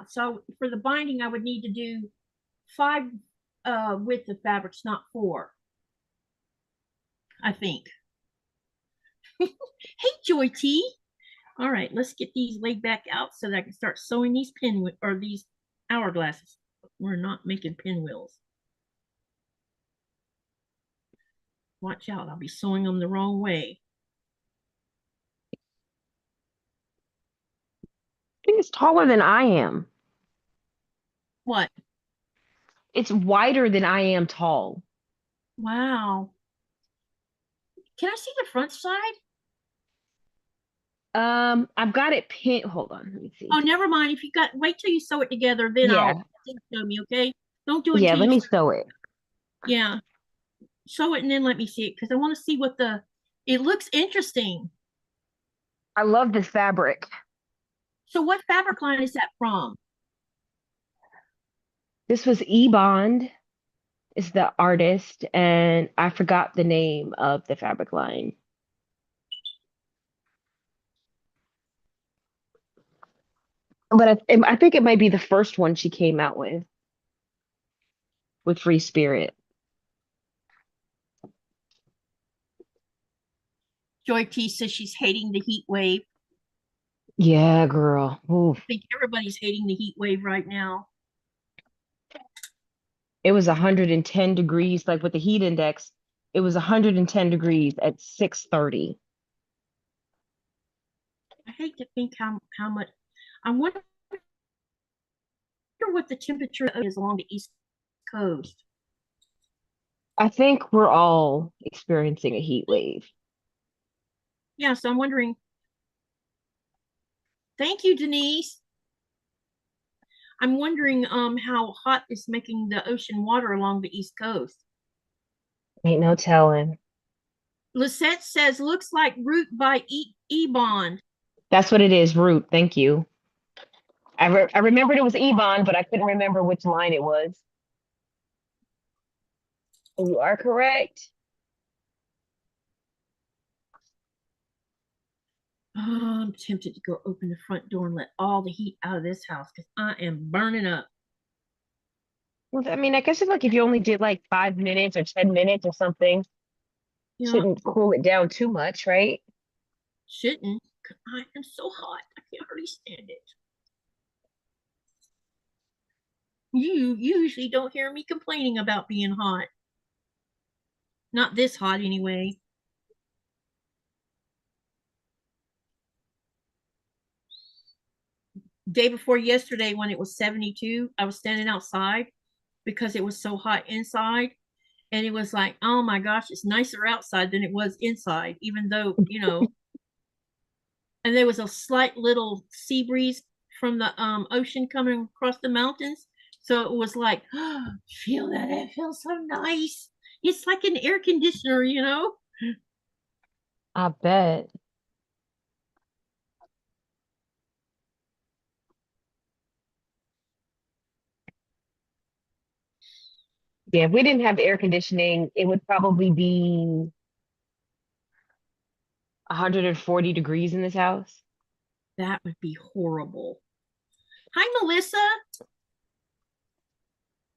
So for the binding I would need to do 5 width of fabrics, not 4, I think. Hey, Joy T. All right, let's get these laid back out so that I can start sewing these or these hourglasses. We're not making pinwheels. Watch out, I'll be sewing them the wrong way. I think it's taller than I am. What? It's wider than I am tall. Wow. Can I see the front side? I've got it pinned. Hold on, let me see. Oh, never mind. If you got, wait till you sew it together, then Yeah. show me, okay? Don't do it Yeah, until let you me sew it. Yeah. Show it and then let me see it because I want to see what it looks interesting. I love this fabric. So what fabric line is that from? This was Ebond is the artist, and I forgot the name of the fabric line. But I think it might be the first one she came out with Free Spirit. Joy T says she's hating the heat wave. Yeah, girl. Oof. I think everybody's hating the heat wave right now. It was 110 degrees, like with the heat index, it was 110 degrees at 6:30. I hate to think how much. I wonder what the temperature is along the East Coast. I think we're all experiencing a heat wave. Yeah, so I'm wondering. Thank you, Denise. I'm wondering how hot is making the ocean water along the East Coast. Ain't no telling. Lisette says looks like Root by Ebond. That's what it is, Root. Thank you. I remembered it was Ebon, but I couldn't remember which line it was. You are correct. Oh, I'm tempted to go open the front door and let all the heat out of this house because I am burning up. Well, I mean, I guess it's like if you only did like 5 minutes or 10 minutes or something, You know, shouldn't cool it down too much, right? shouldn't. I am so hot. I can't hardly stand it. You usually don't hear me complaining about being hot. Not this hot anyway. Day before yesterday when it was 72, I was standing outside because it was so hot inside. And it was like, oh my gosh, it's nicer outside than it was inside, even though, and there was a slight little sea breeze from the ocean coming across the mountains. So it was like, oh, feel that. It feels so nice. It's like an air conditioner. I bet. Yeah, if we didn't have air conditioning, it would probably be 140 degrees in this house. That would be horrible. Hi, Melissa.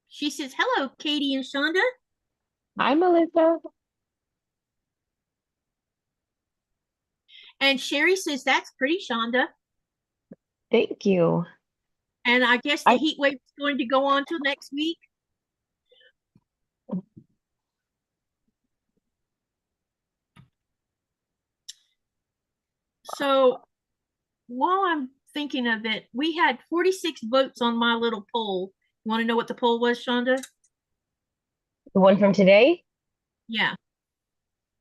She says, hello, Katie and Chaunda. Hi, Melissa. And Sherry says, that's pretty, Chaunda. Thank you. And I guess the heat wave is going to go on till next week. So while I'm thinking of it, we had 46 votes on my little poll. You want to know what the poll was, Chaunda? The one from today? Yeah.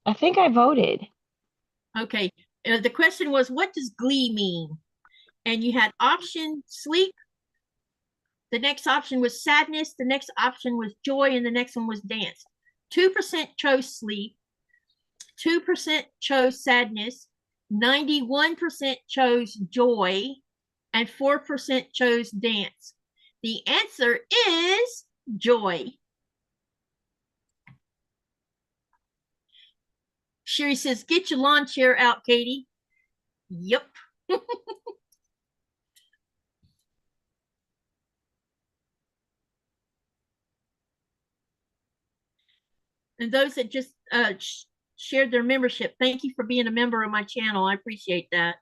I think I voted. Okay. The question was, what does glee mean? And you had option sleep. The next option was sadness. The next option was joy. And the next one was dance. 2% chose sleep. 2% chose sadness. 91% chose joy. And 4% chose dance. The answer is joy. Sherry says, get your lawn chair out, Katie. Yep. And those that just shared their membership, thank you for being a member of my channel. I appreciate that.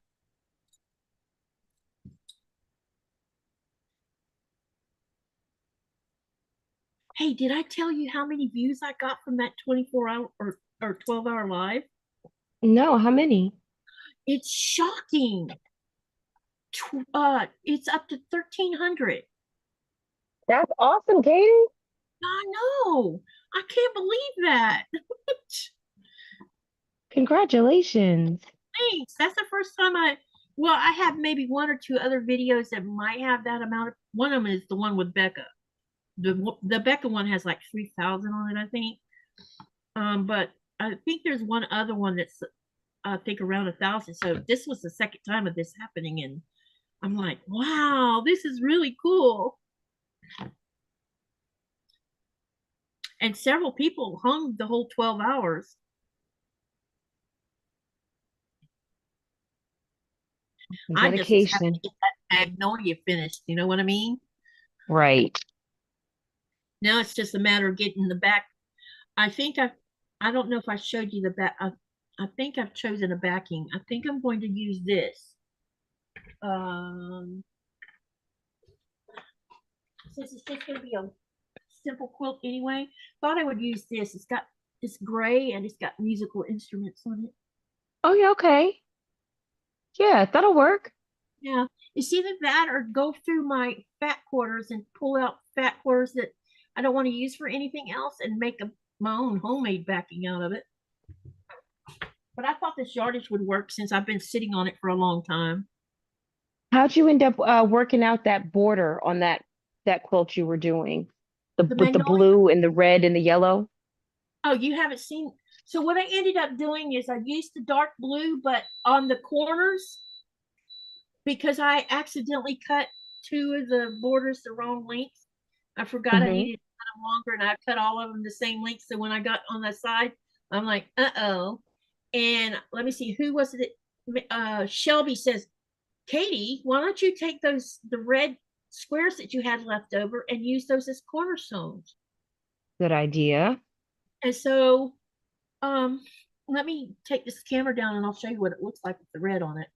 Hey, did I tell you how many views I got from that 24-hour or 12-hour live? No, how many? It's shocking. It's up to 1,300. That's awesome, Katie. I know. I can't believe that. Congratulations. Thanks. That's the first time well, I have maybe one or two other videos that might have that amount. One of them is the one with Becca. The Becca one has like 3,000 on it, I think. But I think there's one other one that's I think around 1,000. So this was the second time of this happening, and I'm like, wow, this is really cool. And several people hung the whole 12 hours. Dedication. I just have to get that Magnolia finished. You know what I mean? Right. Now it's just a matter of getting the back. I don't know if I showed you the back. I think I've chosen a backing. I think I'm going to use this. Since it's just going to be a simple quilt anyway, thought I would use this. It's gray and it's got musical instruments on it. Oh, yeah, okay. Yeah, that'll work. Yeah, it's either that or go through my fat quarters and pull out fat quarters that I don't want to use for anything else and make my own homemade backing out of it. But I thought this yardage would work since I've been sitting on it for a long time. How'd you end up working out that border on that quilt you were doing? With the blue and the red and the yellow? Oh, you haven't seen. So what I ended up doing is I used the dark blue, but on the corners, because I accidentally cut two of the borders the wrong length. I forgot I needed to cut them longer, and I cut all of them the same length. So when I got on the side, I'm like, uh-oh. And let me see, who was it? Shelby says, Katie, why don't you take the red squares that you had left over and use those as cornerstones? Good idea. And so let me take this camera down and I'll show you what it looks like with the red on it.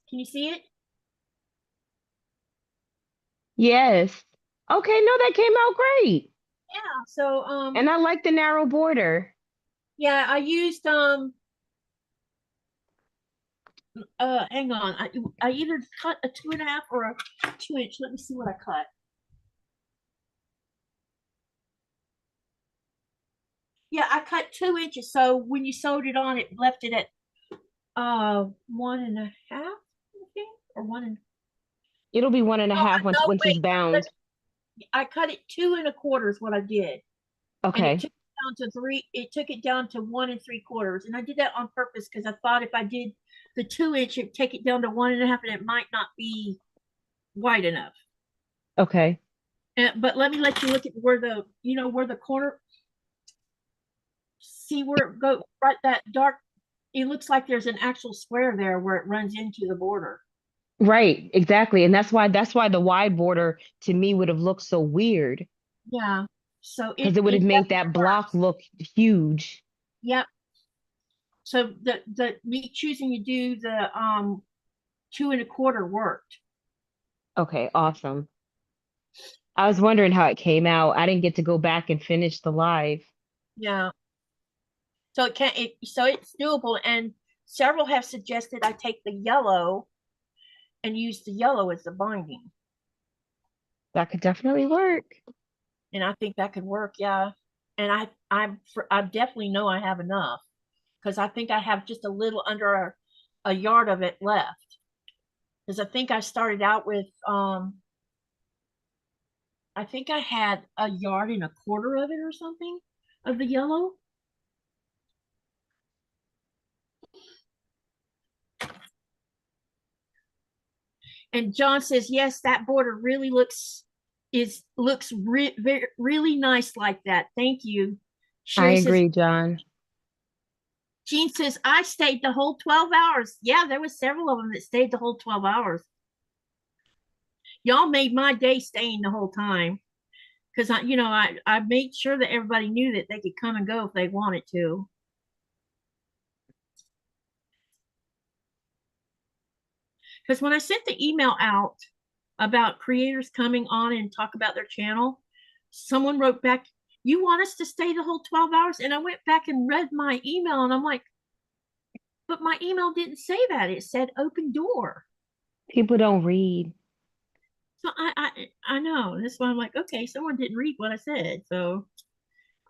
Can you see it? Yes. Okay, no, that came out great. Yeah. So and I like the narrow border. Yeah, I used hang on. I either cut a 2.5 or a 2-inch. Let me see what I cut. Yeah, I cut 2 inches. So when you sewed it on, it left it at 1.5, I think, or 1 and. It'll be 1.5 once it's bound. I cut it 2 1/4 is what I did. Okay. And it took it down to 3. It took it down to 1 3/4, and I did that on purpose because I thought if I did the 2-inch, it'd take it down to 1.5, and it might not be wide enough. Okay. But let me let you look at where the, where the corner, see where it go, right, that dark, it looks like there's an actual square there where it runs into the border. Right, exactly. And that's why the wide border to me would have looked so weird Yeah. So because it, it would it have made definitely that block works. look huge. Yep. So the me choosing to do the 2 1/4 worked. Okay, awesome. I was wondering how it came out. I didn't get to go back and finish the live. Yeah. So so it's doable, and several have suggested I take the yellow and use the yellow as the binding. That could definitely work. And I think that could work, yeah. And I definitely know I have enough, because I think I have just a little under a yard of it left. Because I think I started out with I think I had 1.25 yards of it or something of the yellow. And John says, yes, that border really looks really nice like that. Thank you. I Sherry says, agree, John. Jean says, I stayed the whole 12 hours. Yeah, there was several of them that stayed the whole 12 hours. Y'all made my day staying the whole time. Because I made sure that everybody knew that they could come and go if they wanted to. Because when I sent the email out about creators coming on and talk about their channel, someone wrote back, you want us to stay the whole 12 hours? And I went back and read my email, and I'm like, but my email didn't say that. It said open door. People don't read. So I know. That's why I'm like, okay, someone didn't read what I said. So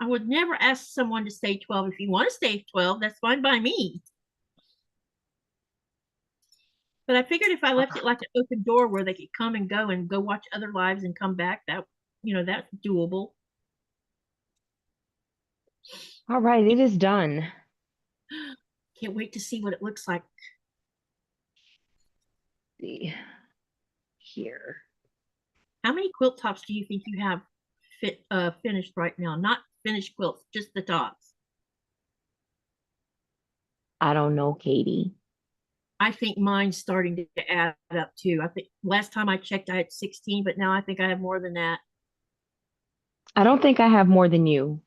I would never ask someone to stay 12. If you want to stay 12, that's fine by me. But I figured if I left it like an open door where they could come and go watch other lives and come back, that's doable. All right, it is done. Can't wait to see what it looks like. See here. How many quilt tops do you think you have finished right now? Not finished quilts, just the tops. I don't know, Katie. I think mine's starting to add up too. I think last time I checked, I had 16, but now I think I have more than that. I don't think I have more than you.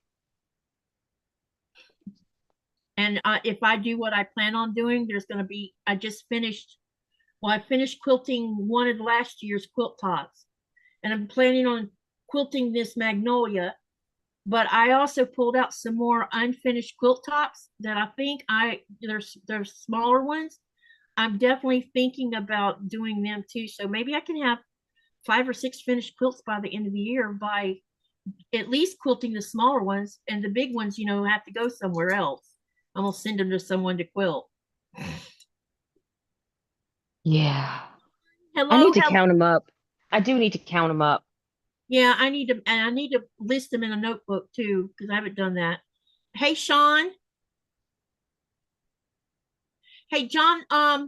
And if I do what I plan on doing, there's going to be, I finished quilting one of last year's quilt tops. And I'm planning on quilting this Magnolia. But I also pulled out some more unfinished quilt tops that I think there's smaller ones. I'm definitely thinking about doing them too. So maybe I can have 5 or 6 finished quilts by the end of the year by at least quilting the smaller ones, and the big ones, have to go somewhere else. I'm gonna send them to someone to quilt. Yeah. I Hello, need to hello. count them up. I do need to count them up. Yeah, I need to list them in a notebook too, because I haven't done that. Hey, Sean. Hey, John. I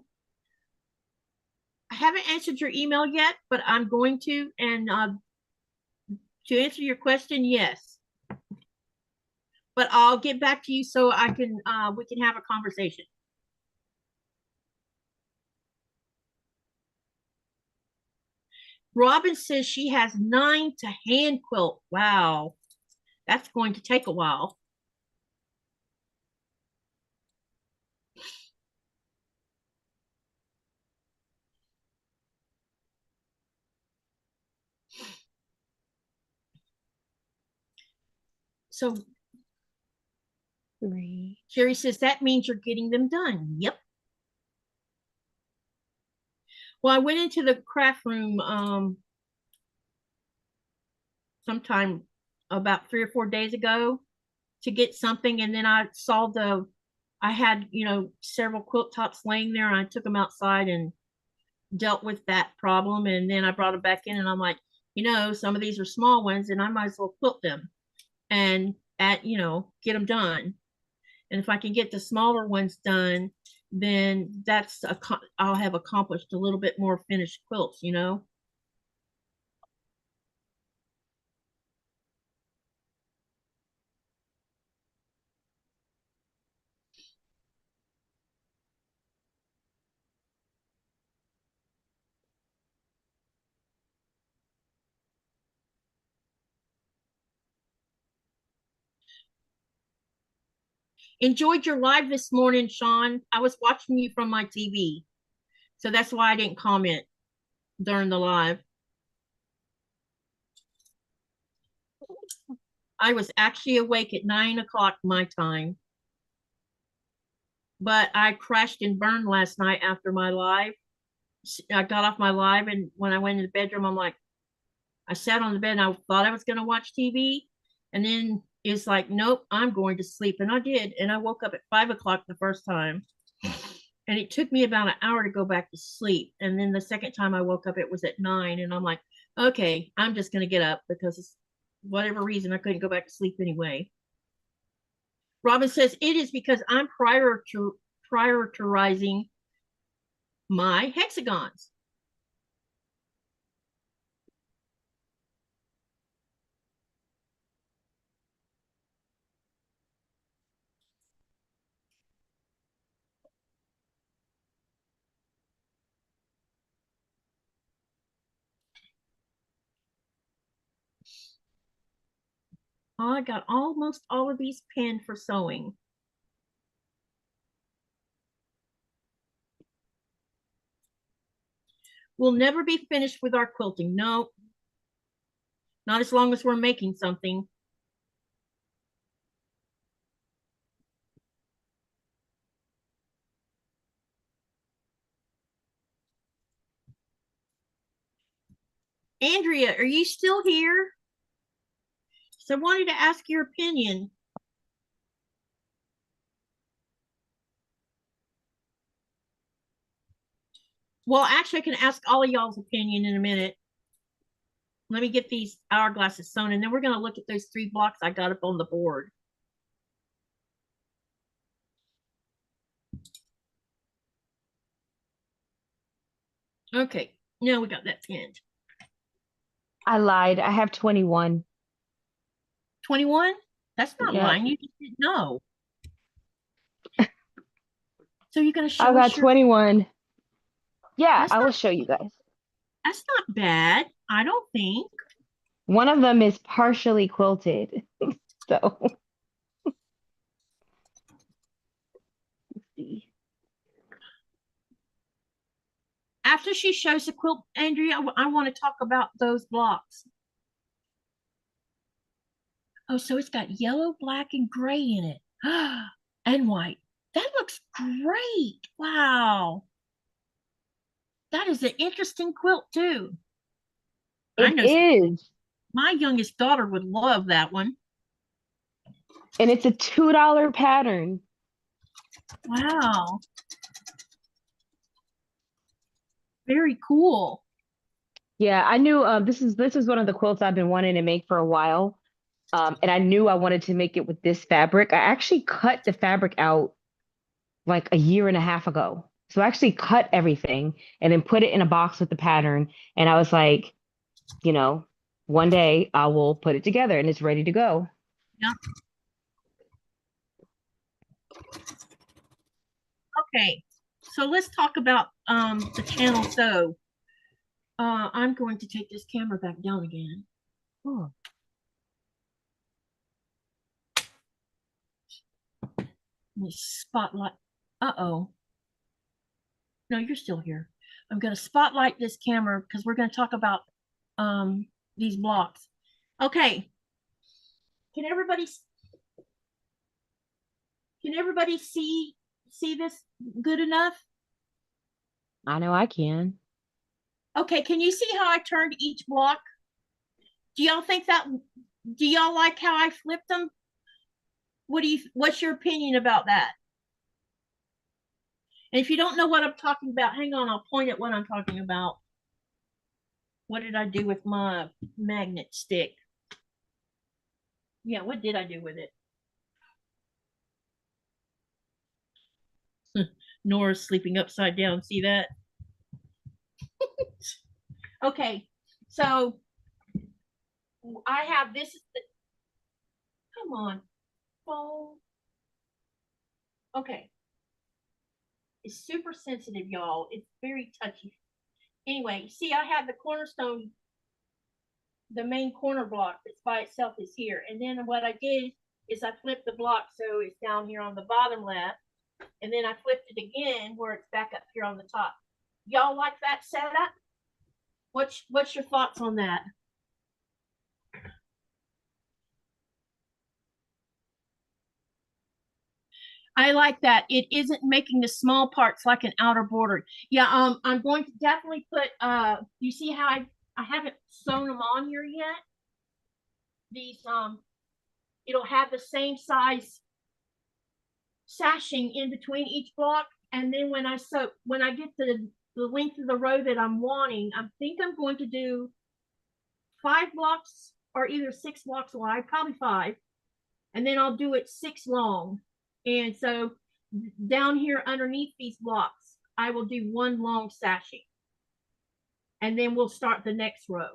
haven't answered your email yet, but I'm going to. And to answer your question, yes. But I'll get back to you so we can have a conversation. Robin says she has 9 to hand quilt. Wow, that's going to take a while. So Sherry says that means you're getting them done. Yep. Well, I went into the craft room sometime about 3 or 4 days ago to get something, and then I had several quilt tops laying there, and I took them outside and dealt with that problem, and then I brought them back in, and I'm like, some of these are small ones, and I might as well quilt them and get them done. And if I can get the smaller ones done, then I'll have accomplished a little bit more finished quilts. Enjoyed your live this morning, Sean. I was watching you from my TV. So that's why I didn't comment during the live. I was actually awake at 9 o'clock my time. But I crashed and burned last night after my live. I got off my live, and when I went in the bedroom, I'm like, I sat on the bed and I thought I was going to watch TV. And then it's like, nope, I'm going to sleep. And I did. And I woke up at 5 o'clock the first time. And it took me about an hour to go back to sleep. And then the second time I woke up, it was at 9. And I'm like, okay, I'm just going to get up because whatever reason, I couldn't go back to sleep anyway. Robin says, it is because I'm prioritizing my hexagons. Oh, I got almost all of these pinned for sewing. We'll never be finished with our quilting. No, not as long as we're making something. Andrea, are you still here? So I wanted to ask your opinion. Well, actually, I can ask all of y'all's opinion in a minute. Let me get these hourglasses sewn, and then we're going to look at those 3 blocks I got up on the board. Okay, now we got that pinned. I lied. I have 21. 21? That's not Yep. lying. You just didn't know. So you're going to show I got us your... 21. Yeah, That's I will not- show you guys. That's not bad, I don't think. One of them is partially quilted. So let's see. After she shows the quilt, Andrea, I want to talk about those blocks. Oh, so it's got yellow, black, and gray in it. And white. That looks great. Wow. That is an interesting quilt, too. I know It is. my youngest daughter would love that one. And it's a $2 pattern. Wow. Very cool. Yeah, I knew this is one of the quilts I've been wanting to make for a while. And I knew I wanted to make it with this fabric. I actually cut the fabric out like a year and a half ago. So I actually cut everything and then put it in a box with the pattern. And I was like, you know, one day I will put it together and it's ready to go. Yep. Okay, so let's talk about the channel sew. I'm going to take this camera back down again. Oh. Let me spotlight. Uh-oh. No, you're still here. I'm going to spotlight this camera because we're going to talk about these blocks. Okay. Can everybody see this good enough? I know I can. Okay, can you see how I turned each block? Do y'all like how I flipped them? What's your opinion about that? And if you don't know what I'm talking about, hang on, I'll point at what I'm talking about. What did I do with my magnet stick? Yeah, what did I do with it? Nora's sleeping upside down. See that? Okay, so I have this. Come on, phone. Okay. It's super sensitive, y'all. It's very touchy. Anyway, see, I have the cornerstone, the main corner block that's by itself is here. And then what I did is I flipped the block so it's down here on the bottom left, and then I flipped it again where it's back up here on the top. Y'all like that setup? What's your thoughts on that? I like that. It isn't making the small parts like an outer border. Yeah, I'm going to definitely put you see how I haven't sewn them on here yet. These it'll have the same size sashing in between each block, and then when I get the length of the row that I'm wanting, I think I'm going to do 5 blocks or either 6 blocks wide, probably 5, and then I'll do it 6 long. And so down here underneath these blocks, I will do 1 long sashing, and then we'll start the next row.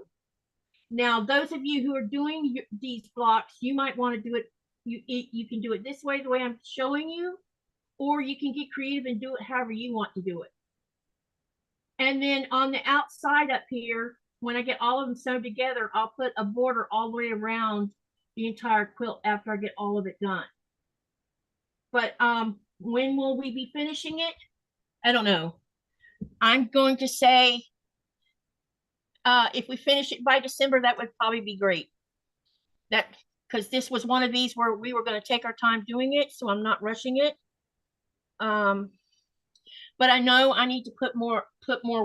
Now, those of you who are doing these blocks, you might want to do it. You can do it this way, the way I'm showing you, or you can get creative and do it however you want to do it. And then on the outside up here, when I get all of them sewn together, I'll put a border all the way around the entire quilt after I get all of it done. But when will we be finishing it? I don't know. I'm going to say if we finish it by December, that would probably be great. That because this was one of these where we were going to take our time doing it, so I'm not rushing it. But I know I need to put more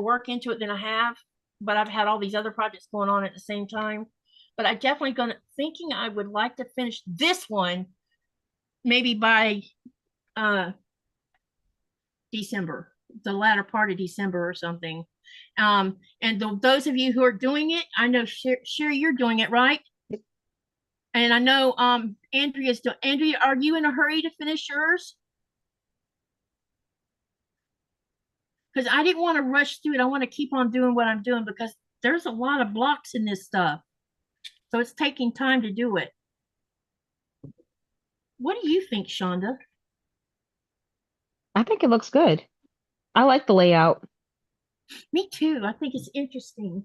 work into it than I have. But I've had all these other projects going on at the same time. But I definitely thinking I would like to finish this one maybe by December, the latter part of December or something. And those of you who are doing it, I know Sherry, you're doing it, right? And I know Andrea's doing. Andrea, are you in a hurry to finish yours? Because I didn't want to rush through it. I want to keep on doing what I'm doing because there's a lot of blocks in this stuff. So it's taking time to do it. What do you think, Chaunda? I think it looks good. I like the layout. Me too. I think it's interesting.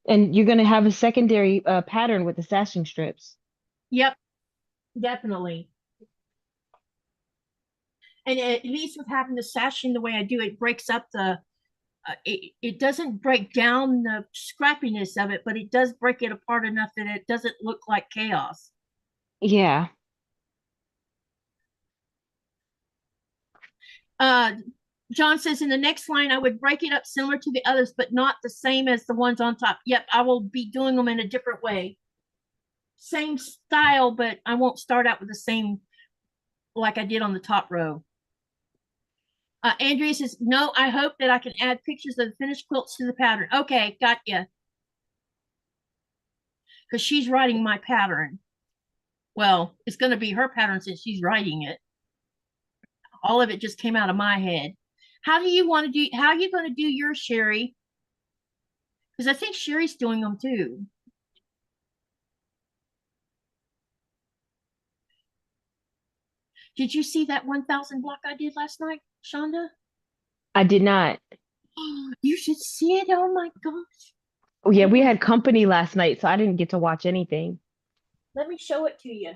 And you're going to have a secondary pattern with the sashing strips. Yep, definitely. And at least with having the sashing the way I do, it breaks up the, it doesn't break down the scrappiness of it, but it does break it apart enough that it doesn't look like chaos. Yeah. John says in the next line, I would break it up similar to the others, but not the same as the ones on top. Yep, I will be doing them in a different way. Same style, but I won't start out with the same like I did on the top row. Andrea says, no, I hope that I can add pictures of the finished quilts to the pattern. Okay, got you. Because she's writing my pattern. Well, it's going to be her pattern since she's writing it. All of it just came out of my head. How are you going to do yours, Sherry? Because I think Sherry's doing them too. Did you see that 1,000 block I did last night, Chaunda? I did not. You should see it. Oh my gosh. Oh, yeah, we had company last night, so I didn't get to watch anything. Let me show it to you.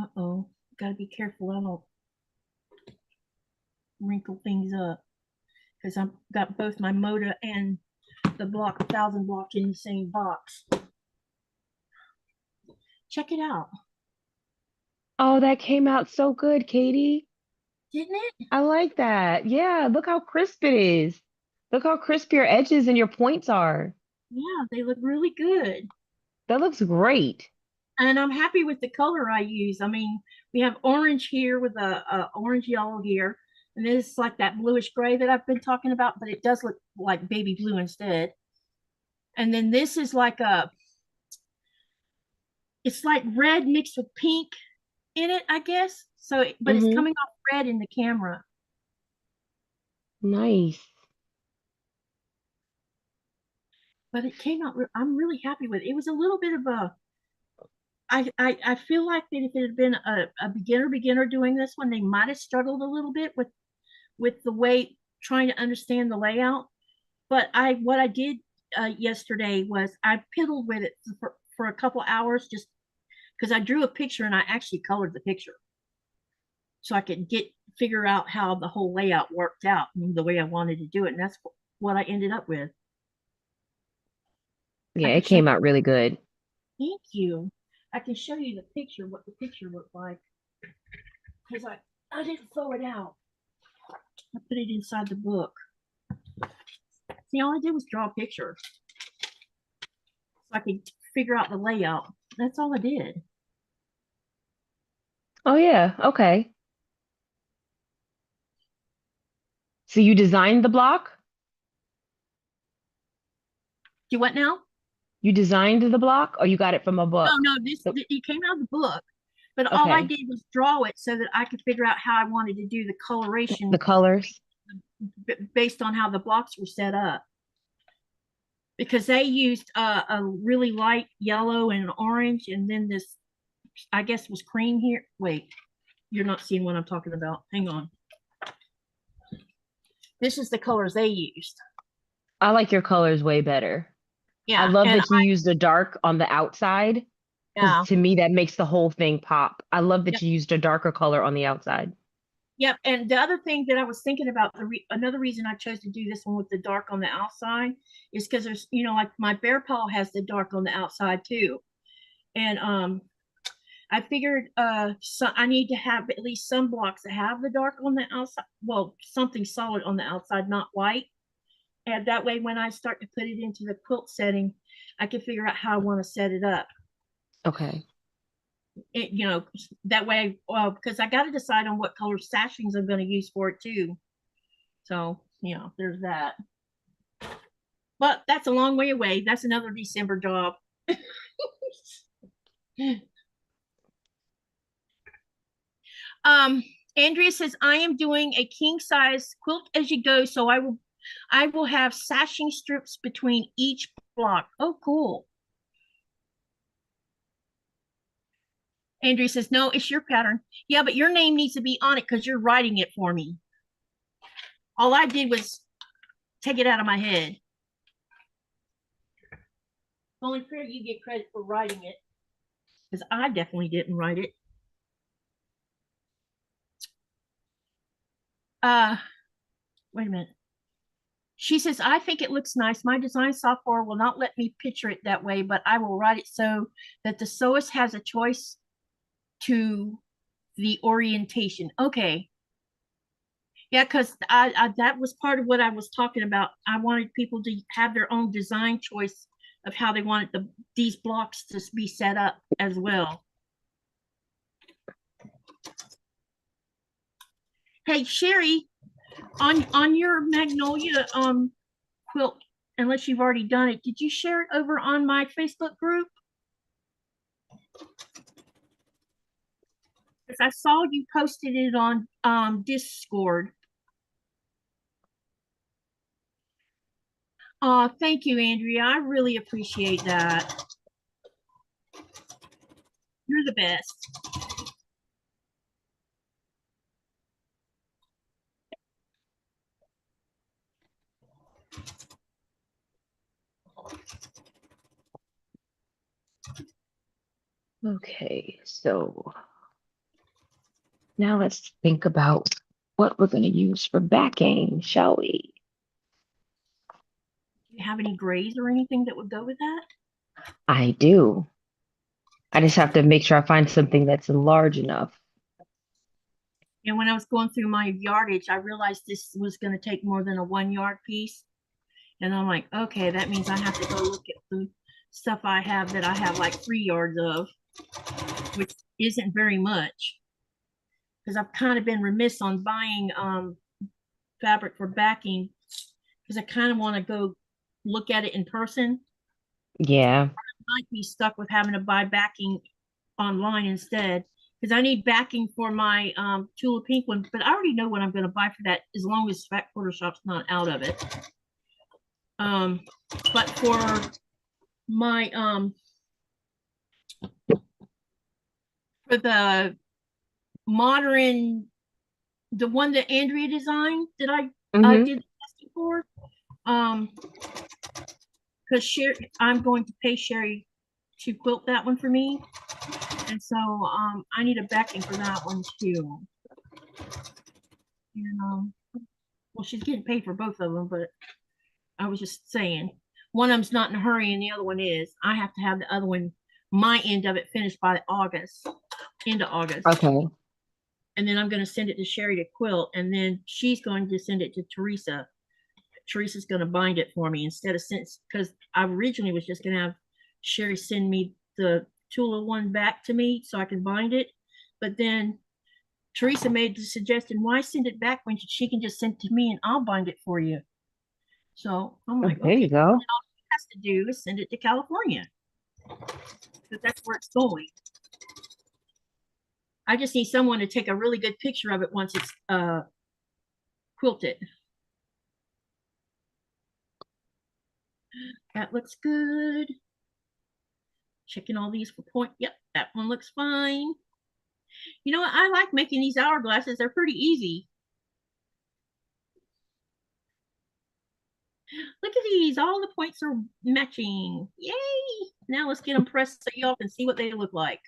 Uh-oh, gotta be careful I don't wrinkle things up because I've got both my Moda and the 1,000 block in the same box. Check it out. Oh, that came out so good, Katie. Didn't it? I like that. Yeah, look how crisp it is. Look how crisp your edges and your points are. Yeah, they look really good. That looks great. And I'm happy with the color I use. I mean, we have orange here with a orange yellow here, and this is like that bluish gray that I've been talking about, but it does look like baby blue instead. And then this is like it's like red mixed with pink in it, I guess. So, but it's Mm-hmm. coming off red in the camera. Nice. But it came out. I'm really happy with it. It was a little bit of a. I feel like that if it had been a beginner doing this one, they might have struggled a little bit with the way trying to understand the layout. But what I did yesterday was I piddled with it for a couple hours just because I drew a picture and I actually colored the picture so I could figure out how the whole layout worked out and the way I wanted to do it, and that's what I ended up with. Yeah, I can it show. came out really good. Thank you. I can show you the picture, what the picture looked like, because I didn't throw it out. I put it inside the book. See, all I did was draw a picture so I could figure out the layout. That's all I did. Oh yeah, okay. So you designed the block? Do what now? You designed the block or you got it from a No, book? no, So- it came out of the book, but all I Okay. did was draw it so that I could figure out how I wanted to do the coloration The colors. based on how the blocks were set up. Because they used a really light yellow and an orange, and then this, I guess, was cream here. Wait, you're not seeing what I'm talking about. Hang on. This is the colors they used. I like your colors way better. I Yeah, love and that you used the dark on the outside because yeah, to me that makes the whole thing pop. I love that yep, you used a darker color on the outside. yep. And the other thing that I was thinking about, another reason I chose to do this one with the dark on the outside is because there's, like my bear paw has the dark on the outside too, and I figured so I need to have at least some blocks that have the dark on the outside. Well, something solid on the outside, not white. And that way, when I start to put it into the quilt setting, I can figure out how I want to set it up. Okay. That way, because I got to decide on what color sashings I'm going to use for it too. So, there's that. But that's a long way away. That's another December job. Um, Andrea says, I am doing a king size quilt as you go, so I will have sashing strips between each block. Oh, cool. Andrea says, no, it's your pattern. Yeah, but your name needs to be on it because you're writing it for me. All I did was take it out of my head. Only fair you get credit for writing it because I definitely didn't write it. Wait a minute. She says, I think it looks nice. My design software will not let me picture it that way, but I will write it so that the sewist has a choice to the orientation. Okay. Yeah, because I that was part of what I was talking about. I wanted people to have their own design choice of how they wanted these blocks to be set up as well. Hey, Sherry, on your Magnolia quilt, unless you've already done it, did you share it over on my Facebook group? Because I saw you posted it on Discord. Thank you, Andrea. I really appreciate that. You're the best. Okay, so now let's think about what we're going to use for backing, shall we? Do you have any grays or anything that would go with that? I do. I just have to make sure I find something that's large enough. And when I was going through my yardage, I realized this was going to take more than a 1 yard piece. And I'm like, okay, that means I have to go look at the stuff I have that I have like 3 yards of, which isn't very much. Because I've kind of been remiss on buying fabric for backing because I kind of want to go look at it in person. Yeah. Might be stuck with having to buy backing online instead because I need backing for my Tula Pink one, but I already know what I'm going to buy for that as long as Spec Photoshop's not out of it. But for my for the modern, the one that Andrea designed that I did testing for, because Sherry, I'm going to pay Sherry to quilt that one for me, and so I need a backing for that one too. And well, she's getting paid for both of them, but I was just saying, one of them's not in a hurry, and the other one is. I have to have the other one, my end of it, finished by August, into August. Okay. And then I'm going to send it to Sherry to quilt, and then she's going to send it to Teresa. Teresa's going to bind it for me instead of since, because I originally was just going to have Sherry send me the Tula one back to me so I can bind it. But then Teresa made the suggestion, why send it back when she can just send it to me and I'll bind it for you. So I'm like, There okay, you go. all she has to do is send it to California because that's where it's going. I just need someone to take a really good picture of it once it's quilted. That looks good. Checking all these for point. Yep, that one looks fine. You know what? I like making these hourglasses. They're pretty easy. Look at these. All the points are matching. Yay! Now let's get them pressed so y'all can see what they look like.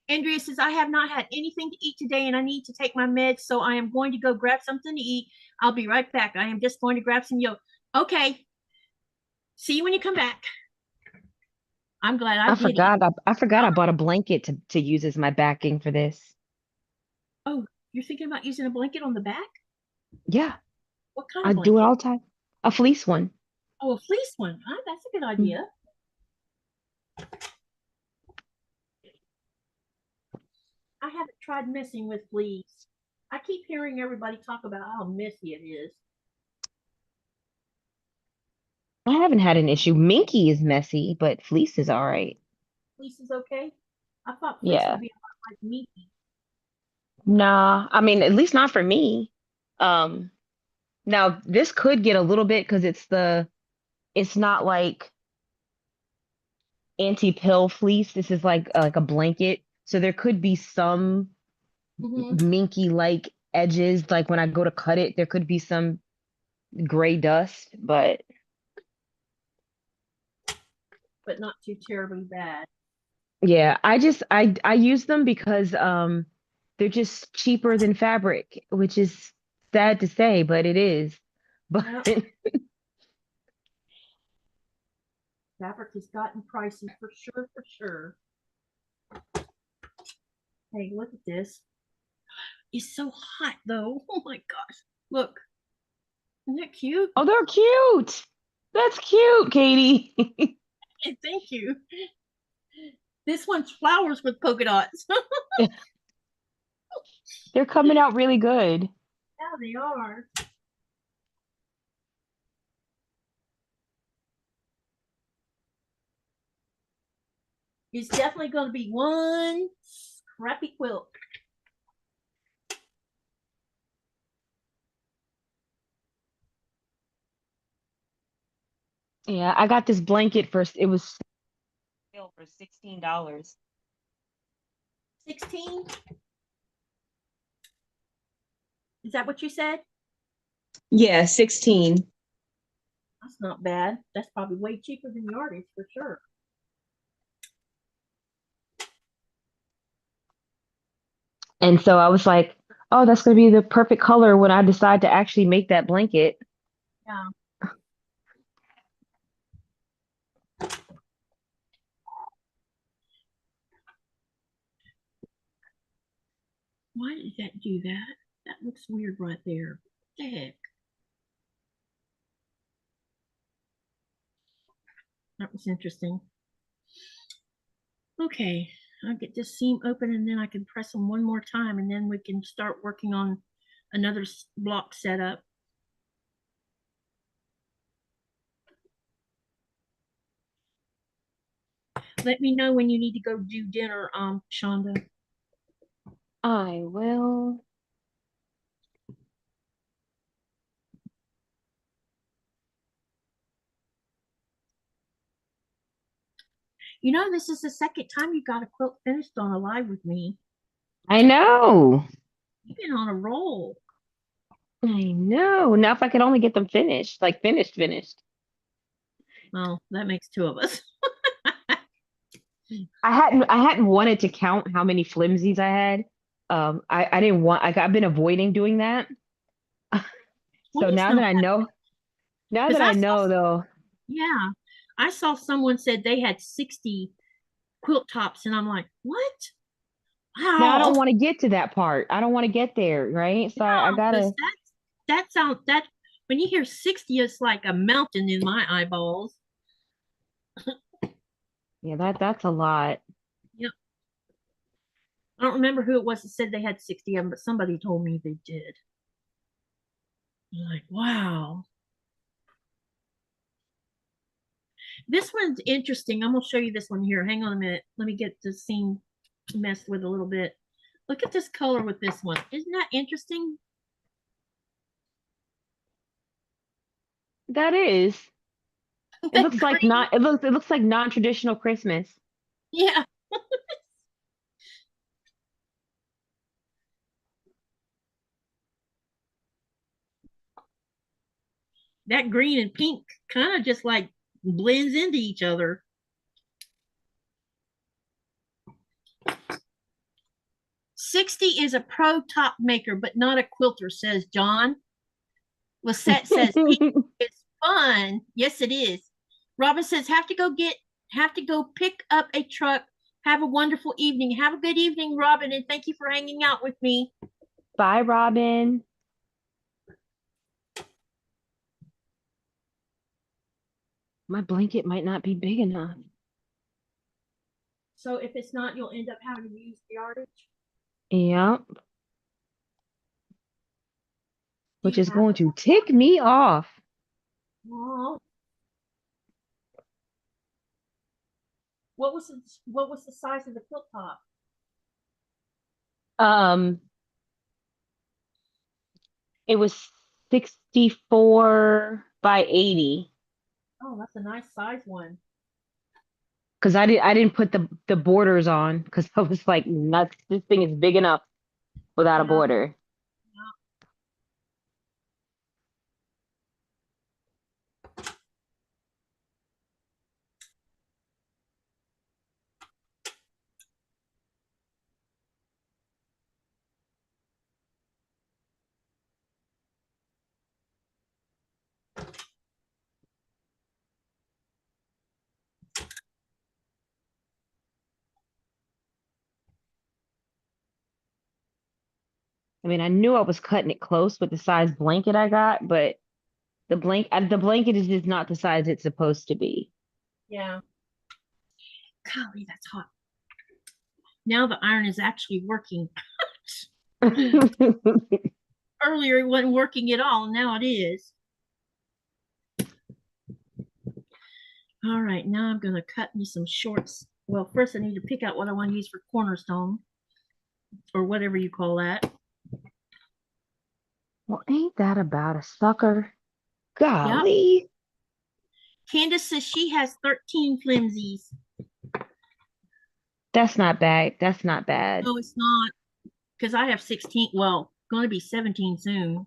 Andrea says, I have not had anything to eat today and I need to take my meds, so I am going to go grab something to eat. I'll be right back. I am just going to grab some yolk. Okay. See you when you come back. I'm glad I did eat. I forgot I bought a blanket to use as my backing for this. Oh, you're thinking about using a blanket on the back? Yeah. What kind I of blanket? do it all the time. A fleece one. Oh, a fleece one. That's a good idea. I haven't tried messing with fleece. I keep hearing everybody talk about how messy it is. I haven't had an issue. Minky is messy, but fleece is all right. Fleece is okay? I thought fleece Yeah. would be a lot like meaty. Nah, I mean, at least not for me. Um, Now this could get a little bit because it's not like anti-pill fleece. This is like a blanket. So there could be some minky like edges. Like when I go to cut it, there could be some gray dust, but not too terribly bad. yeah, I use them because they're just cheaper than fabric, which is sad to say, but it is. But Yep. Fabric has gotten pricey for sure, for sure. Hey, look at this. It's so hot though. Oh my gosh. Look. Isn't that cute? oh, they're cute. That's cute, Katie. Thank you. This one's flowers with polka dots. They're coming out really good. Yeah, they are. It's definitely going to be one scrappy quilt. Yeah, I got this blanket first. It was sale for $16. 16? Is that what you said? Yeah, 16. That's not bad. That's probably way cheaper than yardage for sure. And so I was like, oh, that's going to be the perfect color when I decide to actually make that blanket. Yeah. Why did that do that? That looks weird right there. What the heck? That was interesting. Okay, I'll get this seam open and then I can press them one more time and then we can start working on another block setup. Let me know when you need to go do dinner, Chaunda. I will. You know, this is the second time you got a quilt finished on a live with me. I know. You've been on a roll. I know. Now if I could only get them finished, like finished. Well, that makes two of us. I hadn't wanted to count how many flimsies I had. I didn't want I've been avoiding doing that. Well, So it's now not that I know, now because that I know though, yeah, I saw someone said they had 60 quilt tops, and I'm like, what? now I don't Wow. want to get to that part. I don't want to get there, right? So I Yeah, because gotta, that sounds that when you hear 60, it's like a mountain in my eyeballs. yeah, that's a lot. Yep. I don't remember who it was that said they had 60 of them, but somebody told me they did. I'm like, wow. This one's interesting. I'm gonna show you this one here. Hang on a minute. Let me get the seam messed with a little bit. Look at this color with this one. Isn't that interesting? That is. It That looks like green. not. It looks like non-traditional Christmas. Yeah. That green and pink kind of just like blends into each other. 60 is a pro top maker, but not a quilter, says John. Lisette says it's fun. Yes, it is. Robin says have to go pick up a truck. Have a wonderful evening. Have a good evening, Robin, and thank you for hanging out with me. Bye, Robin. My blanket might not be big enough. So if it's not, you'll end up having to use the yardage. Yep. Which You is have going to tick me off. oh, what was the size of the quilt top? Um, it was 64 by 80. Oh, that's a nice size one. Because I didn't put the borders on because I was like, nuts, this thing is big enough without a Yeah. border. I mean, I knew I was cutting it close with the size blanket I got, but the blanket is just not the size it's supposed to be. Yeah. Golly, that's hot. Now the iron is actually working. Earlier it wasn't working at all. Now it is. All right, now I'm going to cut me some shorts. Well, first I need to pick out what I want to use for cornerstone or whatever you call that. Well, ain't that about a sucker? Yep. Golly. Candace says she has 13 flimsies. That's not bad. That's not bad. No, it's not because I have 16. Well, going to be 17 soon.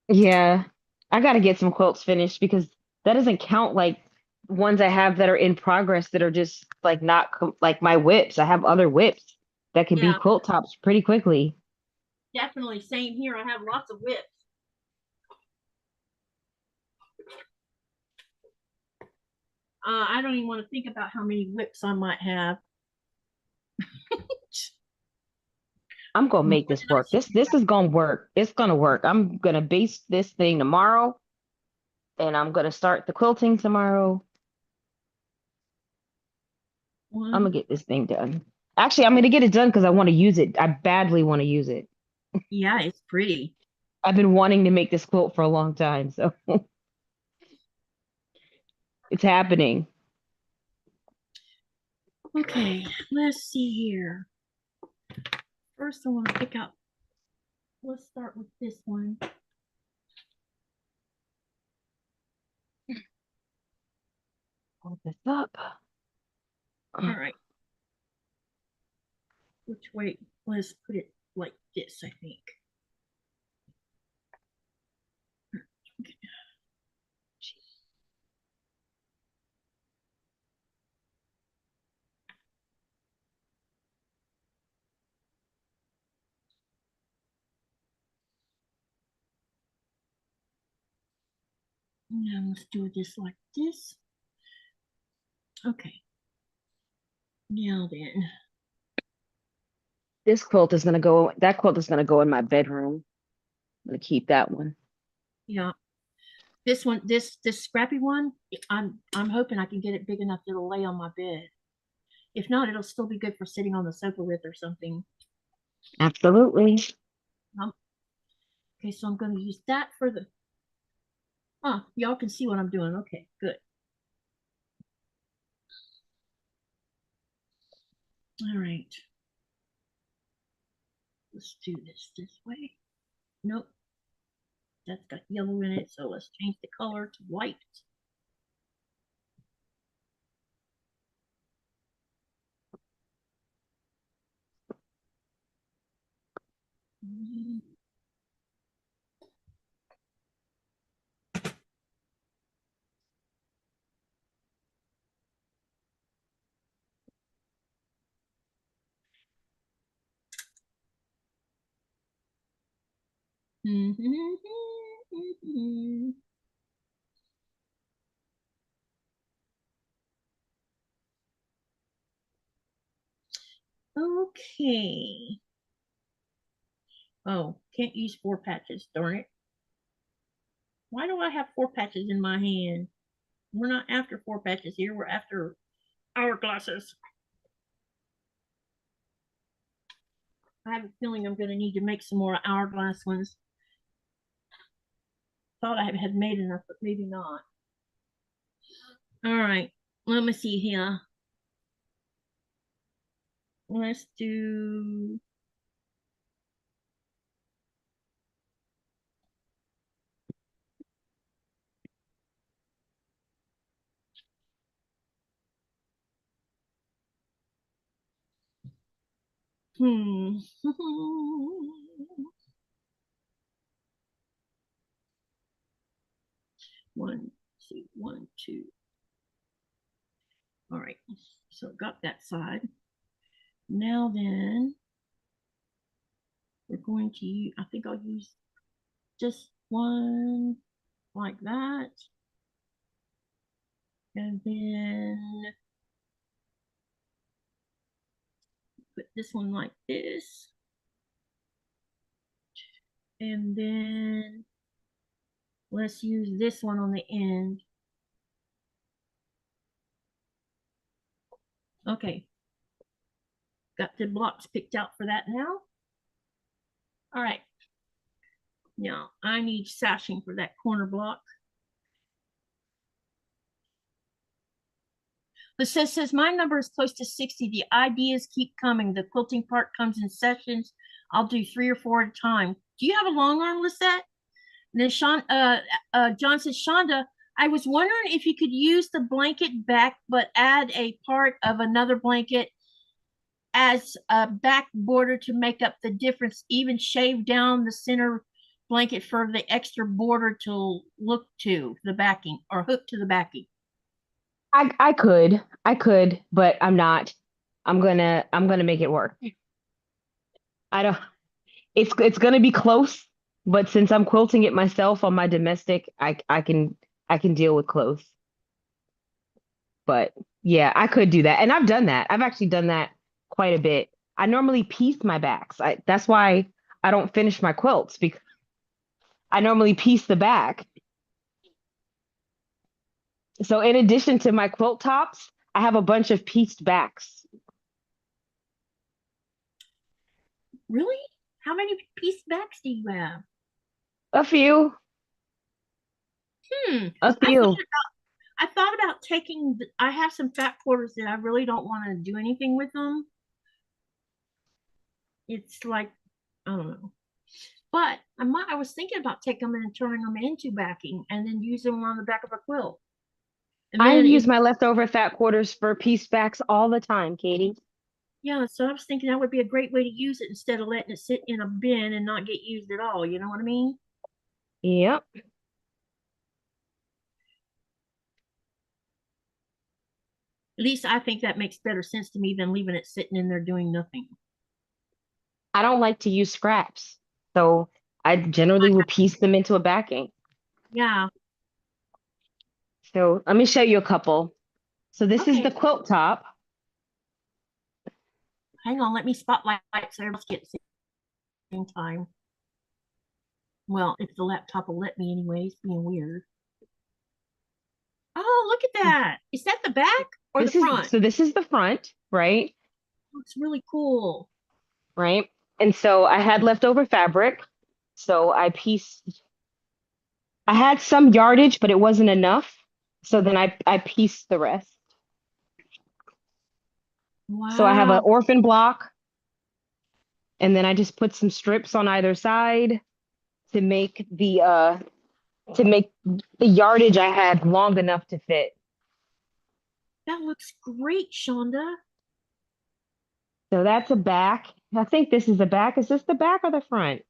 Yeah. I got to get some quilts finished because that doesn't count like ones I have that are in progress that are just like not like my whips. I have other whips that could be Yeah, quilt tops pretty quickly. definitely. Same here. I have lots of whips. I don't even want to think about how many whips I might have. I'm gonna make this work. This is gonna work. It's gonna work. I'm gonna base this thing tomorrow, and I'm gonna start the quilting tomorrow. I'm gonna get this thing done. Actually, I'm gonna get it done because I want to use it. I badly want to use it. Yeah, it's pretty. I've been wanting to make this quilt for a long time, so it's happening. Okay, let's see here. First, I want to pick out. Let's start with this one. Hold this up. All right. Which way? Let's put it like this, I think. Okay. Now let's do this like this. Okay. Now then. This quilt is gonna go. That quilt is gonna go in my bedroom. I'm gonna keep that one. Yeah. This one, this scrappy one, I'm hoping I can get it big enough that it'll lay on my bed. If not, it'll still be good for sitting on the sofa with or something. Absolutely. Okay, so I'm going to use that for the. Y'all can see what I'm doing. Okay, good. All right. Let's do this way. Nope. That's got yellow in it, so let's change the color to white. Okay. Oh, can't use 4 patches, darn it. Why do I have 4 patches in my hand? We're not after 4 patches here, we're after hourglasses. I have a feeling I'm going to need to make some more hourglass ones. Thought I had made enough, but maybe not. All right, let me see here. Let's do. Hmm. One, two, 1, 2. All right, so got that side. Now then, we're going to use, I think I'll use just one like that. And then put this one like this. And then let's use this one on the end. Okay. Got the blocks picked out for that now. All right. Now I need sashing for that corner block. The says my number is close to 60. The ideas keep coming. The quilting part comes in sessions. I'll do 3 or 4 at a time. Do you have a long arm, Lisette? And then John says, Chaunda, I was wondering if you could use the blanket back, but add a part of another blanket as a back border to make up the difference. Even shave down the center blanket for the extra border to look to the backing or hook to the backing. I could, but I'm not. I'm gonna make it work. I don't. It's gonna be close, but since I'm quilting it myself on my domestic, I can deal with close. But yeah, I could do that, and I've done that. I've actually done that quite a bit. I normally piece my backs. That's why I don't finish my quilts because I normally piece the back. So in addition to my quilt tops, I have a bunch of pieced backs. Really? How many piece backs do you have? A few, Hmm. a few. I thought about taking. I have some fat quarters that I really don't want to do anything with them. It's like I don't know, but I was thinking about taking them and turning them into backing, and then using them on the back of a quilt. And I then use my leftover fat quarters for piece backs all the time, Katie. yeah, so I was thinking that would be a great way to use it instead of letting it sit in a bin and not get used at all. You know what I mean? Yep. At least I think that makes better sense to me than leaving it sitting in there doing nothing. I don't like to use scraps. So I generally will piece them into a backing. Yeah. So let me show you a couple. So this is Okay. the quilt top. Hang on. Let me spotlight so everybody gets it at the same time. Well, if the laptop will let me anyway, it's being weird. Oh, look at that. Is that the back or the front? This is the front, right? Looks really cool. Right. And so I had leftover fabric. So I had some yardage, but it wasn't enough. So then I pieced the rest. So I have an Wow. orphan block, and then I just put some strips on either side to make the yardage I had long enough to fit. That looks great, Chaunda. So that's a back. I think this is the back. Is this the back or the front?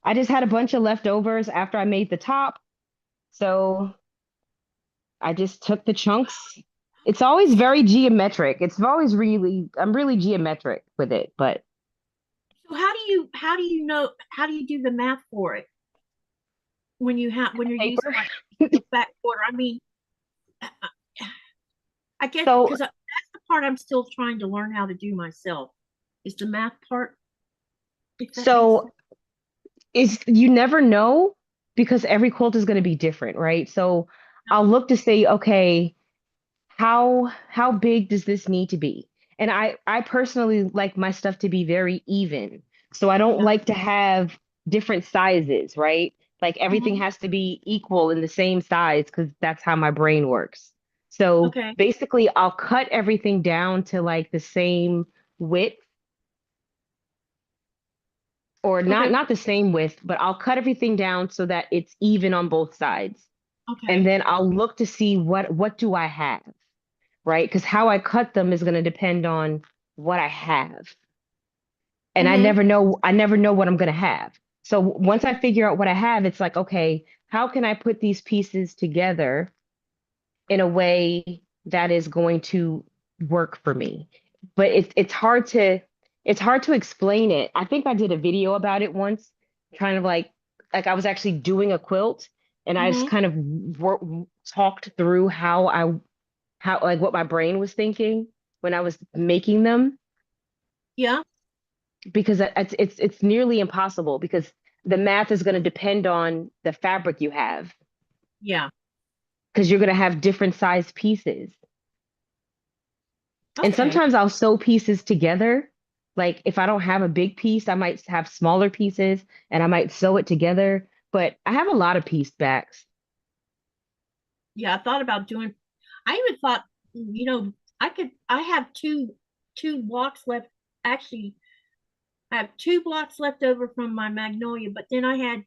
I just had a bunch of leftovers after I made the top. So I just took the chunks. It's always very geometric. I'm really geometric with it, but So how do you do the math for it when you're using paper. like the back quarter? I mean, I I guess So because that's the part I'm still trying to learn how to do myself. Is the math part, if that makes so sense. is you never know because every quilt is going to be different, right? So I'll look to say, okay, how big does this need to be? And I personally like my stuff to be very even. So I don't Yeah. like to have different sizes, right? Like everything Mhm. has to be equal in the same size because that's how my brain works. So Okay. basically I'll cut everything down to like the same width or not Okay. not the same width, but I'll cut everything down so that it's even on both sides. And Okay. then I'll look to see what do I have, right? Because how I cut them is going to depend on what I have. And Mhm. I never know what I'm going to have. So once I figure out what I have, it's like, okay, how can I put these pieces together in a way that is going to work for me? But it's hard to explain it. I think I did a video about it once, kind of like I was actually doing a quilt and I just Mhm. kind of talked through how like what my brain was thinking when I was making them Yeah. because it's nearly impossible because the math is going to depend on the fabric you have Yeah. because you're going to have different size pieces. And Okay. sometimes I'll sew pieces together. Like if I don't have a big piece, I might have smaller pieces and I might sew it together. But I have a lot of piece backs. Yeah. I thought about doing. I even thought, I have two blocks left. Actually, I have two blocks left over from my Magnolia, but then I had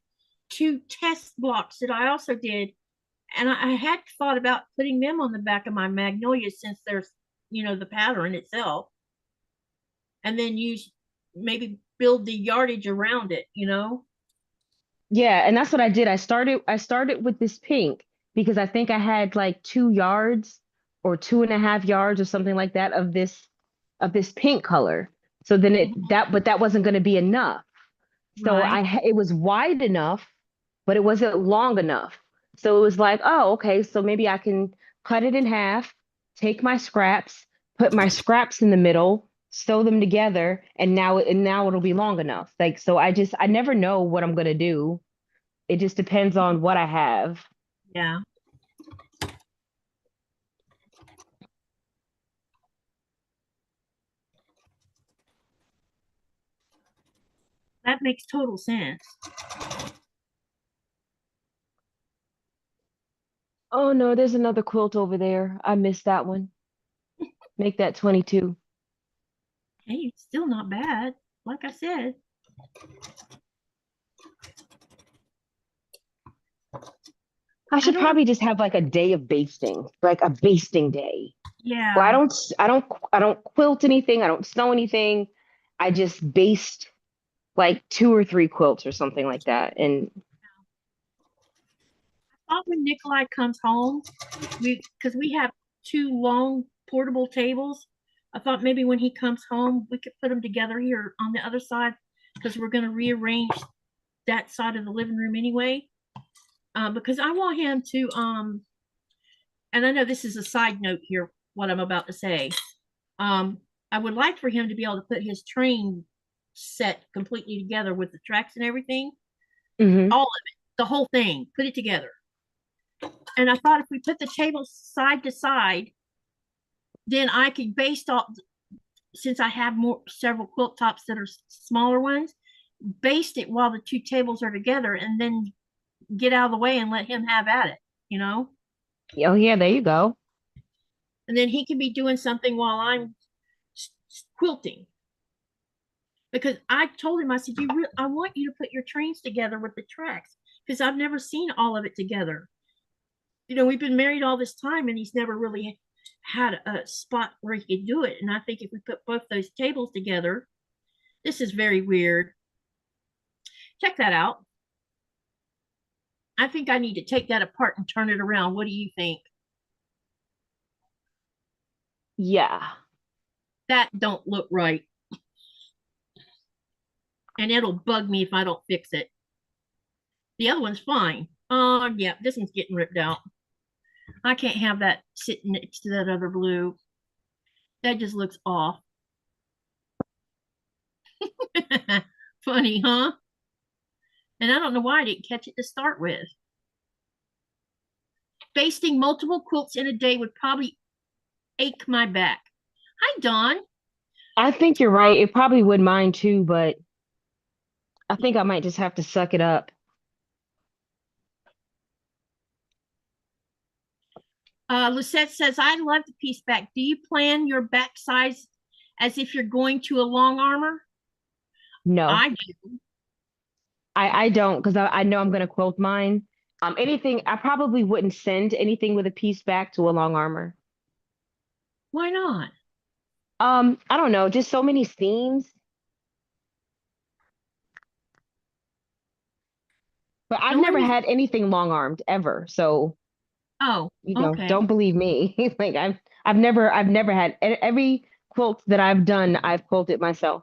two test blocks that I also did. And I had thought about putting them on the back of my Magnolia since there's, the pattern itself. And then use maybe build the yardage around it. Yeah, and that's what I did. I started with this pink because I think I had like 2 yards or 2.5 yards or something like that of this pink color. So then Mhm. but that wasn't going to be enough. So Right. it was wide enough, but it wasn't long enough. So it was like, oh, okay, so maybe I can cut it in half, take my scraps, put my scraps in the middle, sew them together, and now it'll be long enough. Like, so I never know what I'm gonna do. It just depends on what I have. Yeah. That makes total sense. Oh no, there's another quilt over there. I missed that one. Make that 22. Hey, it's still not bad. Like I said. I should don't- probably just have like a day of basting, like a basting day. Yeah. Well, I don't quilt anything. I don't sew anything. I just baste like 2 or 3 quilts or something like that. And I thought when Nikolai comes home, because we have 2 long portable tables. I thought maybe when he comes home, we could put them together here on the other side because we're going to rearrange that side of the living room anyway. Because I want him to, and I know this is a side note here, what I'm about to say. I would like for him to be able to put his train set completely together with the tracks and everything, mhm. all of it, the whole thing, put it together. And I thought if we put the tables side to side, then I could baste off, since I have several quilt tops that are smaller ones, baste it while the 2 tables are together and then get out of the way and let him have at it, you know? Oh yeah, there you go. And then he could be doing something while I'm quilting. Because I told him, I said, I want you to put your trains together with the tracks because I've never seen all of it together. You know, we've been married all this time and he's never really had a spot where he could do it. And I think if we put both those tables together, this is very weird. Check that out. I think I need to take that apart and turn it around. What do you think? Yeah. That don't look right. And it'll bug me if I don't fix it. The other one's fine. Oh, yeah, this one's getting ripped out. I can't have that sitting next to that other blue. That just looks off. Funny, huh? And I don't know why I didn't catch it to start with. Basting multiple quilts in a day would probably ache my back. Hi, Dawn. I think you're right. It probably would mine too, but I think I might just have to suck it up. Lucette says, I love the piece back. Do you plan your back size as if you're going to a long armor? No, I do. I don't because I know I'm gonna quilt mine. Anything I probably wouldn't send anything with a piece back to a long armor. Why not? I don't know, just so many seams. But The I've only never reason, had anything long armed ever, so oh, okay. don't believe me. Like I've never had every quilt that I've done, I've quilted myself.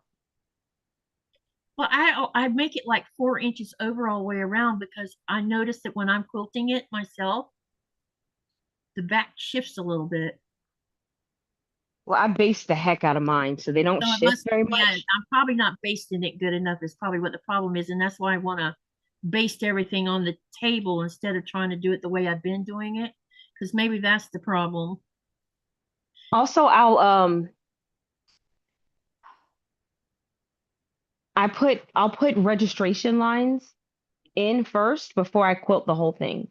Well, I make it like 4 inches over all the way around because I noticed that when I'm quilting it myself, the back shifts a little bit. Well, I based the heck out of mine, so they don't So it shift must, very yeah, much. I'm probably not basting it good enough is probably what the problem is. And that's why I want to baste everything on the table instead of trying to do it the way I've been doing it. Because maybe that's the problem. Also, I'll put registration lines in first before I quilt the whole thing.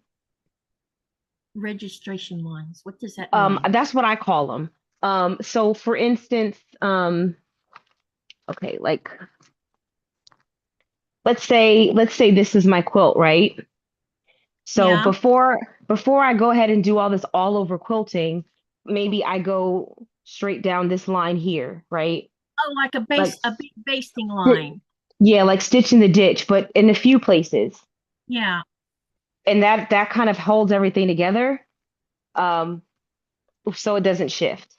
Registration lines. What does that mean? That's what I call them. So for instance, okay, like let's say this is my quilt, right? So Yeah. before I go ahead and do all this all over quilting, maybe I go straight down this line here, right? Oh, like Like a big basting sti- line. yeah, like stitch in the ditch, but in a few places. Yeah. And that kind of holds everything together. Um, so it doesn't shift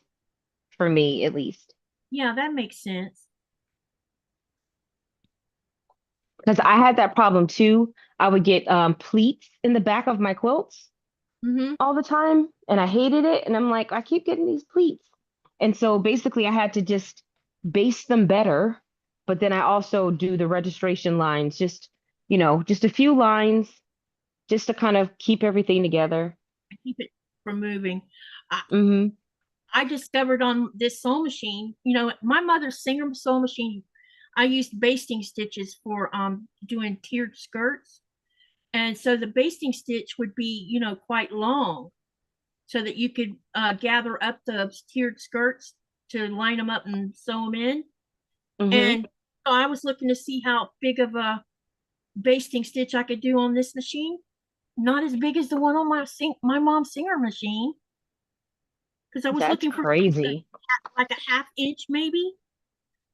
for me at least. Yeah, that makes sense. Because I had that problem too. I would get pleats in the back of my quilts Mm-hmm. all the time, and I hated it. And I'm like, I keep getting these pleats. And so basically I had to just base them better, but then I also do the registration lines, just, just a few lines just to kind of keep everything together. Keep it from moving. Hmm. I discovered on this sewing machine, my mother's Singer sewing machine, I used basting stitches for doing tiered skirts. And so the basting stitch would be, quite long so that you could gather up the tiered skirts to line them up and sew them in. Hmm. And so I was looking to see how big of a basting stitch I could do on this machine. Not as big as the one on my mom's Singer machine, because I was That's looking for crazy. like a half inch maybe,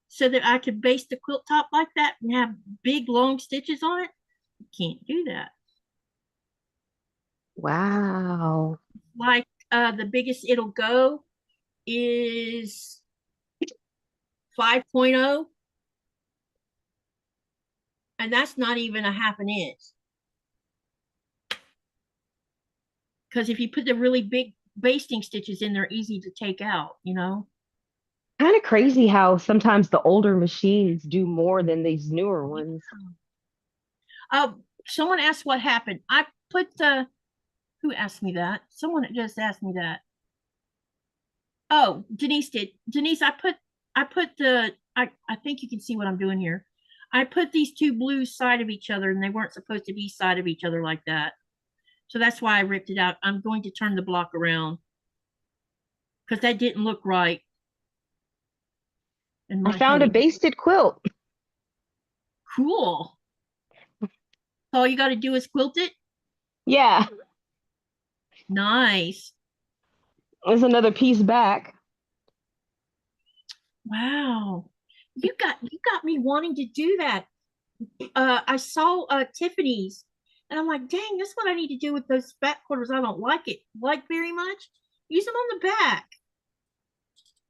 so that I could baste the quilt top like that and have big long stitches on it. You can't do that. Wow. Like the biggest it'll go is 5.0, and that's not even a half an inch. Because if you put the really big basting stitches in, they're easy to take out, Kind of crazy how sometimes the older machines do more than these newer ones. Someone asked what happened. I put the who asked me that? Someone just asked me that. Oh, Janice did. Janice, I think you can see what I'm doing here. I put these two blues side of each other, and they weren't supposed to be side of each other like that. So that's why I ripped it out. I'm going to turn the block around because that didn't look right in I my found a head. basted quilt. Cool. All you got to do is quilt it. Yeah, Nice. there's another piece back. Wow. You got me wanting to do that. I saw Tiffany's, and I'm like, dang, that's what I need to do with those back quarters. I don't like very much. Use them on the back.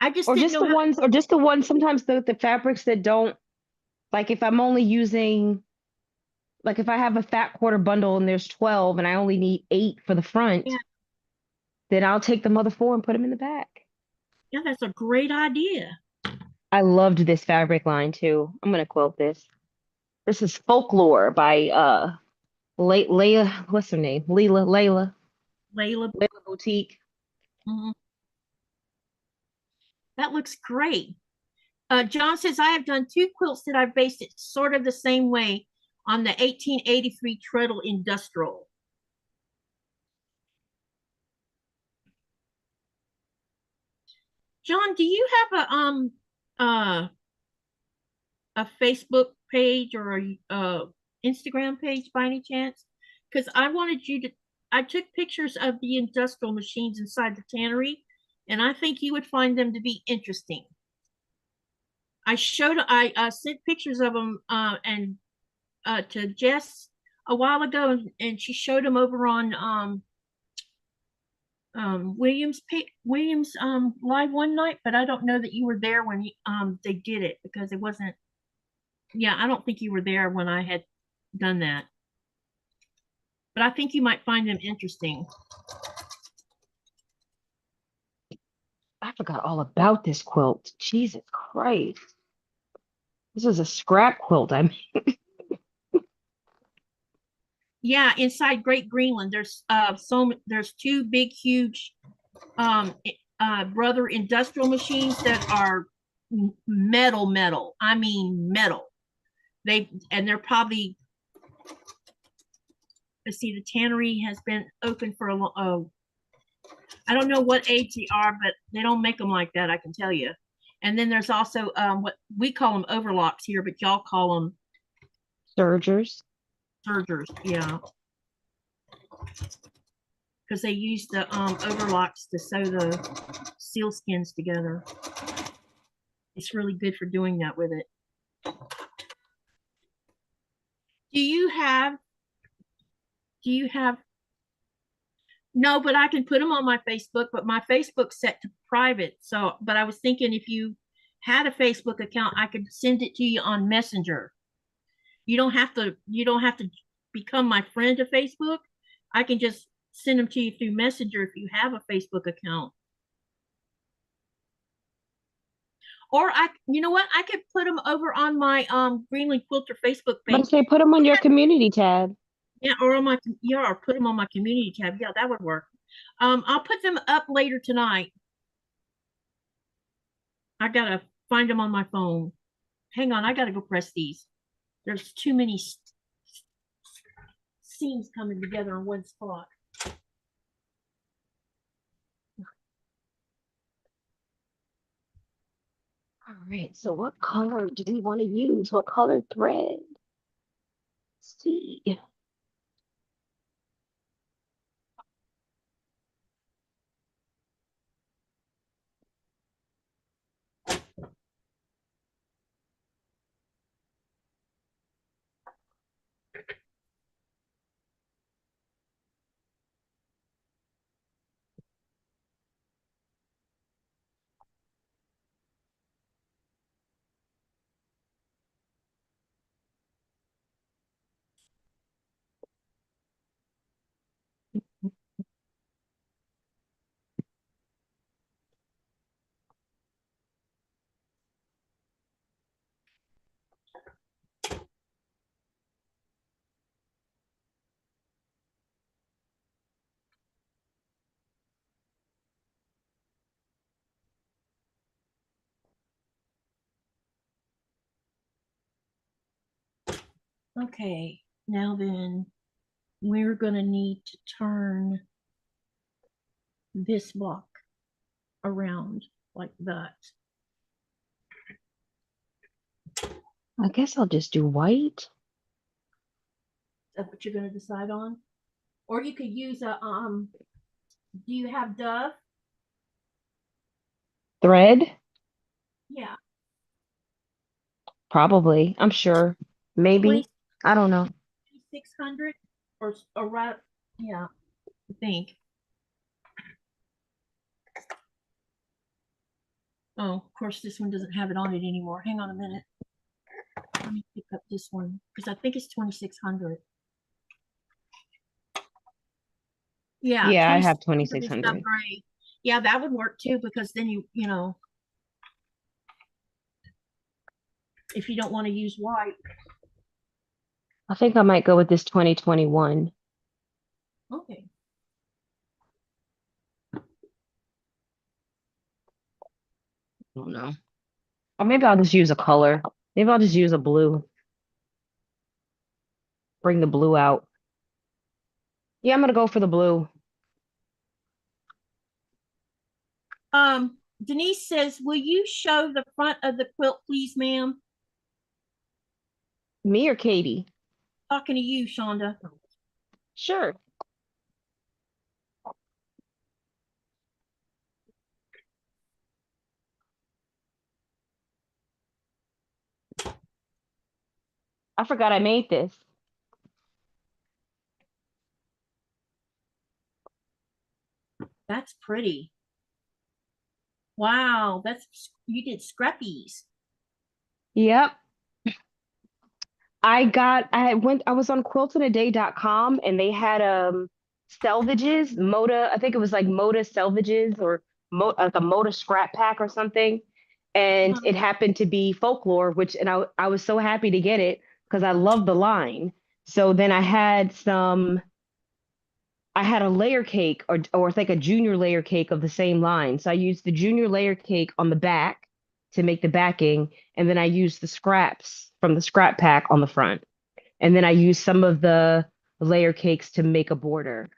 I just Or didn't just know the how. ones, or just the ones, sometimes the fabrics that don't, like if I'm only using, like if I have a fat quarter bundle and there's 12 and I only need 8 for the front, Yeah, then I'll take the other 4 and put them in the back. yeah, that's a great idea. I loved this fabric line too. I'm gonna quilt this. This is Folklore by Leila, what's her name? Layla, Layla Boutique. mhm, that looks great. John says I have done 2 quilts that I've based it sort of the same way on the 1883 Treadle Industrial. John, do you have uh a Facebook page or a Instagram page by any chance? Because I took pictures of the industrial machines inside the tannery, and I think you would find them to be interesting. I sent pictures of them and to Jess a while ago, and she showed them over on Williams live one night, but I don't know that you were there when they did it because it wasn't. Yeah, I don't think you were there when I had done that, but I think you might find them interesting. I forgot all about this quilt. Jesus Christ. This is a scrap quilt. I mean, Yeah, inside Great Greenland, there's 2 big, huge brother industrial machines that are metal. I mean metal. They're probably, let's see, the tannery has been open for a long. I don't know what age they are, but they don't make them like that, I can tell you. And then there's also what we call them overlocks here, but y'all call them sergers. sergers, yeah. Because they use the overlocks to sew the seal skins together. It's really good for doing that with it. Do you have no, but I can put them on my Facebook, but my Facebook's set to private. So, but I was thinking if you had a Facebook account, I could send it to you on Messenger. You don't have to become my friend to Facebook. I can just send them to you through Messenger if you have a Facebook account. Or you know what? I could put them over on my Greenland Quilter Facebook But I page. say put them on your community tab. Yeah, or on my or put them on my community tab. Yeah, that would work. I'll put them up later tonight. I gotta find them on my phone. Hang on, I gotta go press these. There's too many seams coming together in one spot. All right, so what color do we want to use? What color thread? Let's see. Okay, now then, we're gonna need to turn this block around like that. I guess I'll just do white. Is that what you're gonna decide on? Or you could use a do you have Dove? Thread? Yeah. Probably. I'm sure. Maybe. I don't know. 2600 or right, yeah, I think. Oh, of course, this one doesn't have it on it anymore. Hang on a minute. Let me pick up this one because I think it's 2600. Yeah, Yeah, I have 2600 is 2600. gray. Yeah, that would work too because then you know, if you don't want to use white. I think I might go with this 2021. Okay. I don't know. Or maybe I'll just use a color. Maybe I'll just use a blue. Bring the blue out. Yeah, I'm gonna go for the blue. Denise says, will you show the front of the quilt, please, ma'am? Me or Katie? Talking to you, Chaunda. Sure. I forgot I made this. That's pretty. Wow, you did scrappies. Yep. I was on quiltingaday.com and they had selvages, Moda, I think it was like Moda selvages or like a Moda scrap pack or something. And it happened to be folklore, and I was so happy to get it because I love the line. So then I had a layer cake or like a junior layer cake of the same line. So I used the junior layer cake on the back to make the backing, and then I used the scraps from the scrap pack on the front. And then I used some of the layer cakes to make a border.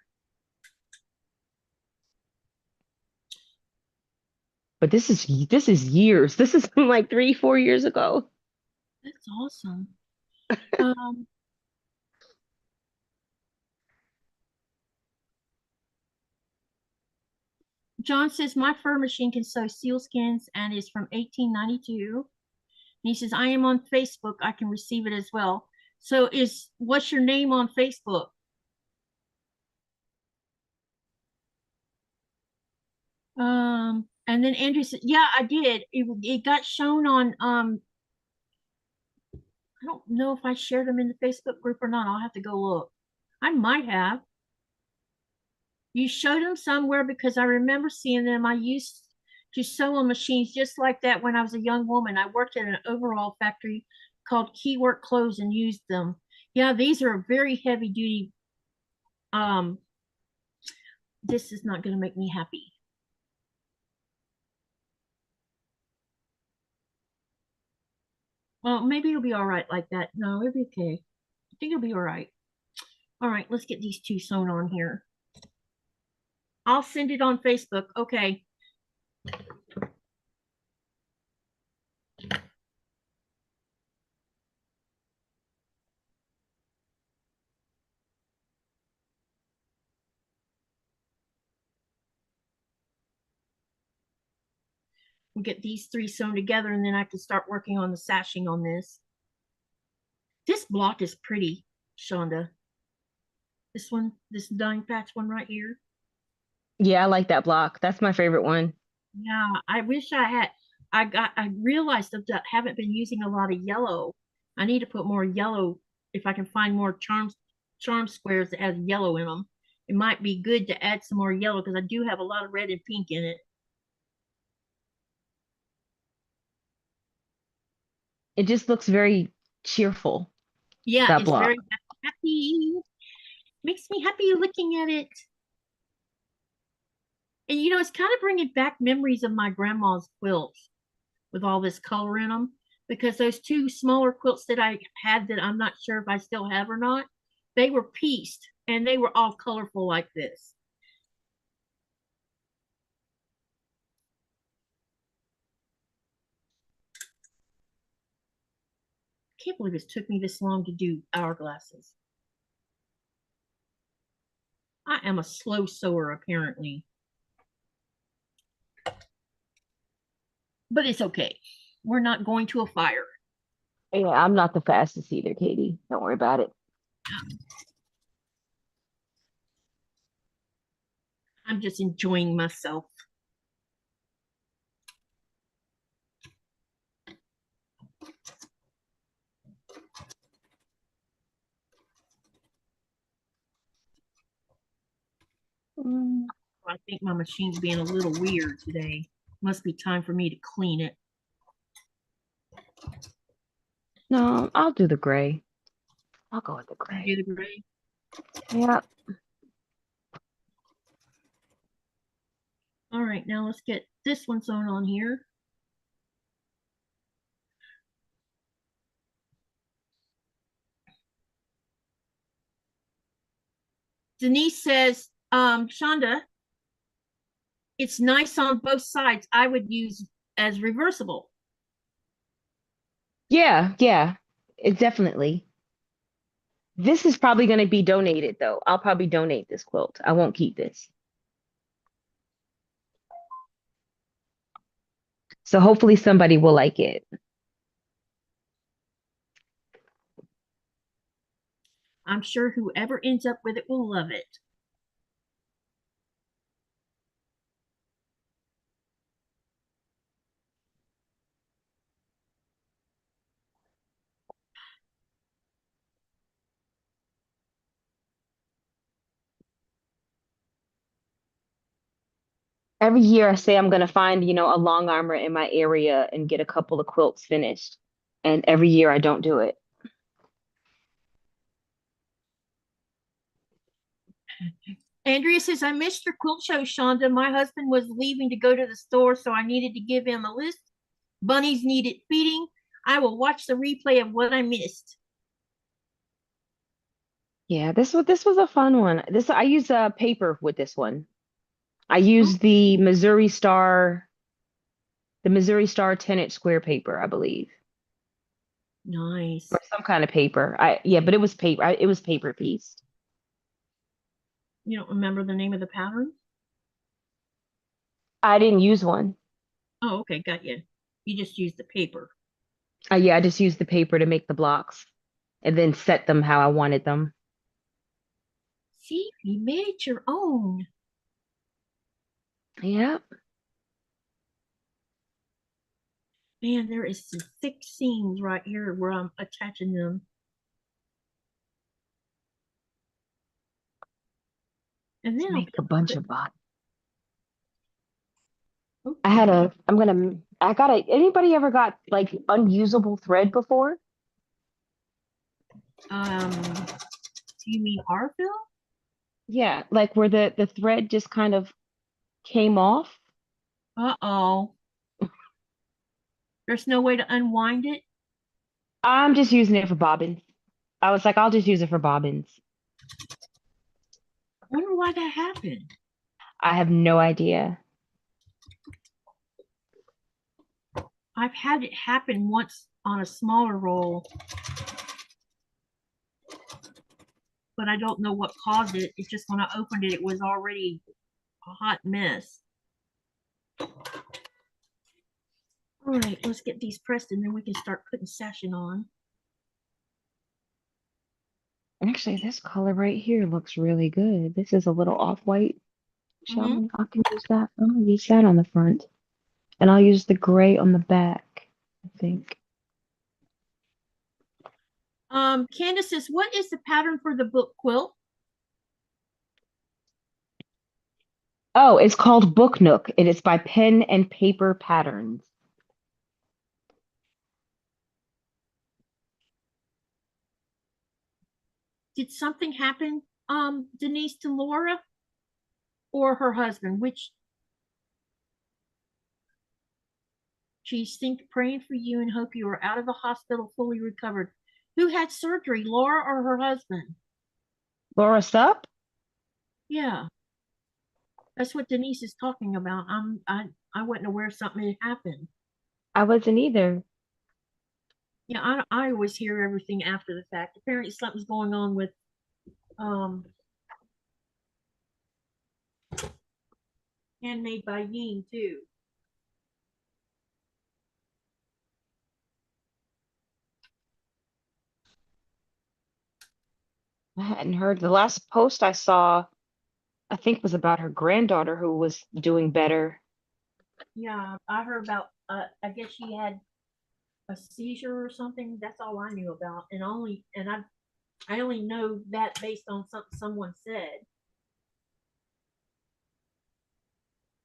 But this is years. This is from like 3-4 years ago. That's awesome. John says, my fur machine can sew sealskins and is from 1892. And he says, I am on Facebook. I can receive it as well. So what's your name on Facebook? And then Andrew said, yeah, I did. It got shown on, I don't know if I shared them in the Facebook group or not. I'll have to go look. I might have. You showed them somewhere because I remember seeing them. I used to sew on machines just like that when I was a young woman. I worked at an overall factory called Keywork Clothes and used them. Yeah, these are very heavy duty. This is not going to make me happy. Well, maybe it'll be all right like that. No, it'll be okay. I think it'll be all right. All right, let's get these two sewn on here. I'll send it on Facebook. Okay. We'll get these three sewn together and then I can start working on the sashing on this. This block is pretty, Chaunda. This one, this dyeing patch one right here. Yeah, I like that block. That's my favorite one. Yeah, I wish I had. I realized that I haven't been using a lot of yellow. I need to put more yellow if I can find more charm squares that have yellow in them. It might be good to add some more yellow because I do have a lot of red and pink in it. It just looks very cheerful, Yeah, that it's block. very happy. Makes me happy looking at it. And you know, it's kind of bringing back memories of my grandma's quilts with all this color in them because those two smaller quilts that I had that I'm not sure if I still have or not, they were pieced and they were all colorful like this. I can't believe it took me this long to do hourglasses. I am a slow sewer apparently. But it's okay. We're not going to a fire. Yeah, I'm not the fastest either, Katie. Don't worry about it. I'm just enjoying myself. I think my machine's being a little weird today. Must be time for me to clean it. No, I'll do the gray. I'll go with the You gray. do the gray? Yeah. All right, now let's get this one sewn on here. Denise says, Chaunda, it's nice on both sides. I would use as reversible. Yeah, yeah. It definitely. This is probably going to be donated though. I'll probably donate this quilt. I won't keep this. So hopefully somebody will like it. I'm sure whoever ends up with it will love it. Every year I say I'm going to find, a long armor in my area and get a couple of quilts finished. And every year I don't do it. Andrea says, I missed your quilt show, Chaunda. My husband was leaving to go to the store, so I needed to give him a list. Bunnies needed feeding. I will watch the replay of what I missed. Yeah, this was a fun one. I use paper with this one. I use the Missouri Star 10-inch square paper, I believe. Nice. Or some kind of paper. But it was paper. It was paper pieced. You don't remember the name of the pattern? I didn't use one. Oh, okay, got you. You just used the paper. Yeah, I just used the paper to make the blocks and then set them how I wanted them. See, you made it your own. Yeah. Man, there is some thick seams right here where I'm attaching them. And then Make a bunch of box. Anybody ever got like unusable thread before? Do you mean Arville? Yeah, like where the thread just kind of came off. Uh-oh. There's no way to unwind it? I'm just using it for bobbins. I was like, I'll just use it for bobbins. I wonder why that happened. I have no idea. I've had it happen once on a smaller roll, but I don't know what caused it. It's just when I opened it, it was already a hot mess. All right, let's get these pressed and then we can start putting sashing on. Actually, this color right here looks really good. This is a little off-white. Mhm. I can use that. I'm gonna use that on the front. And I'll use the gray on the back, I think. Candace says, what is the pattern for the book quilt? Oh, it's called Book Nook, and it's by Pen and Paper Patterns. Did something happen, Denise, to Laura or her husband? Which she's think praying for you and hope you are out of the hospital fully recovered. Who had surgery, Laura or her husband? Laura Sup? Yeah, that's what Denise is talking about. I wasn't aware something had happened. I wasn't either. Yeah, I always hear everything after the fact. Apparently something's going on with um Handmade by Ying too. I hadn't heard. The last post I saw, I think, was about her granddaughter who was doing better. Yeah, I heard about I guess she had a seizure or something. That's all I knew about. I only know that based on something someone said.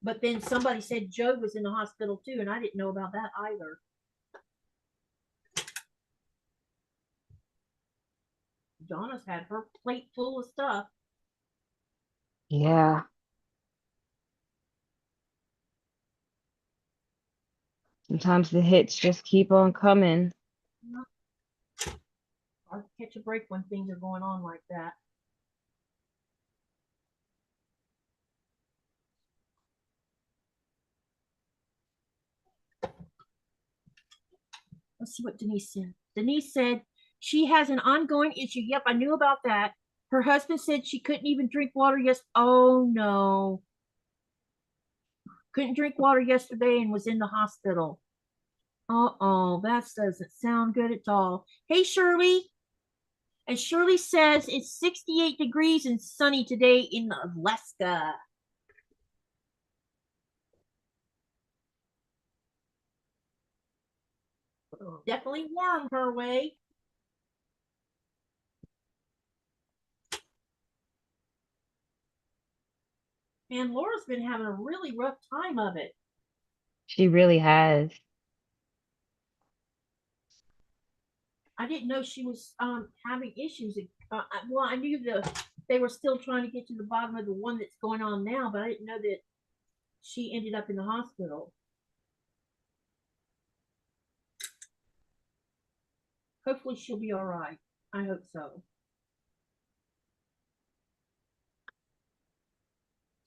But then somebody said Joe was in the hospital too, and I didn't know about that either. Donna's had her plate full of stuff. Yeah. Sometimes the hits just keep on coming. Hard to catch a break when things are going on like that. Let's see what Denise said. Denise said she has an ongoing issue. Yep, I knew about that. Her husband said she couldn't even drink water. Yes. Oh no. Couldn't drink water yesterday and was in the hospital. Uh-oh, that doesn't sound good at all. Hey, Shirley. And Shirley says it's 68 degrees and sunny today in Alaska. Definitely warm her way. And Laura's been having a really rough time of it. She really has. I didn't know she was having issues. Well, I knew they were still trying to get to the bottom of the one that's going on now, but I didn't know that she ended up in the hospital. Hopefully she'll be all right. I hope so.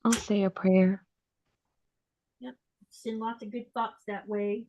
I'll say a prayer. Yep. Send lots of good thoughts that way.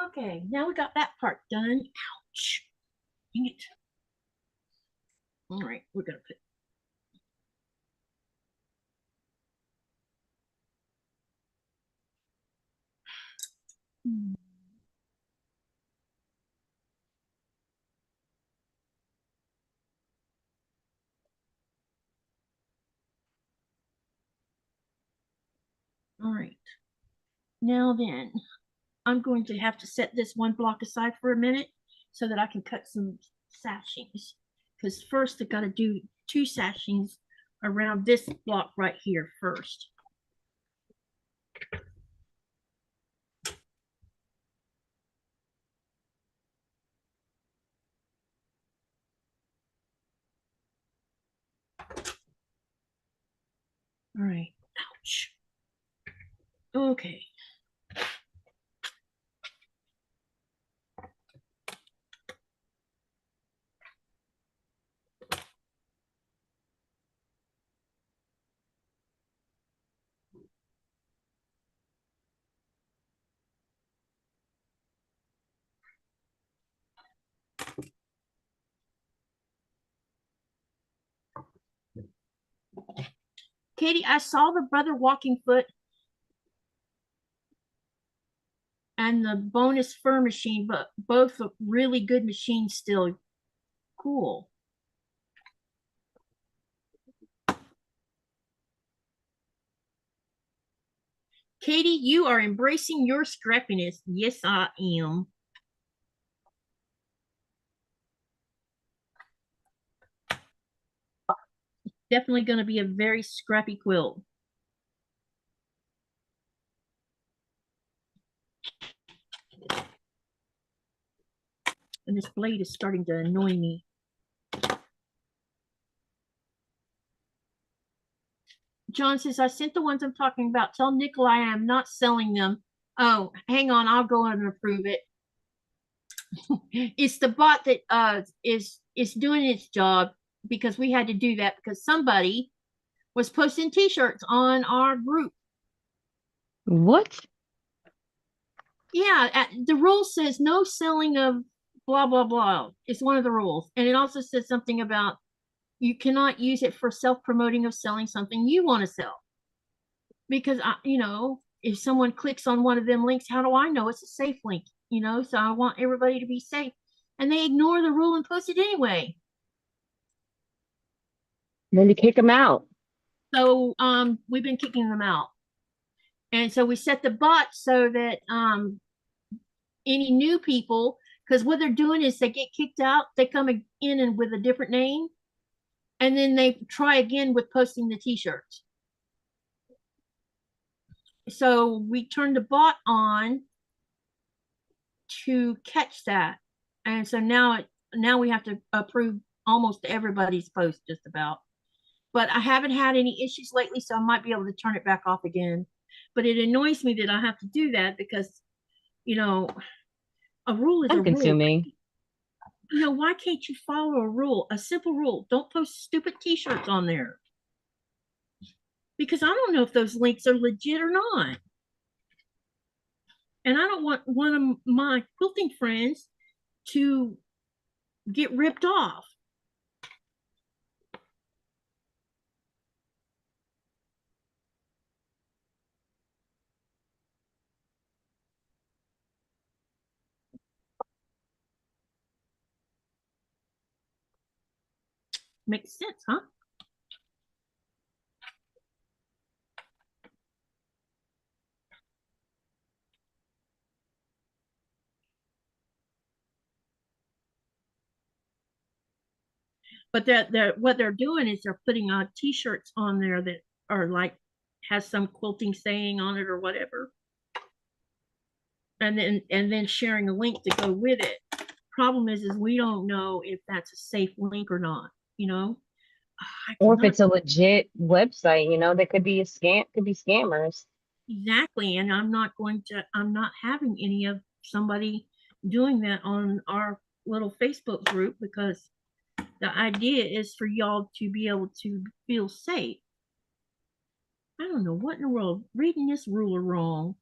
Okay, now we got that part done. Ouch. Dang it. All right, we're gonna put. All right. Now then, I'm going to have to set this one block aside for a minute so that I can cut some sashings. Because first I gotta do 2 sashings around this block right here first. All right, ouch. Okay. Katie, I saw the Brother Walking Foot and the bonus fur machine, but both are really good machines still. Cool. Katie, you are embracing your scrappiness. Yes, I am. Definitely going to be a very scrappy quilt. And this blade is starting to annoy me. John says, I sent the ones I'm talking about. Tell Nikolai I am not selling them. Oh, hang on. I'll go and approve it. It's the bot that is doing its job, because we had to do that because somebody was posting t-shirts on our group. What? Yeah, the rule says no selling of blah, blah, blah. It's one of the rules. And it also says something about you cannot use it for self-promoting of selling something you want to sell. Because, if someone clicks on one of them links, how do I know it's a safe link? So I want everybody to be safe. And they ignore the rule and post it anyway. Then you kick them out. So we've been kicking them out. And so we set the bot so that any new people, because what they're doing is they get kicked out, they come in and with a different name, and then they try again with posting the t-shirts. So we turned the bot on to catch that. And so now we have to approve almost everybody's post just about. But I haven't had any issues lately, so I might be able to turn it back off again. But it annoys me that I have to do that because, a rule is a rule. Time-consuming. Why can't you follow a rule, a simple rule? Don't post stupid t-shirts on there. Because I don't know if those links are legit or not. And I don't want one of my quilting friends to get ripped off. Makes sense, huh? But what they're doing is they're putting t-shirts on there that are like has some quilting saying on it or whatever, and then sharing a link to go with it. Problem is we don't know if that's a safe link or not. Or if it's a legit website, there could be a scam, could be scammers. Exactly, and I'm not having any of somebody doing that on our little Facebook group, because the idea is for y'all to be able to feel safe. I don't know what in the world, reading this rule wrong.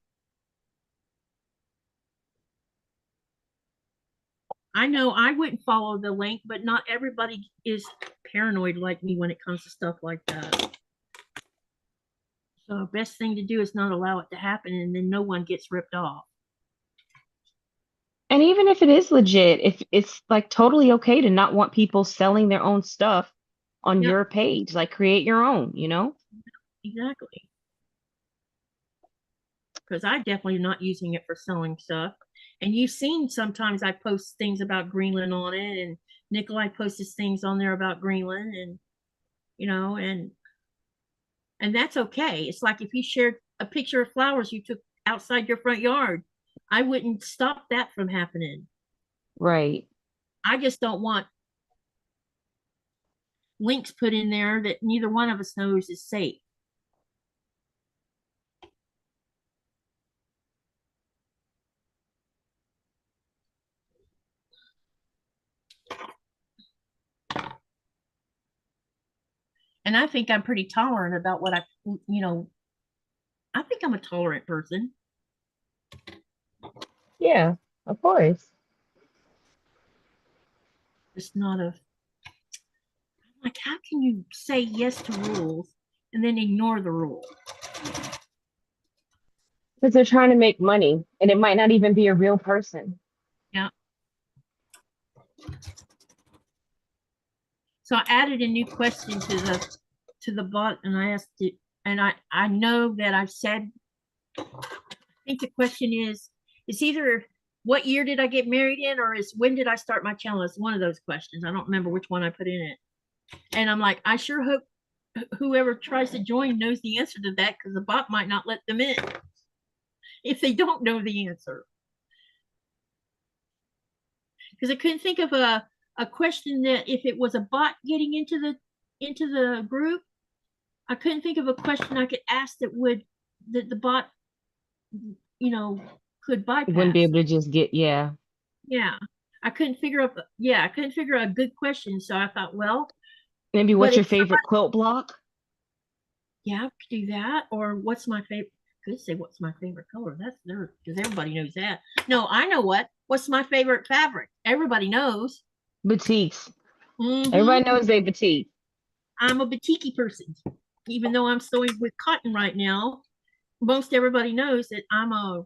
I know I wouldn't follow the link, but not everybody is paranoid like me when it comes to stuff like that. So best thing to do is not allow it to happen, and then no one gets ripped off. And even if it is legit, if it's like totally okay to not want people selling their own stuff on Yep. your page, like create your own, you know? Exactly. Because I definitely am not using it for selling stuff. And you've seen sometimes I post things about Greenland on it, and Nikolai posts things on there about Greenland, and you know, and that's okay. It's like if you shared a picture of flowers you took outside your front yard, I wouldn't stop that from happening. Right. I just don't want links put in there that neither one of us knows is safe. And I think I'm pretty tolerant about what I think I'm a tolerant person. Yeah, of course. It's not a, like, how can you say yes to rules and then ignore the rule? Because they're trying to make money and it might not even be a real person. Yeah. So I added a new question to the bot, and I asked it, and I know that I've said, I think the question is, it's either what year did I get married in, or is when did I start my channel? It's one of those questions. I don't remember which one I put in it. And I'm like, I sure hope whoever tries to join knows the answer to that, because the bot might not let them in if they don't know the answer. Because I couldn't think of a question that if it was a bot getting into the group, I couldn't think of a question I could ask that the bot, could bypass. You wouldn't be able to just get, yeah. Yeah. I couldn't figure out a good question. So I thought, well, Maybe what's your favorite quilt block? Yeah, I could do that. Or what's my favorite? Could say what's my favorite color. That's there, because everybody knows that. No, I know what's my favorite fabric. Everybody knows. Batiks. Mhm. Everybody knows they batik. I'm a batiki person, even though I'm sewing with cotton right now. Most everybody knows that I'm a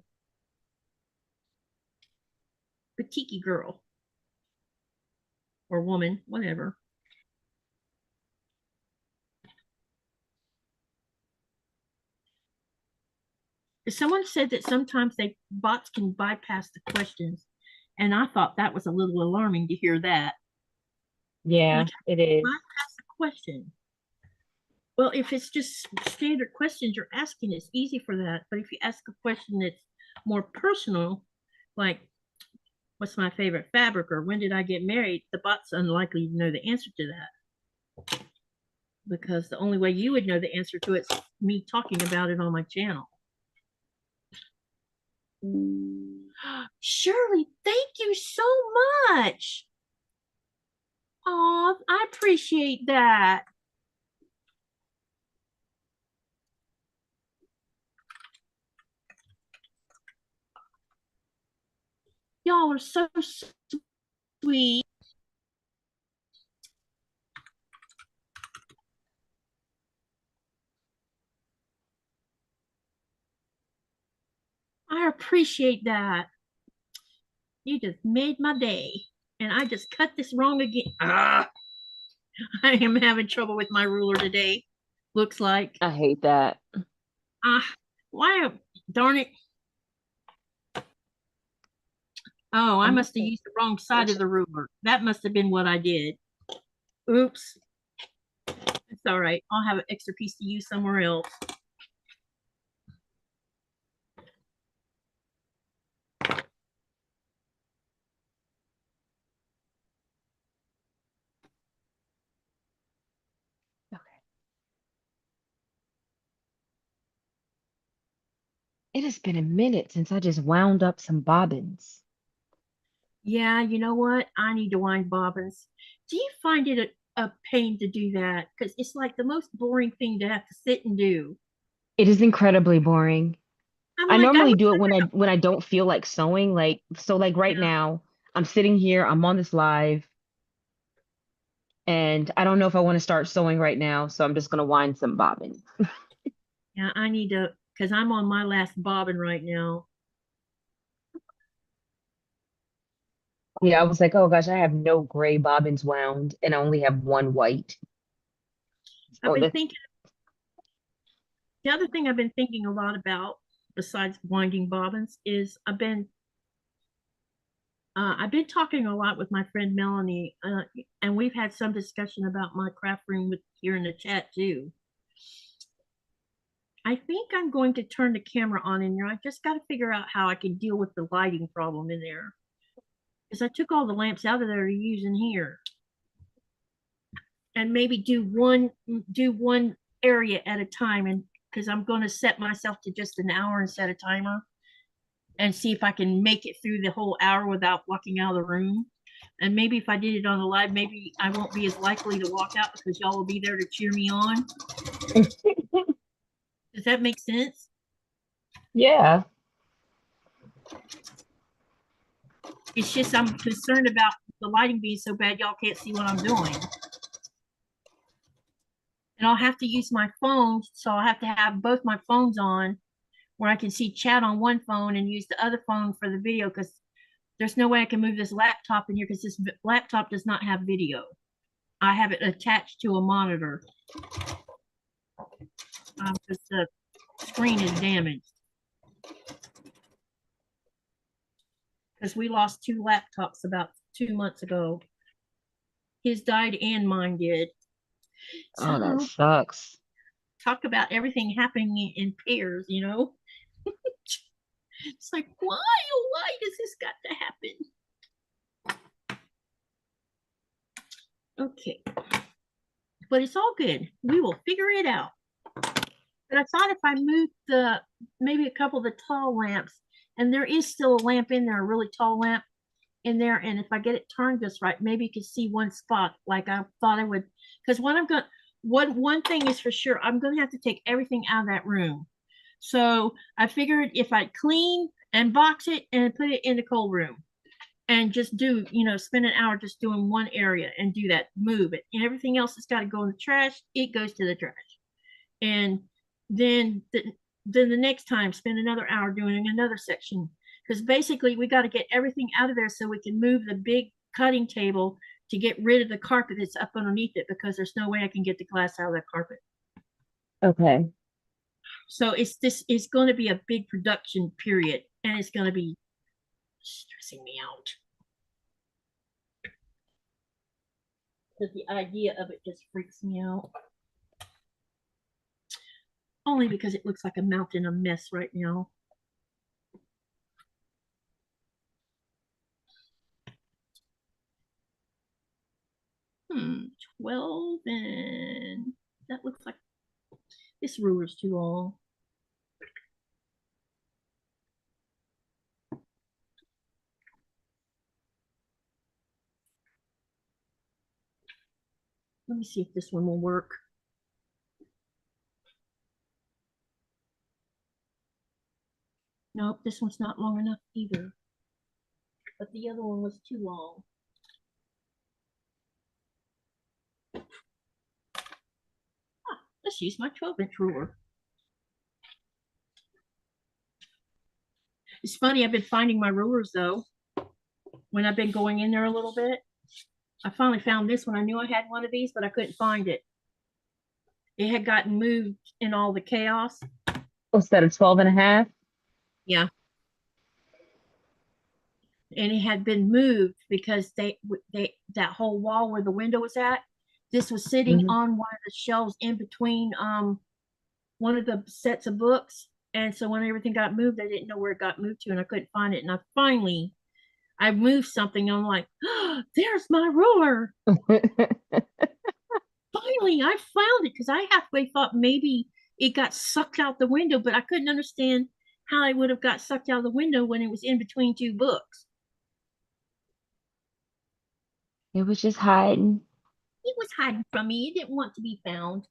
batiki girl or woman, whatever. Someone said that sometimes bots can bypass the questions, and I thought that was a little alarming to hear that. Yeah, Like, it is. bypass the question. Well, if it's just standard questions you're asking, it's easy for that. But if you ask a question that's more personal, like what's my favorite fabric or when did I get married, the bot's unlikely to know the answer to that. Because the only way you would know the answer to it is me talking about it on my channel. Shirley, thank you so much. Oh, I appreciate that. Y'all are so sweet. I appreciate that. You just made my day. And I just cut this wrong again. I am having trouble with my ruler today. Looks like. I hate that. Why? Darn it. Oh, I must have used the wrong side of the ruler. That must have been what I did. Oops. It's all right. I'll have an extra piece to use somewhere else. It has been a minute since I just wound up some bobbins. Yeah, you know what? I need to wind bobbins. Do you find it a pain to do that? Because it's like the most boring thing to have to sit and do. It is incredibly boring. I'm I like, normally do it when I don't feel like sewing. Like right Yeah. now, I'm sitting here, I'm on this live, and I don't know if I want to start sewing right now, so I'm just gonna wind some bobbin. Yeah, I need to, because I'm on my last bobbin right now. Yeah, I was like, oh gosh, I have no gray bobbins wound, and I only have one white. I've Oh, been that's thinking, the other thing I've been thinking a lot about, besides winding bobbins, is I've been talking a lot with my friend Melanie, and we've had some discussion about my craft room with here in the chat too. I think I'm going to turn the camera on in there. I just got to figure out how I can deal with the lighting problem in there. Because I took all the lamps out of there to use in here. And maybe do one area at a time, and because I'm going to set myself to just an hour and set a timer and see if I can make it through the whole hour without walking out of the room. And maybe if I did it on the live, maybe I won't be as likely to walk out because y'all will be there to cheer me on. Does that make sense? yeah. It's just I'm concerned about the lighting being so bad y'all can't see what I'm doing. And I'll have to use my phone, so I'll have to have both my phones on where I can see chat on one phone and use the other phone for the video, because there's no way I can move this laptop in here because this laptop does not have video. I have it attached to a monitor because the screen is damaged. Because we lost 2 laptops about 2 months ago. His died and mine did. Oh, that So sucks. talk about everything happening in pairs, you know? It's like, why, oh, why does this got to happen? Okay. But it's all good. We will figure it out. But I thought if I moved maybe a couple of the tall lamps, and there is still a lamp in there, a really tall lamp in there, and if I get it turned just right, maybe you could see one spot like I thought I would. Because one thing is for sure, I'm gonna have to take everything out of that room. So I figured if I clean and box it and put it in the cold room and just do, spend an hour just doing one area and do that, move it, and everything else that's got to go in the trash, it goes to the trash. And then the next time spend another hour doing another section, because basically we got to get everything out of there so we can move the big cutting table to get rid of the carpet that's up underneath it, because there's no way I can get the glass out of that carpet. Okay. So it's going to be a big production period, and it's going to be stressing me out because the idea of it just freaks me out. Only because it looks like a mountain of mess right now. Hmm, 12, and that looks like this ruler's too long. Let me see if this one will work. Nope, this one's not long enough either. But the other one was too long. Let's use my 12-inch ruler. It's funny, I've been finding my rulers though. When I've been going in there a little bit, I finally found this one. I knew I had one of these, but I couldn't find it. It had gotten moved in all the chaos. What's that, a 12.5? Yeah. And it had been moved because they that whole wall where the window was at, this was sitting on one of the shelves in between one of the sets of books. And so when everything got moved, I didn't know where it got moved to, and I couldn't find it. And I moved something, and I'm like, oh, there's my ruler. Finally, I found it, because I halfway thought maybe it got sucked out the window, but I couldn't understand how it would have got sucked out of the window when it was in between 2 books. It was just hiding. It was hiding from me. It didn't want to be found.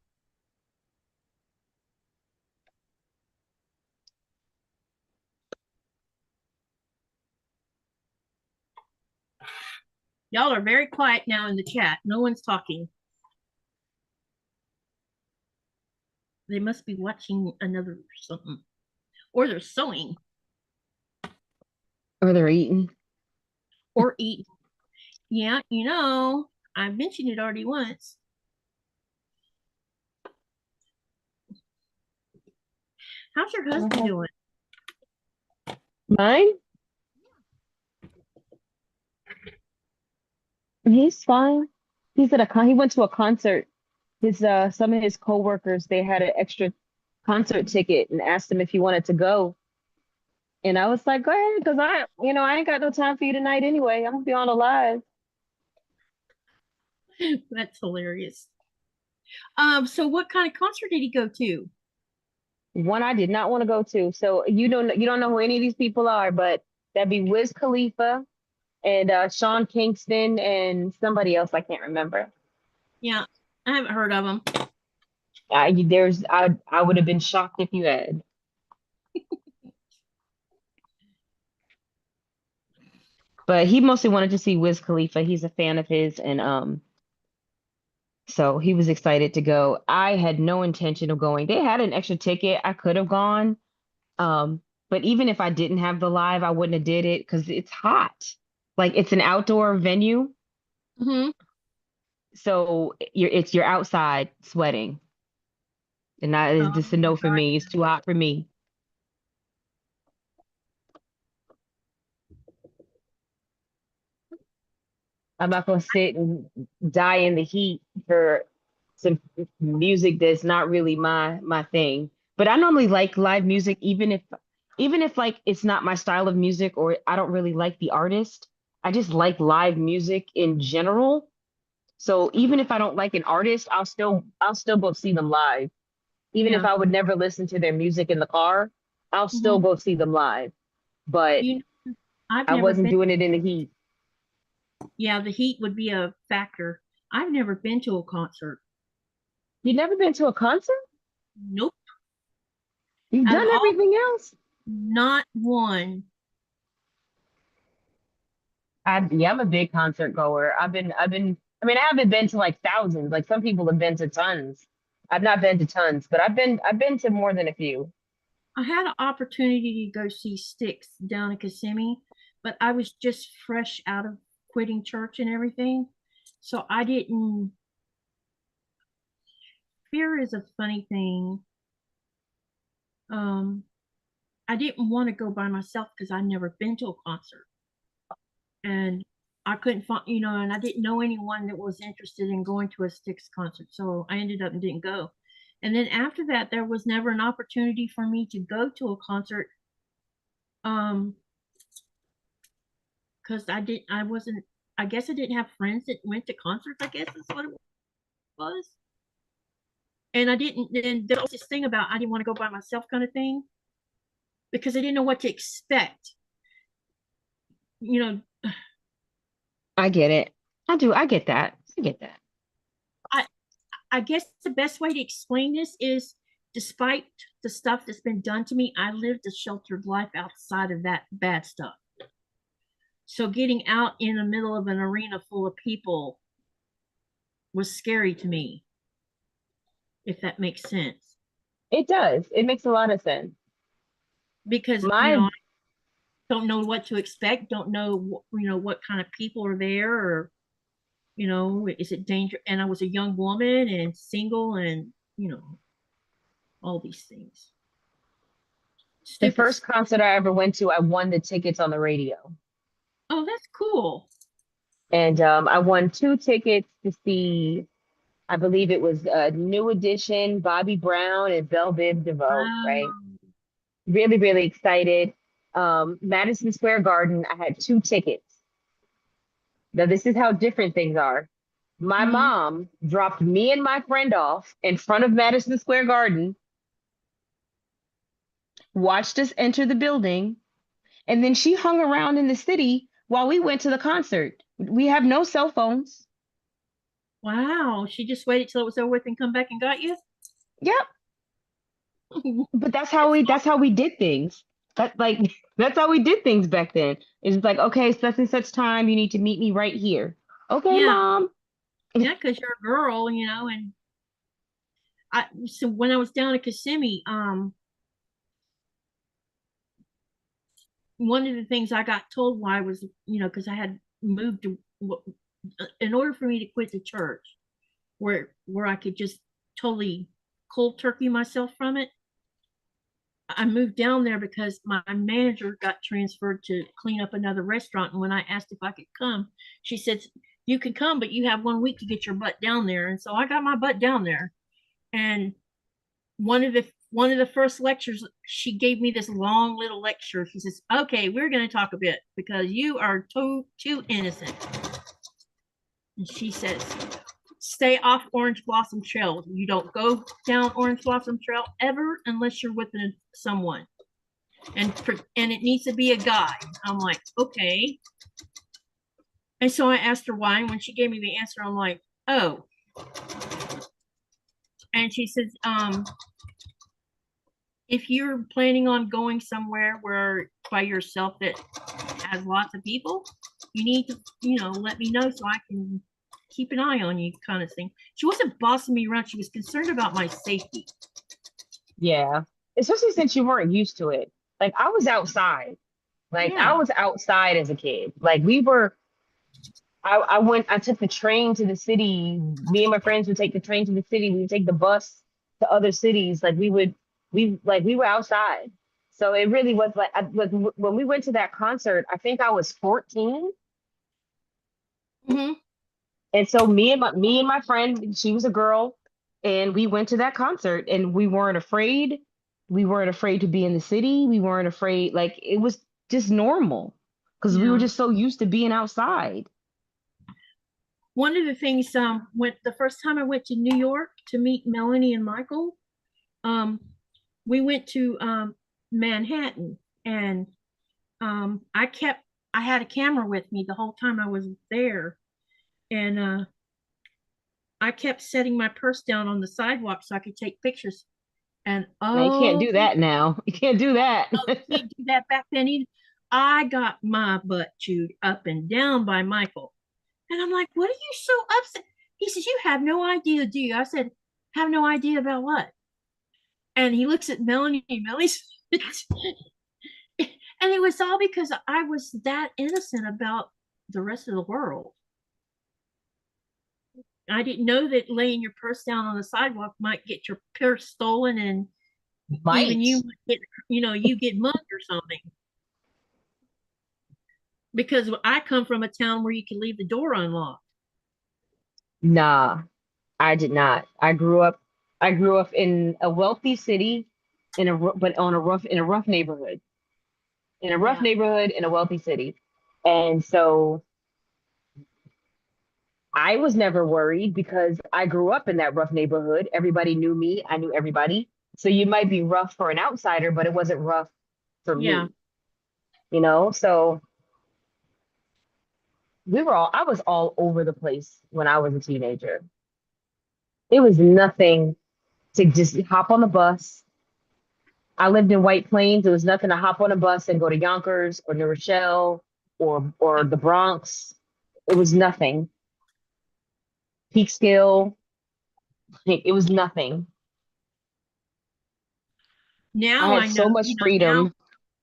Y'all are very quiet now in the chat. No one's talking. They must be watching another something. Or they're sewing. Or they're eating. Or eating. Yeah, you know, I mentioned it already once. How's your husband doing? Mine? He's fine. He went to a concert. His some of his coworkers, they had an extra concert ticket and asked him if he wanted to go. And I was like, go ahead, because I ain't got no time for you tonight anyway. I'm gonna be on a live. That's hilarious. So what kind of concert did he go to? One I did not want to go to. So you don't know who any of these people are, but that'd be Wiz Khalifa and Sean Kingston and somebody else I can't remember. Yeah, I haven't heard of him. I would have been shocked if you had. But he mostly wanted to see Wiz Khalifa. He's a fan of his, and so he was excited to go. I had no intention of going. They had an extra ticket. I could have gone. But even if I didn't have the live, I wouldn't have did it because it's hot. Like it's an outdoor venue. Mm-hmm. So you're outside sweating. And that is just a no for me. It's too hot for me. I'm not gonna sit and die in the heat for some music that's not really my thing. But I normally like live music, even if like it's not my style of music or I don't really like the artist. I just like live music in general. So even if I don't like an artist, I'll still go see them live. Even if Yeah. I would never listen to their music in the car, I'll still go see them live. But You know, I've I never wasn't been. doing it in the heat. Yeah, the heat would be a factor. I've never been to a concert. You never been to a concert? Nope. You've Out of done all, everything else? not one. I'm a big concert goer. I mean, I haven't been to like thousands. Like some people have been to tons. I've not been to tons, but I've been to more than a few. I had an opportunity to go see Styx down in Kissimmee, but I was just fresh out of quitting church and everything. So I didn't. Fear is a funny thing. Um, I didn't want to go by myself because I'd never been to a concert. And I couldn't find, and I didn't know anyone that was interested in going to a Styx concert. So I ended up and didn't go. And then after that, there was never an opportunity for me to go to a concert. Because I guess I didn't have friends that went to concerts, I guess that's what it was. And I didn't, then there was this thing about I didn't want to go by myself kind of thing because I didn't know what to expect. You know, I get it. I do. I get that. I get that. I guess the best way to explain this is despite the stuff that's been done to me, I lived a sheltered life outside of that bad stuff. So getting out in the middle of an arena full of people was scary to me, if that makes sense. It does. It makes a lot of sense. Because, My I don't know what to expect, don't know, what kind of people are there or, is it danger? And I was a young woman and single and, all these things. the Stupid. first concert I ever went to, I won the tickets on the radio. Oh, that's cool. And I won 2 tickets to see, I believe it was a New Edition, Bobby Brown, and Belle Biv DeVoe, right? Really, really excited. Madison Square Garden, I had 2 tickets. Now, this is how different things are. My mom dropped me and my friend off in front of Madison Square Garden, watched us enter the building, and then she hung around in the city while we went to the concert. We have no cell phones. Wow. She just waited till it was over with and come back and got you? Yep. But that's how we did things. That like that's how we did things back then. It's like, okay, such and such time, you need to meet me right here. Okay, Yeah, mom. yeah, because you're a girl, and so when I was down at Kissimmee, one of the things I got told why was, because I had moved to, in order for me to quit the church, where I could just totally cold turkey myself from it, I moved down there because my manager got transferred to clean up another restaurant. And when I asked if I could come, she said, "You can come, but you have 1 week to get your butt down there." And so I got my butt down there. And one of the first lectures, she gave me this long little lecture. She says, "Okay, we're going to talk a bit because you are too innocent." And she says, "Stay off Orange Blossom Trail. You don't go down Orange Blossom Trail ever unless you're with someone, and it needs to be a guy." I'm like, okay. And so I asked her why, and when she gave me the answer, I'm like, oh. And she says, if you're planning on going somewhere where by yourself that has lots of people, you need to, let me know so I can keep an eye on you, kind of thing. She wasn't bossing me around. She was concerned about my safety. Yeah. Especially since you weren't used to it. Like I was outside. Like I Yeah. was outside as a kid. Like we were I took the train to the city. Me and my friends would take the train to the city. We would take the bus to other cities. Like we were outside. So it really was like when we went to that concert, I think I was 14. Mm-hmm. And so me and my friend, she was a girl, and we went to that concert and we weren't afraid. We weren't afraid to be in the city. We weren't afraid, like it was just normal because we were Yeah. just so used to being outside. One of the things, the first time I went to New York to meet Melanie and Michael, um, we went to Manhattan, and I had a camera with me the whole time I was there, and I kept setting my purse down on the sidewalk so I could take pictures. And Now you can't oh, do that now. You can't do that. you can't do that back then either. I got my butt chewed up and down by Michael. And I'm like, "What are you so upset?" He says, "You have no idea, do you?" I said, "Have no idea about what?" And he looks at Melanie. Melanie's, and it was all because I was that innocent about the rest of the world. I didn't know that laying your purse down on the sidewalk might get your purse stolen, and even Might. you get, you get mugged or something. Because I come from a town where you can leave the door unlocked. Nah, I did not. I grew up in a wealthy city but on a rough in a rough neighborhood. In a rough Yeah. neighborhood in a wealthy city. And so I was never worried because I grew up in that rough neighborhood. Everybody knew me. I knew everybody. So you might be rough for an outsider, but it wasn't rough for Yeah. me, So I was all over the place when I was a teenager. It was nothing to just hop on the bus. I lived in White Plains. It was nothing to hop on a bus and go to Yonkers or New Rochelle or the Bronx. It was nothing. Peekskill. It was nothing. I Now had I know, so much now freedom.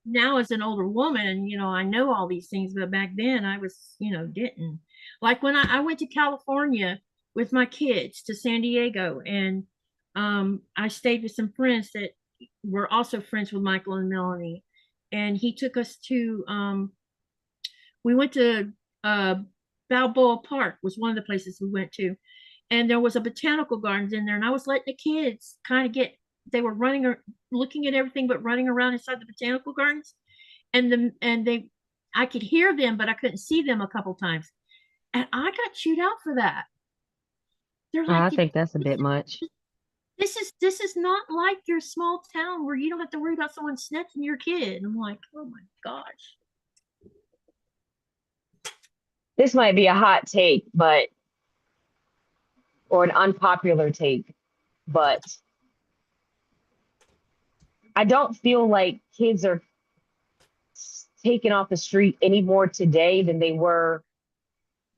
now as an older woman, I know all these things, but back then I was, didn't. Like when I went to California with my kids to San Diego, and I stayed with some friends that were also friends with Michael and Melanie. And he took us to we went to Balboa Park was one of the places we went to. And there was a botanical gardens in there, and I was letting the kids kind of they were running or looking at everything but running around inside the botanical gardens. And I could hear them, but I couldn't see them a couple times. And I got chewed out for that. They're like, I think that's a bit much. this is not like your small town where you don't have to worry about someone snatching your kid. And I'm like, oh my gosh. This might be a hot take, or an unpopular take, but I don't feel like kids are taken off the street any more today than they were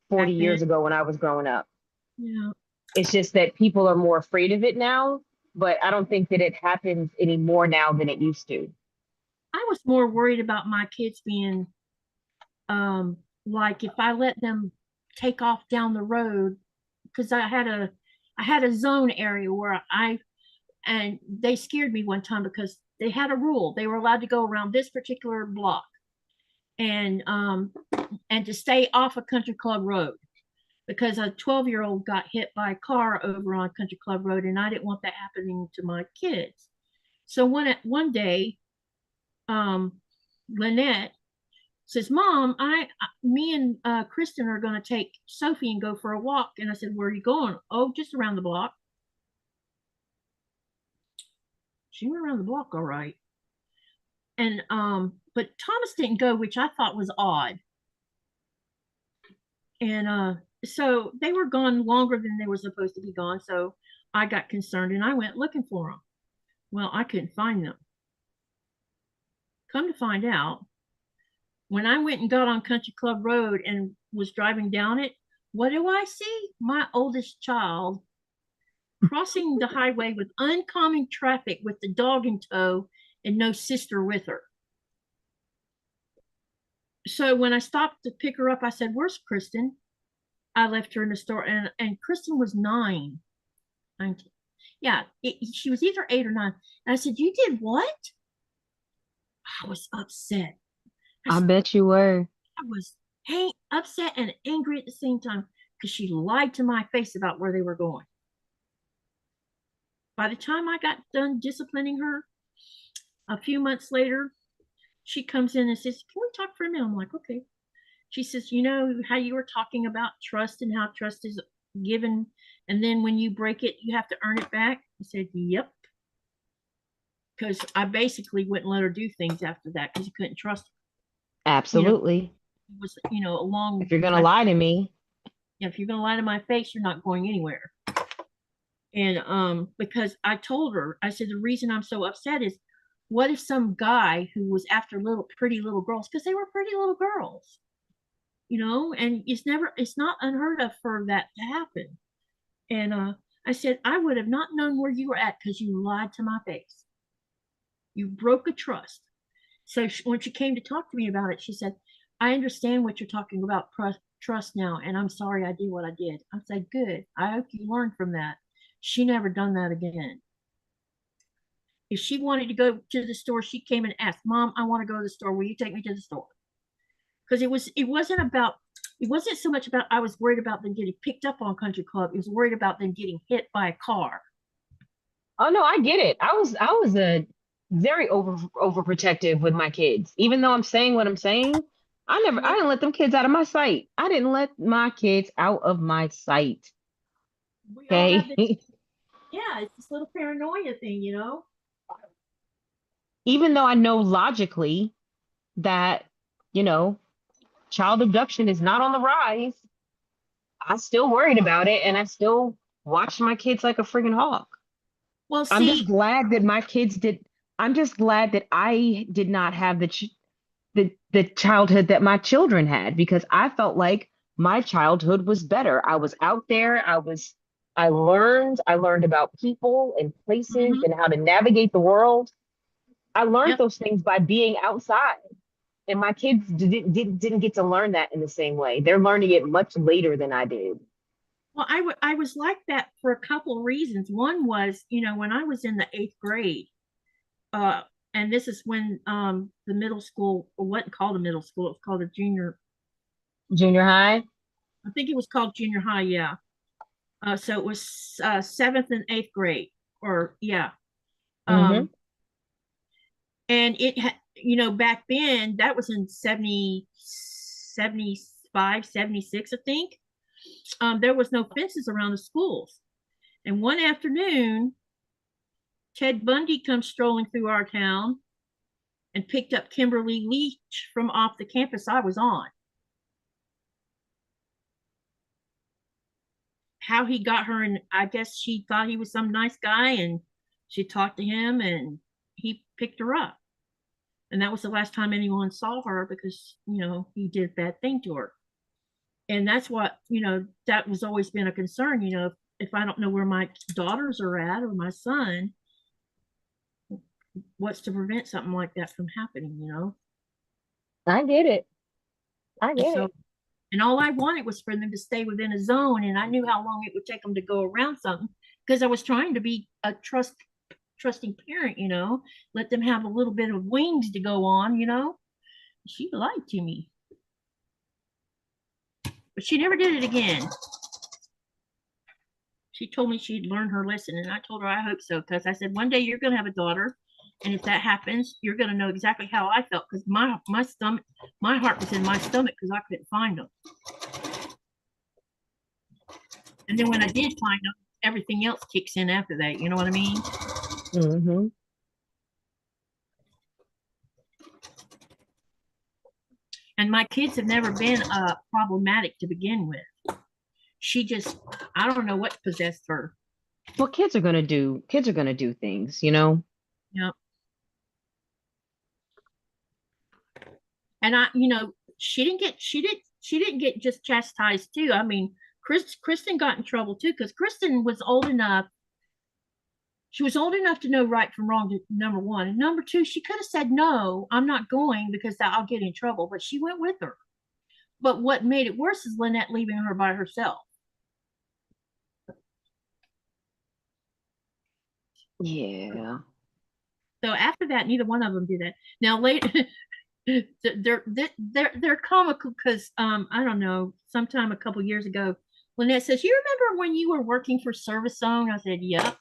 40 Back years then. ago when I was growing up. Yeah. It's just that people are more afraid of it now, but I don't think that it happens any more now than it used to. I was more worried about my kids being like if I let them take off down the road, because I had a zone area where and they scared me one time because they had a rule. They were allowed to go around this particular block and to stay off a country club road because a 12-year-old got hit by a car over on country club road and I didn't want that happening to my kids. So one day, Lynette says, "Mom, me and Kristen are going to take Sophie and go for a walk." And I said, "Where are you going?" "Oh, just around the block." She went around the block, all right. And but Thomas didn't go, which I thought was odd. And so they were gone longer than they were supposed to be gone. So I got concerned and I went looking for them. Well, I couldn't find them. Come to find out, when I went and got on Country Club Road and was driving down it, what do I see? My oldest child crossing the highway with oncoming traffic with the dog in tow and no sister with her. So when I stopped to pick her up, I said, "Where's Kristen?" I left her in the store, and Kristen was 9. 19. Yeah, she was either 8 or 9. And I said, "You did what?" I was upset. I bet you were. I was upset and angry at the same time because she lied to my face about where they were going. By the time I got done disciplining her, a few months later, she comes in and says, "Can we talk for a minute?" I'm like, "Okay." She says, "You know how you were talking about trust and how trust is given, and then when you break it, you have to earn it back?" I said, "Yep." Because I basically wouldn't let her do things after that because you couldn't trust her. Absolutely. It was, a long. If you're going to lie to me. If you're going to lie to my face, you're not going anywhere. And because I told her, I said, the reason I'm so upset is, what if some guy who was after pretty little girls, because they were pretty little girls, and it's not unheard of for that to happen. And I said, I would have not known where you were at because you lied to my face. You broke a trust. So when she came to talk to me about it, she said, "I understand what you're talking about trust now, and I'm sorry I did what I did." I said, "Good. I hope you learned from that." She never done that again. If she wanted to go to the store, she came and asked, "Mom, I want to go to the store. Will you take me to the store?" Because it wasn't so much about I was worried about them getting picked up on Country Club. It was worried about them getting hit by a car. Oh no, I get it. I was a very overprotective with my kids. Even though I'm saying what I'm saying, I didn't let them kids out of my sight. I didn't let my kids out of my sight. We all have Okay. this, yeah, it's this little paranoia thing, Even though I know logically that, you know, child abduction is not on the rise, I still worried about it and I still watched my kids like a friggin' hawk. Well, I'm just see, glad that my kids did. I'm just glad that I did not have the childhood that my children had because I felt like my childhood was better. I was out there. I learned about people and places mhm, and how to navigate the world. I learned yep. those things by being outside. And my kids didn't get to learn that in the same way. They're learning it much later than I did. Well, I was like that for a couple of reasons. One was, when I was in the 8th grade, uh, and this is when the middle school, or wasn't called a middle school, it was called a junior. Junior high? I think it was called junior high, yeah. So it was 7th and 8th grade, or yeah. Mm-hmm. Um, and it had, back then that was in 75, 76, I think. There was no fences around the schools. And one afternoon, Ted Bundy comes strolling through our town and picked up Kimberly Leach from off the campus I was on. How he got her, and I guess she thought he was some nice guy, and she talked to him, and he picked her up. And that was the last time anyone saw her because, he did a bad thing to her. And that's what, that was always been a concern, if I don't know where my daughters are at or my son, what's to prevent something like that from happening? I get it. I get So, it. and all I wanted was for them to stay within a zone, and I knew how long it would take them to go around something because I was trying to be a trusting parent, let them have a little bit of wings to go on. She lied to me, but she never did it again. She told me she'd learned her lesson, and I told her I hope so, because I said one day you're going to have a daughter, and if that happens, you're going to know exactly how I felt, because my stomach, my heart was in my stomach because I couldn't find them. And then when I did find them, everything else kicks in after that. You know what I mean? Mm-hmm. And my kids have never been problematic to begin with. She just, I don't know what possessed her. Well, kids are gonna do things, Yep. And she didn't get just chastised too. I mean, Kristen got in trouble too, because Kristen was old enough. She was old enough to know right from wrong, number one. And number two, she could have said, no, I'm not going because I'll get in trouble. But she went with her. But what made it worse is Lynette leaving her by herself. Yeah. So after that, neither one of them did that. Now later, they're comical because I don't know, sometime a couple years ago, Lynette says, "You remember when you were working for Service Zone?" I said, "Yep."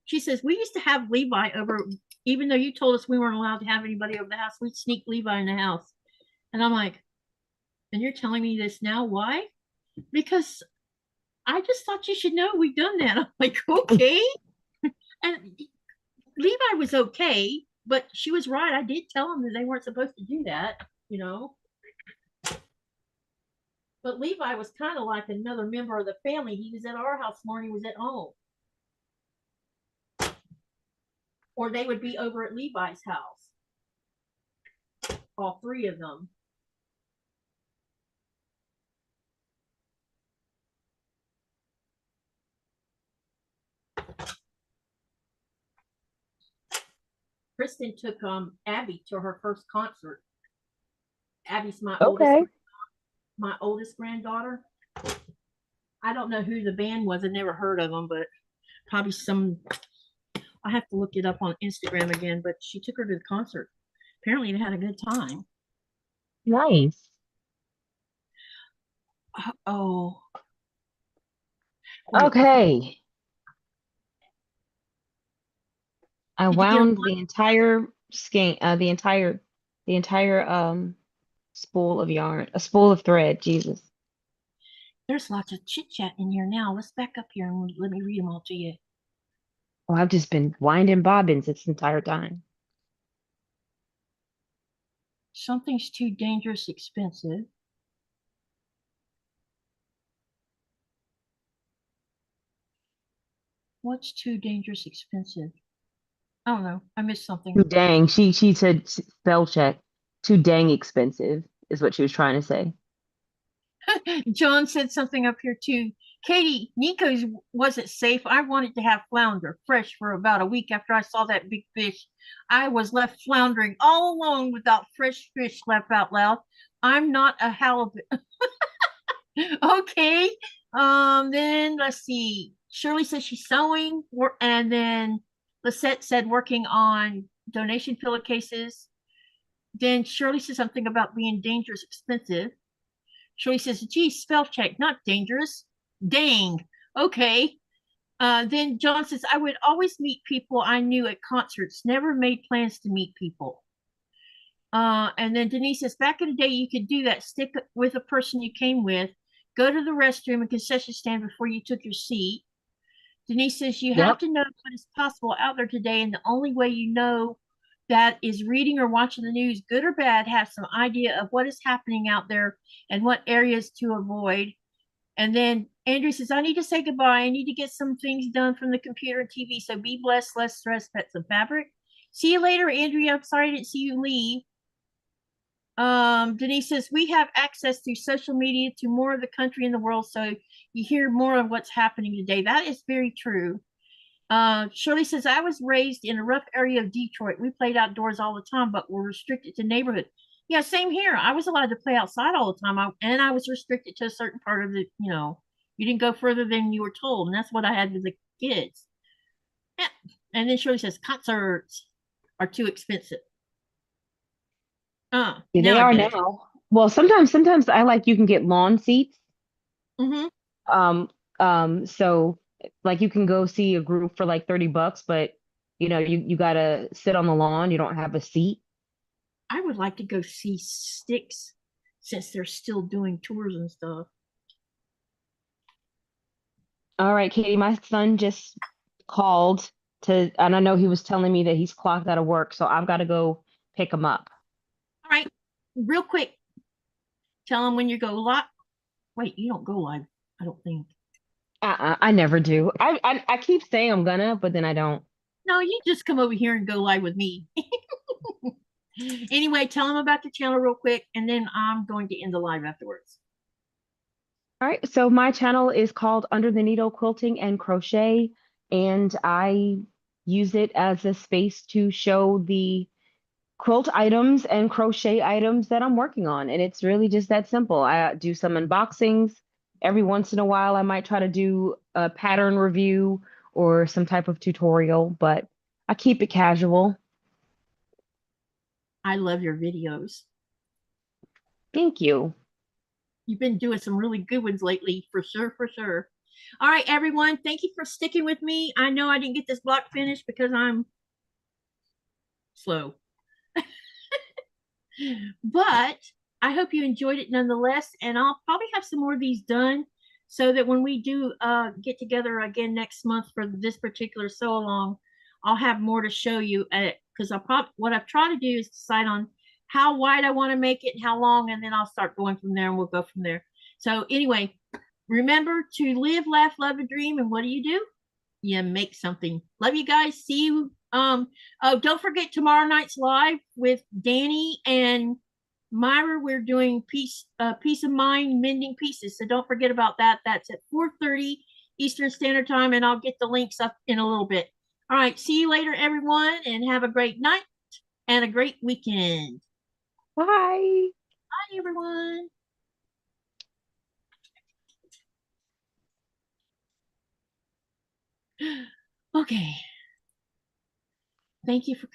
She says, "We used to have Levi over, even though you told us we weren't allowed to have anybody over the house. We'd sneak Levi in the house." And I'm like, "And you're telling me this now? Why?" "Because I just thought you should know we've done that." I'm like, "Okay." And Levi was okay, but she was right. I did tell him that they weren't supposed to do that. But Levi was kind of like another member of the family. He was at our house more than he was at home. Or they would be over at Levi's house. All three of them. Kristen took Abby to her first concert. Abby's my oldest granddaughter. I don't know who the band was. I never heard of them, but probably some. I have to look it up on Instagram again. But she took her to the concert. Apparently, they had a good time. Nice. Oh. Wait. Okay. I wound the entire skein, the entire spool of yarn, a spool of thread. Jesus. There's lots of chit chat in here now. Let's back up here and let me read them all to you. Oh, I've just been winding bobbins this entire time. Something's too dangerous expensive. What's too dangerous expensive? I don't know. I missed something. Too dang. She said spell check. Too dang expensive is what she was trying to say. John said something up here too. Katie, Nico's wasn't safe. I wanted to have flounder fresh for about a week after I saw that big fish. I was left floundering all alone without fresh fish, laugh out loud. I'm not a halibut. Okay. Then let's see. Shirley says she's sewing, and then Lisette said working on donation pillowcases. Then Shirley says something about being dangerous expensive. Shirley says, "Gee, spell check, not dangerous. Dang. Okay." Then John says, "I would always meet people I knew at concerts, never made plans to meet people." And then Denise says, "Back in the day, you could do that. Stick with a person you came with, go to the restroom and concession stand before you took your seat." Denise says, "You have to know what is possible out there today, and the only way you know that is reading or watching the news, good or bad, have some idea of what is happening out there and what areas to avoid." And then Andrew says, "I need to say goodbye. I need to get some things done from the computer and TV. So be blessed, less stress, pet some fabric." See you later, Andrea. I'm sorry I didn't see you leave. Denise says we have access through social media to more of the country and the world, so you hear more of what's happening today. That is very true. Shirley says I was raised in a rough area of Detroit. We played outdoors all the time, but were restricted to neighborhood. Yeah, same here. I was allowed to play outside all the time, and I was restricted to a certain part of the. You didn't go further than you were told, and that's what I had with the kids. Yeah. And then Shirley says concerts are too expensive. Yeah, now they I are get it. now. Well, sometimes I like you can get lawn seats. Mm-hmm. So like you can go see a group for like $30, but you gotta sit on the lawn. You don't have a seat. I would like to go see Sticks since they're still doing tours and stuff. All right, Katie, my son just called and I know he was telling me that he's clocked out of work, so I've got to go pick him up. All right, real quick, tell them when you go live. Wait, you don't go live, I don't think. I never do. I keep saying I'm gonna, but then I don't. No, you just come over here and go live with me. Anyway, tell them about the channel real quick, and then I'm going to end the live afterwards. All right, so my channel is called Under the Needle Quilting and Crochet, and I use it as a space to show the quilt items and crochet items that I'm working on. And it's really just that simple. I do some unboxings. Every once in a while, I might try to do a pattern review or some type of tutorial, but I keep it casual. I love your videos. Thank you. You've been doing some really good ones lately, for sure, for sure. All right, everyone, thank you for sticking with me. I know I didn't get this block finished because I'm slow. But I hope you enjoyed it nonetheless, and I'll probably have some more of these done so that when we do get together again next month for this particular sew along, I'll have more to show you because what I've tried to do is decide on how wide I want to make it and how long, and then I'll start going from there and we'll go from there. So anyway, remember to live, laugh, love, and dream, and what do? You make something. Love you guys. See you. Oh, don't forget tomorrow night's live with Danny and Myra. We're doing peace of mind mending pieces. So don't forget about that. That's at 4:30 Eastern Standard Time, and I'll get the links up in a little bit. All right. See you later, everyone, and have a great night and a great weekend. Bye. Bye, everyone. Okay. Thank you for coming.